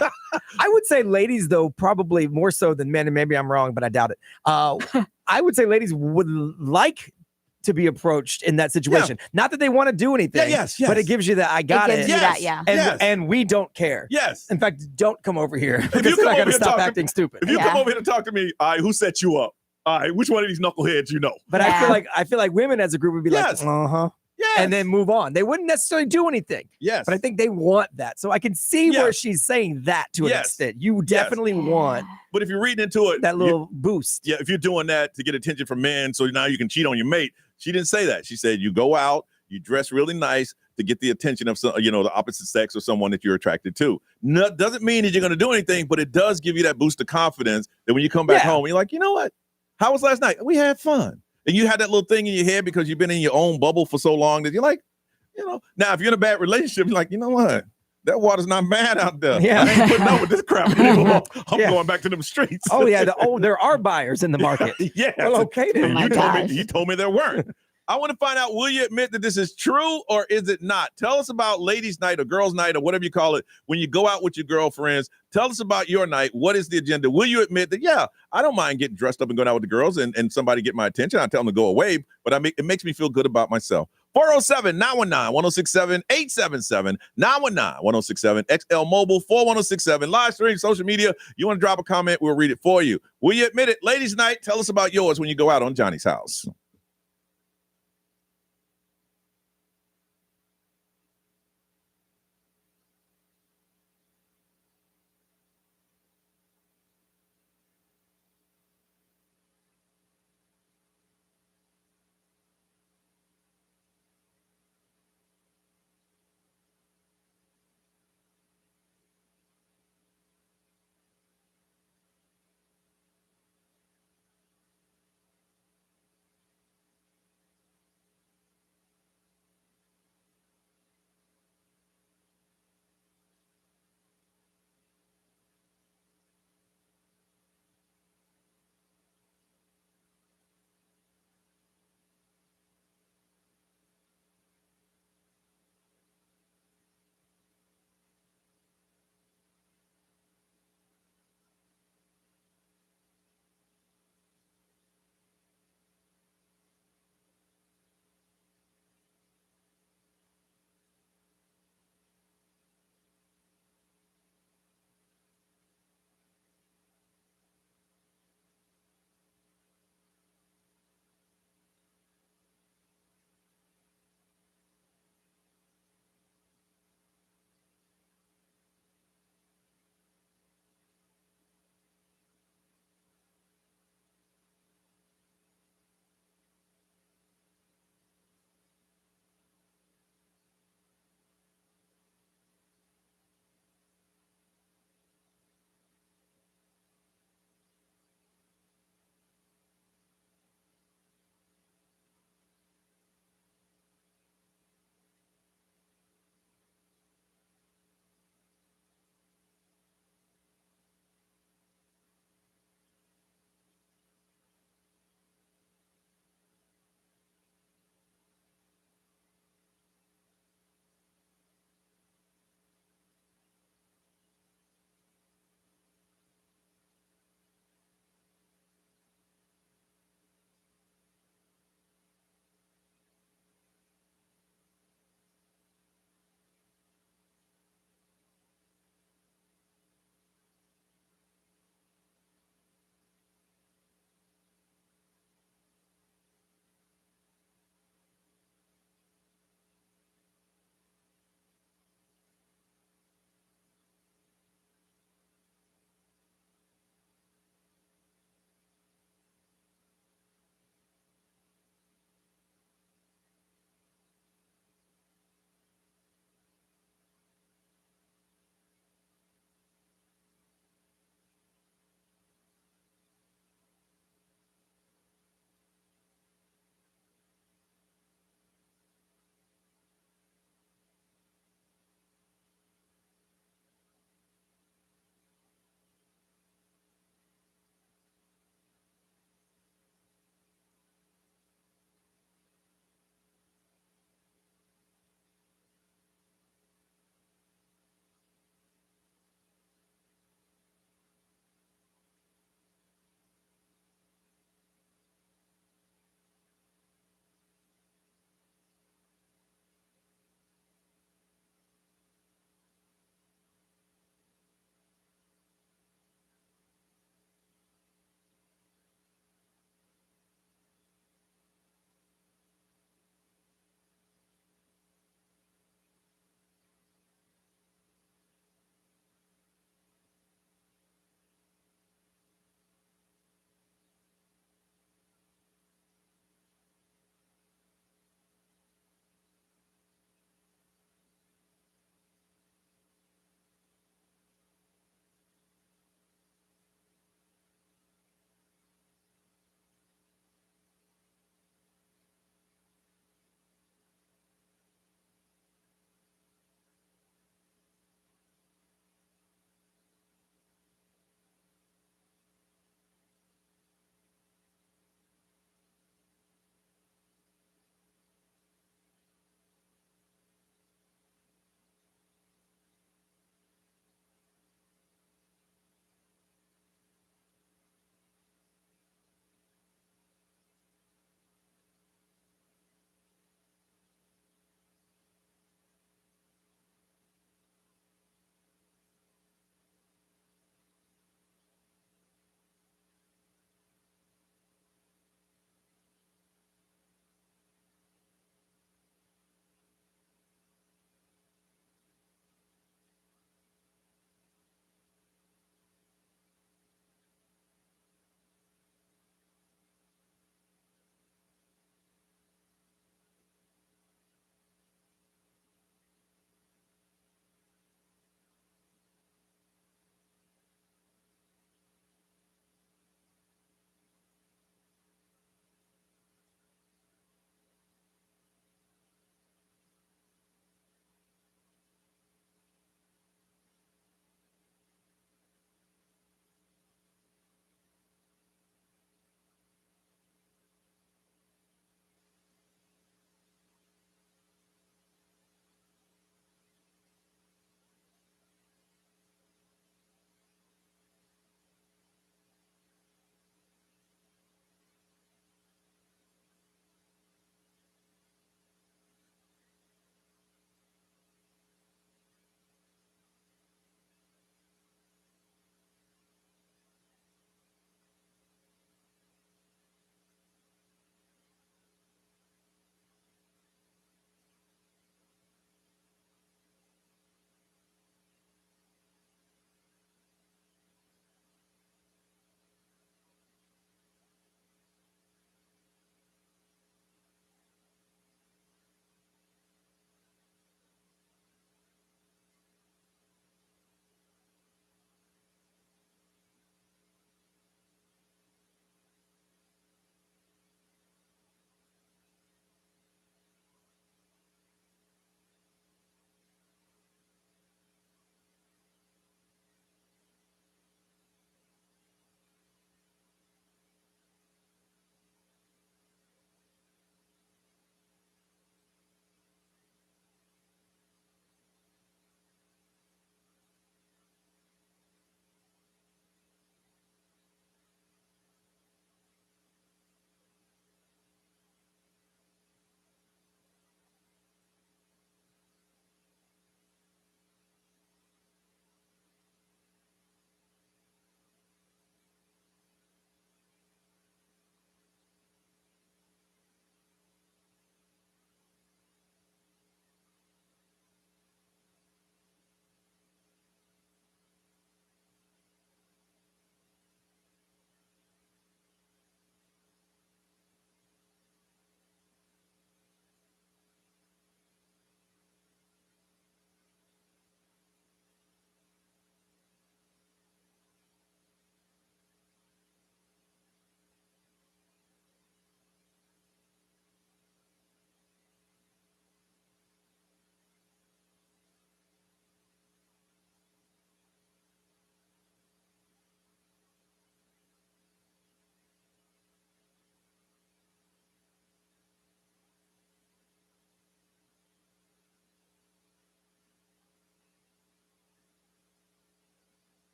I would say ladies, though, probably more so than men. And maybe I'm wrong, but I doubt it. I would say ladies would like to be approached in that situation. Yeah. Not that they want to do anything. Yes. But it gives you that I got it. And we don't care. Yes. In fact, don't come over here. If you come I got to stop acting stupid. If you come over here to talk to me, all right, who set you up? All right, which one of these knuckleheads you know? But I feel like women as a group would be like, Yes. And then move on. They wouldn't necessarily do anything. Yes. But I think they want that. So I can see where she's saying that to an extent. You definitely want. But if you're reading into it, that little boost. Yeah, if you're doing that to get attention from men, so now you can cheat on your mate. She didn't say that. She said you go out, You dress really nice to get the attention of some, the opposite sex or someone that you're attracted to. No, doesn't mean that you're going to do anything, but it does give you that boost of confidence that when you come back home, you're like, you know what? How was last night? We had fun. And you had that little thing in your head because you've been in your own bubble for so long that you're like, now if you're in a bad relationship, you're like, you know what? That water's not bad out there. Yeah. I ain't putting up with this crap anymore. I'm going back to them streets. Oh, yeah. There are buyers in the market. Yes. Well, okay, then. You told me there weren't. I want to find out, will you admit that this is true or is it not? Tell us about ladies' night or girls' night or whatever you call it. When you go out with your girlfriends, tell us about your night. What is the agenda? Will you admit that, yeah, I don't mind getting dressed up and going out with the girls and somebody get my attention. I tell them to go away, but it makes me feel good about myself. 407-919-1067, 877-919-1067, XL Mobile, 41067, live stream, social media. You want to drop a comment, we'll read it for you. Will you admit it? Ladies' night, tell us about yours when you go out on Johnny's House.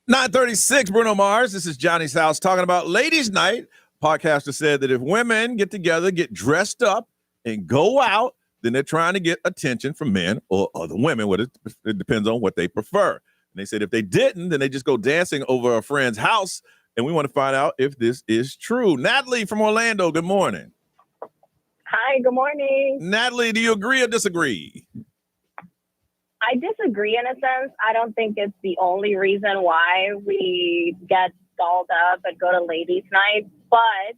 9:36, Bruno Mars. This is Johnny's House talking about Ladies' Night. Podcaster said that if women get together, get dressed up, and go out, then they're trying to get attention from men or other women. It depends on what they prefer. And they said if they didn't, then they just go dancing over a friend's house. And we want to find out if this is true. Natalie from Orlando, good morning. Hi, good morning. Natalie, do you agree or disagree? I disagree in a sense. I don't think it's the only reason why we get dolled up and go to ladies' night, but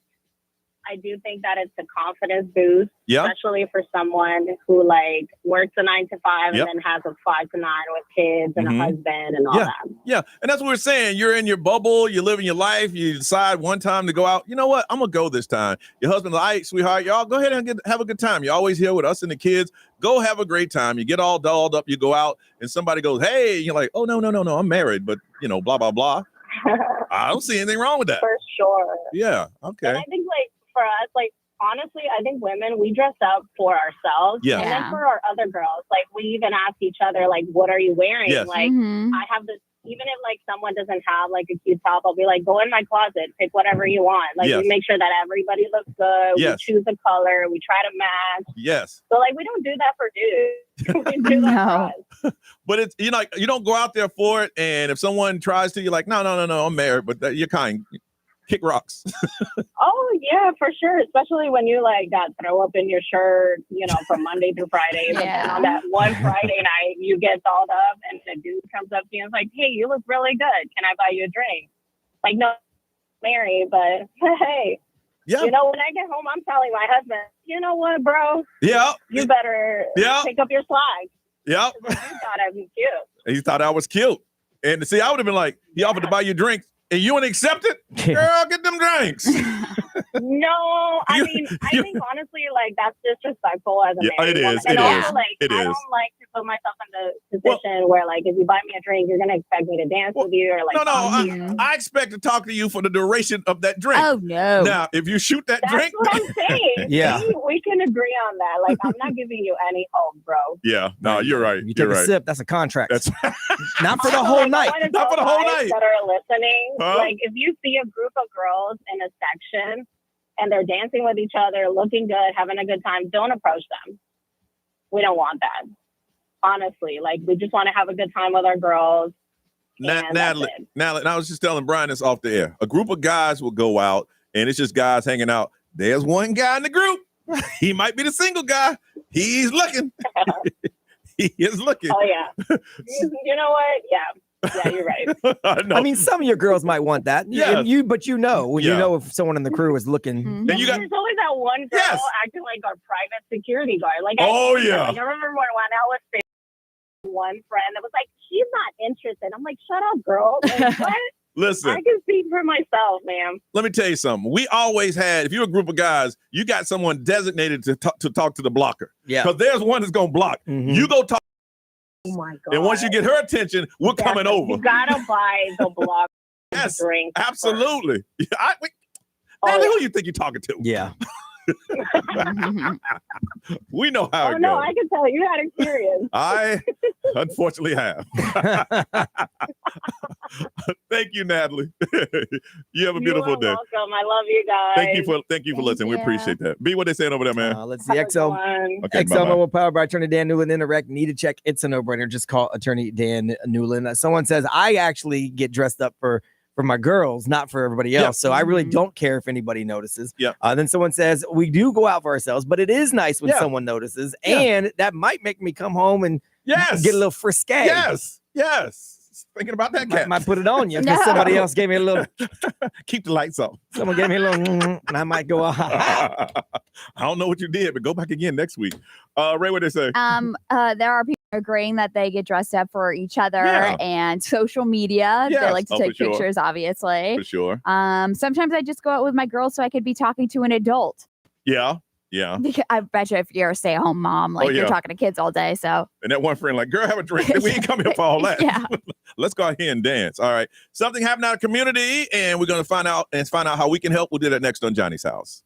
I do think that it's a confidence boost, especially for someone who like works a 9 to 5 and then has a 5 to 9 with kids and a husband and all that. Yeah, and that's what we're saying. You're in your bubble, you're living your life, you decide one time to go out. You know what? I'm going to go this time. Your husband's like, hey, sweetheart, y'all go ahead and have a good time. You're always here with us and the kids. Go have a great time. You get all dolled up, you go out, and somebody goes, hey, you're like, oh, no, I'm married, but, blah, blah, blah. I don't see anything wrong with that. For sure. Yeah, okay. And I think, for us, honestly, I think women, we dress up for ourselves. Yeah. And then for our other girls, we even ask each other, what are you wearing? Yes. I have this, even if, someone doesn't have, a cute top, I'll be like, go in my closet, pick whatever you want. We make sure that everybody looks good. Yes. We choose a color. We try to match. Yes. So, we don't do that for dudes. We do that for us. But it's, you don't go out there for it. And if someone tries to, you're like, no, I'm married, but you're kind. Kick rocks. Oh yeah, for sure. Especially when you got throw up in your shirt, from Monday through Friday. But then on that one Friday night, you get dolled up, and the dude comes up to you and is like, "Hey, you look really good. Can I buy you a drink?" No, Mary, but hey, when I get home, I'm telling my husband, you know what, bro? Yeah, you better pick up your slack. Yep. You thought I was cute. He thought I was cute, and see, I would have been like, he offered to buy you drinks. And you wouldn't accept it? Girl, get them drinks. No, I think honestly, that's disrespectful as a man. It is. And it also, is. I don't like to put myself in the position where, if you buy me a drink, you're going to expect me to dance with you or, I expect to talk to you for the duration of that drink. Oh, no. Now, if you shoot that drink. That's what I'm saying. Yeah. We can agree on that. I'm not giving you any hope, bro. Yeah. No, you're right. You take a sip, that's a contract. That's not for the whole night. Not for the whole night. That are listening. If you see a group of girls in a section and they're dancing with each other, looking good, having a good time, don't approach them. We don't want that. Honestly, we just want to have a good time with our girls. Natalie, and I was just telling Brian this off the air. A group of guys will go out and it's just guys hanging out. There's one guy in the group. He might be the single guy. He's looking. He is looking. Oh, yeah. You know what? Yeah. Yeah, you're right. I mean, some of your girls might want that. Yeah. But you know if someone in the crew is looking. Mm-hmm. There's always that one girl acting like our private security guard. I remember when I was dating one friend that was like, she's not interested. I'm like, shut up, girl. What? Listen. I can speak for myself, ma'am. Let me tell you something. We always had, if you're a group of guys, you got someone designated to talk to the blocker. Yeah. Because there's one that's going to block. Mm-hmm. You go talk. Oh my God. And once you get her attention, we're coming over. You gotta buy the block drink. Absolutely. Natalie, who you think you're talking to? Yeah. We know how it goes. No, I can tell you had experience. I unfortunately have. Thank you, Natalie. You have a beautiful day. Welcome. I love you guys. Thank you for listening. We appreciate that. B, what they saying over there, man? Let's see. XL Mobile powered by Attorney Dan Newland. Interact. Need a check. It's a no-brainer. Just call Attorney Dan Newland. Someone says I actually get dressed up for my girls, not for everybody else. So I really don't care if anybody notices. Yeah. Then someone says we do go out for ourselves, but it is nice when someone notices, and that might make me come home and get a little frisky. Yes. Thinking about that cat. Might put it on you because somebody else gave me a little. Keep the lights on. Someone gave me a little, and I might go. I don't know what you did, but go back again next week. Ray, what they say? There are people agreeing that they get dressed up for each other and social media. Yes. They like to take pictures, obviously. For sure. Sometimes I just go out with my girls so I could be talking to an adult. Yeah. Because I bet you if you're a stay-at-home mom, you're talking to kids all day. So. And that one friend girl, have a drink. We ain't come here for all that. Yeah. Let's go ahead and dance. All right. Something happened out of the community, and we're going to find out how we can help. We'll do that next on Johnny's House.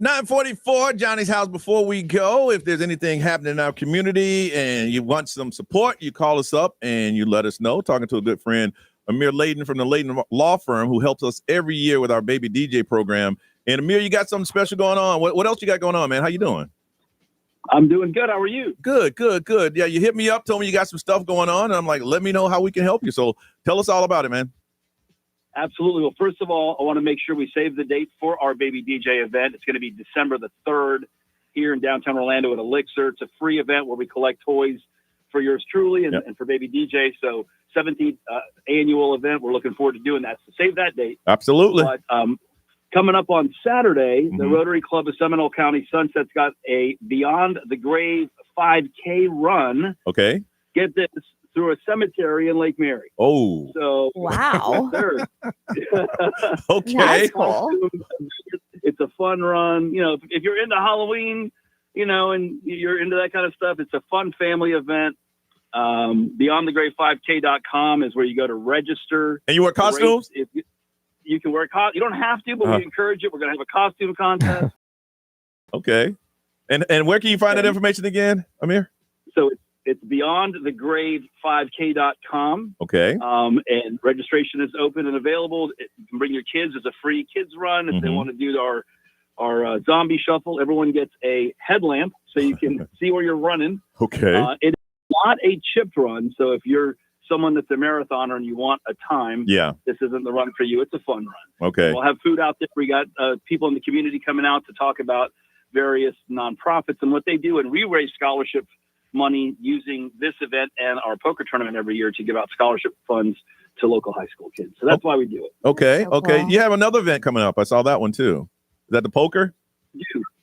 944, Johnny's house. Before we go, if there's anything happening in our community and you want some support, you call us up and you let us know. Talking to a good friend, Amir Layden from the Layden Law Firm, who helps us every year with our Baby DJ program. And Amir, you got something special going on. What else you got going on, man? How you doing? I'm doing good. How are you? Good. Yeah, you hit me up, told me you got some stuff going on, and I'm like, let me know how we can help you. So tell us all about it, man. Absolutely. Well, first of all, I want to make sure we save the date for our Baby DJ event. It's going to be December the 3rd here in downtown Orlando at Elixir. It's a free event where we collect toys for yours truly and for Baby DJ. So 17th annual event. We're looking forward to doing that. So save that date. Absolutely. But coming up on Saturday, the Rotary Club of Seminole County Sunset's got a Beyond the Grave 5K run. Okay. Get this, through a cemetery in Lake Mary. Oh. So wow. Okay. That's cool. It's a fun run. You know, if you're into Halloween, you know, and you're into that kind of stuff, it's a fun family event. BeyondTheGrave5K.com is where you go to register. And you wear costumes? You can wear costumes. You don't have to, but we encourage it. We're going to have a costume contest. Okay. And where can you find that information again, Amir? So it's BeyondTheGrave5K.com. Okay. And registration is open and available. You can bring your kids. It's a free kids run. If they want to do our zombie shuffle, everyone gets a headlamp so you can see where you're running. Okay. It's not a chipped run. So if you're someone that's a marathoner and you want a time, this isn't the run for you. It's a fun run. Okay. We'll have food out there. We got people in the community coming out to talk about various nonprofits and what they do. And we raise scholarship money using this event and our poker tournament every year to give out scholarship funds to local high school kids. So that's why we do it. Okay. Okay. You have another event coming up. I saw that one too. Is that the poker?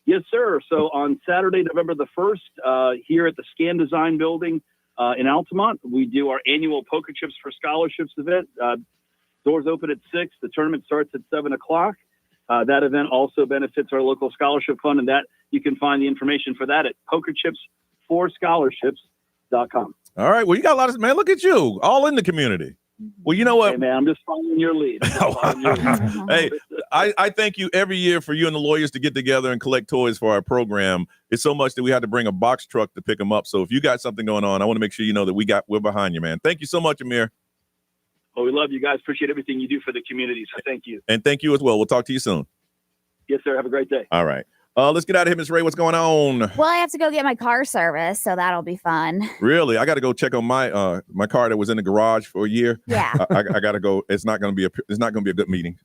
Yes, sir. So on Saturday, November the 1st, here at the Scan Design Building in Altamont, we do our annual Poker Chips for Scholarships event. Doors open at 6. The tournament starts at 7 o'clock. That event also benefits our local scholarship fund, and that you can find the information for that at pokerchipsforscholarships.com. All right. Well, you got a lot of, man, look at you, all in the community. Well, you know what? Hey, man, I'm just following your lead. Hey, I thank you every year for you and the lawyers to get together and collect toys for our program. It's so much that we had to bring a box truck to pick them up. So if you got something going on, I want to make sure you know that we're behind you, man. Thank you so much, Amir. Well, we love you guys. Appreciate everything you do for the community. So thank you. And thank you as well. We'll talk to you soon. Yes, sir. Have a great day. All right. Let's get out of here, Miss Ray. What's going on? Well, I have to go get my car serviced, so that'll be fun. Really? I got to go check on my my car that was in the garage for a year. Yeah. I got to go. It's not going to be a good meeting.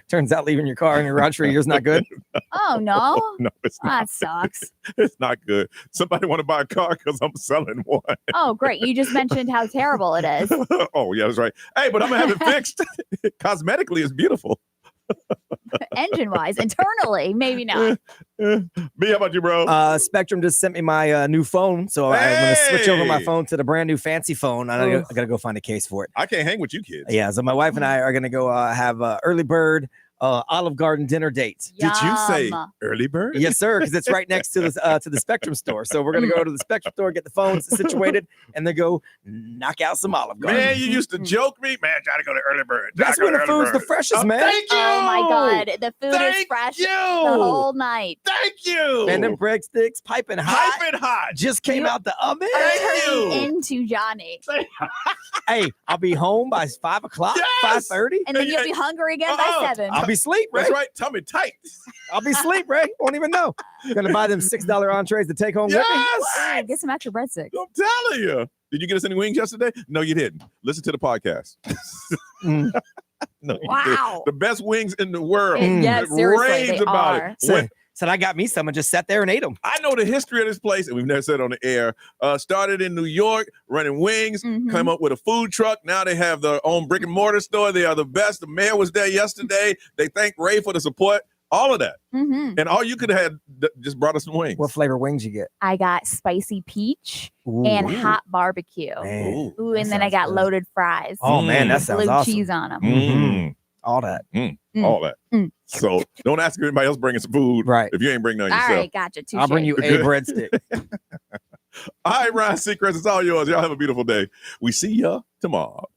Turns out leaving your car in your garage for a year is not good. Oh no. No, it's not. That sucks. It's not good. Somebody want to buy a car because I'm selling one. Oh, great. You just mentioned how terrible it is. Oh, yeah, that's right. Hey, but I'm going to have it fixed. Cosmetically, it's beautiful. Engine wise, internally, maybe not. B, how about you, bro? Spectrum just sent me my new phone, so I'm going to switch over my phone to the brand new fancy phone. I got to go find a case for it. I can't hang with you kids. Yeah, so my wife and I are going to go have early bird Olive Garden dinner date. Did you say early bird? Yes, sir, because it's right next to the Spectrum store. So we're going to go to the Spectrum store, get the phones situated, and then go knock out some Olive Garden. Man, you used to joke me. Man, try to go to early bird. That's when the food's the freshest, man. Thank you. Oh my God, the food is fresh the whole night. Thank you. And then breadsticks, piping hot. Piping hot. Just came out the oven. Into Johnny. Hey, I'll be home by 5 o'clock, 5:30. And then you'll be hungry again by 7. I'll be asleep, Ray. That's right. Tummy tight. I'll be asleep, Ray. Won't even know. Gonna buy them $6 entrees to take home with me. Get some extra breadsticks. I'm telling you. Did you get us any wings yesterday? No, you didn't. Listen to the podcast. No, you didn't. The best wings in the world. Yes, seriously, raves they about are. it. Said I got me some and just sat there and ate them. I know the history of this place, and we've never said it on the air. Started in New York, running wings, came up with a food truck. Now they have their own brick and mortar store. They are the best. The mayor was there yesterday. They thank Ray for the support. All of that. And all you could have had just brought us some wings. What flavor wings you get? I got spicy peach and hot barbecue. Ooh, and then I got loaded fries. Oh, man, that sounds blue awesome. cheese on them. All that. All that. So don't ask anybody else bringing some food if you ain't bringing none All yourself. right, gotcha. Touche. I'll bring you a breadstick. All right, Ryan Seacrest, it's all yours. Y'all have a beautiful day. We see ya tomorrow.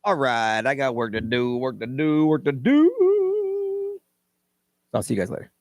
All right, I got work to do. I'll see you guys later.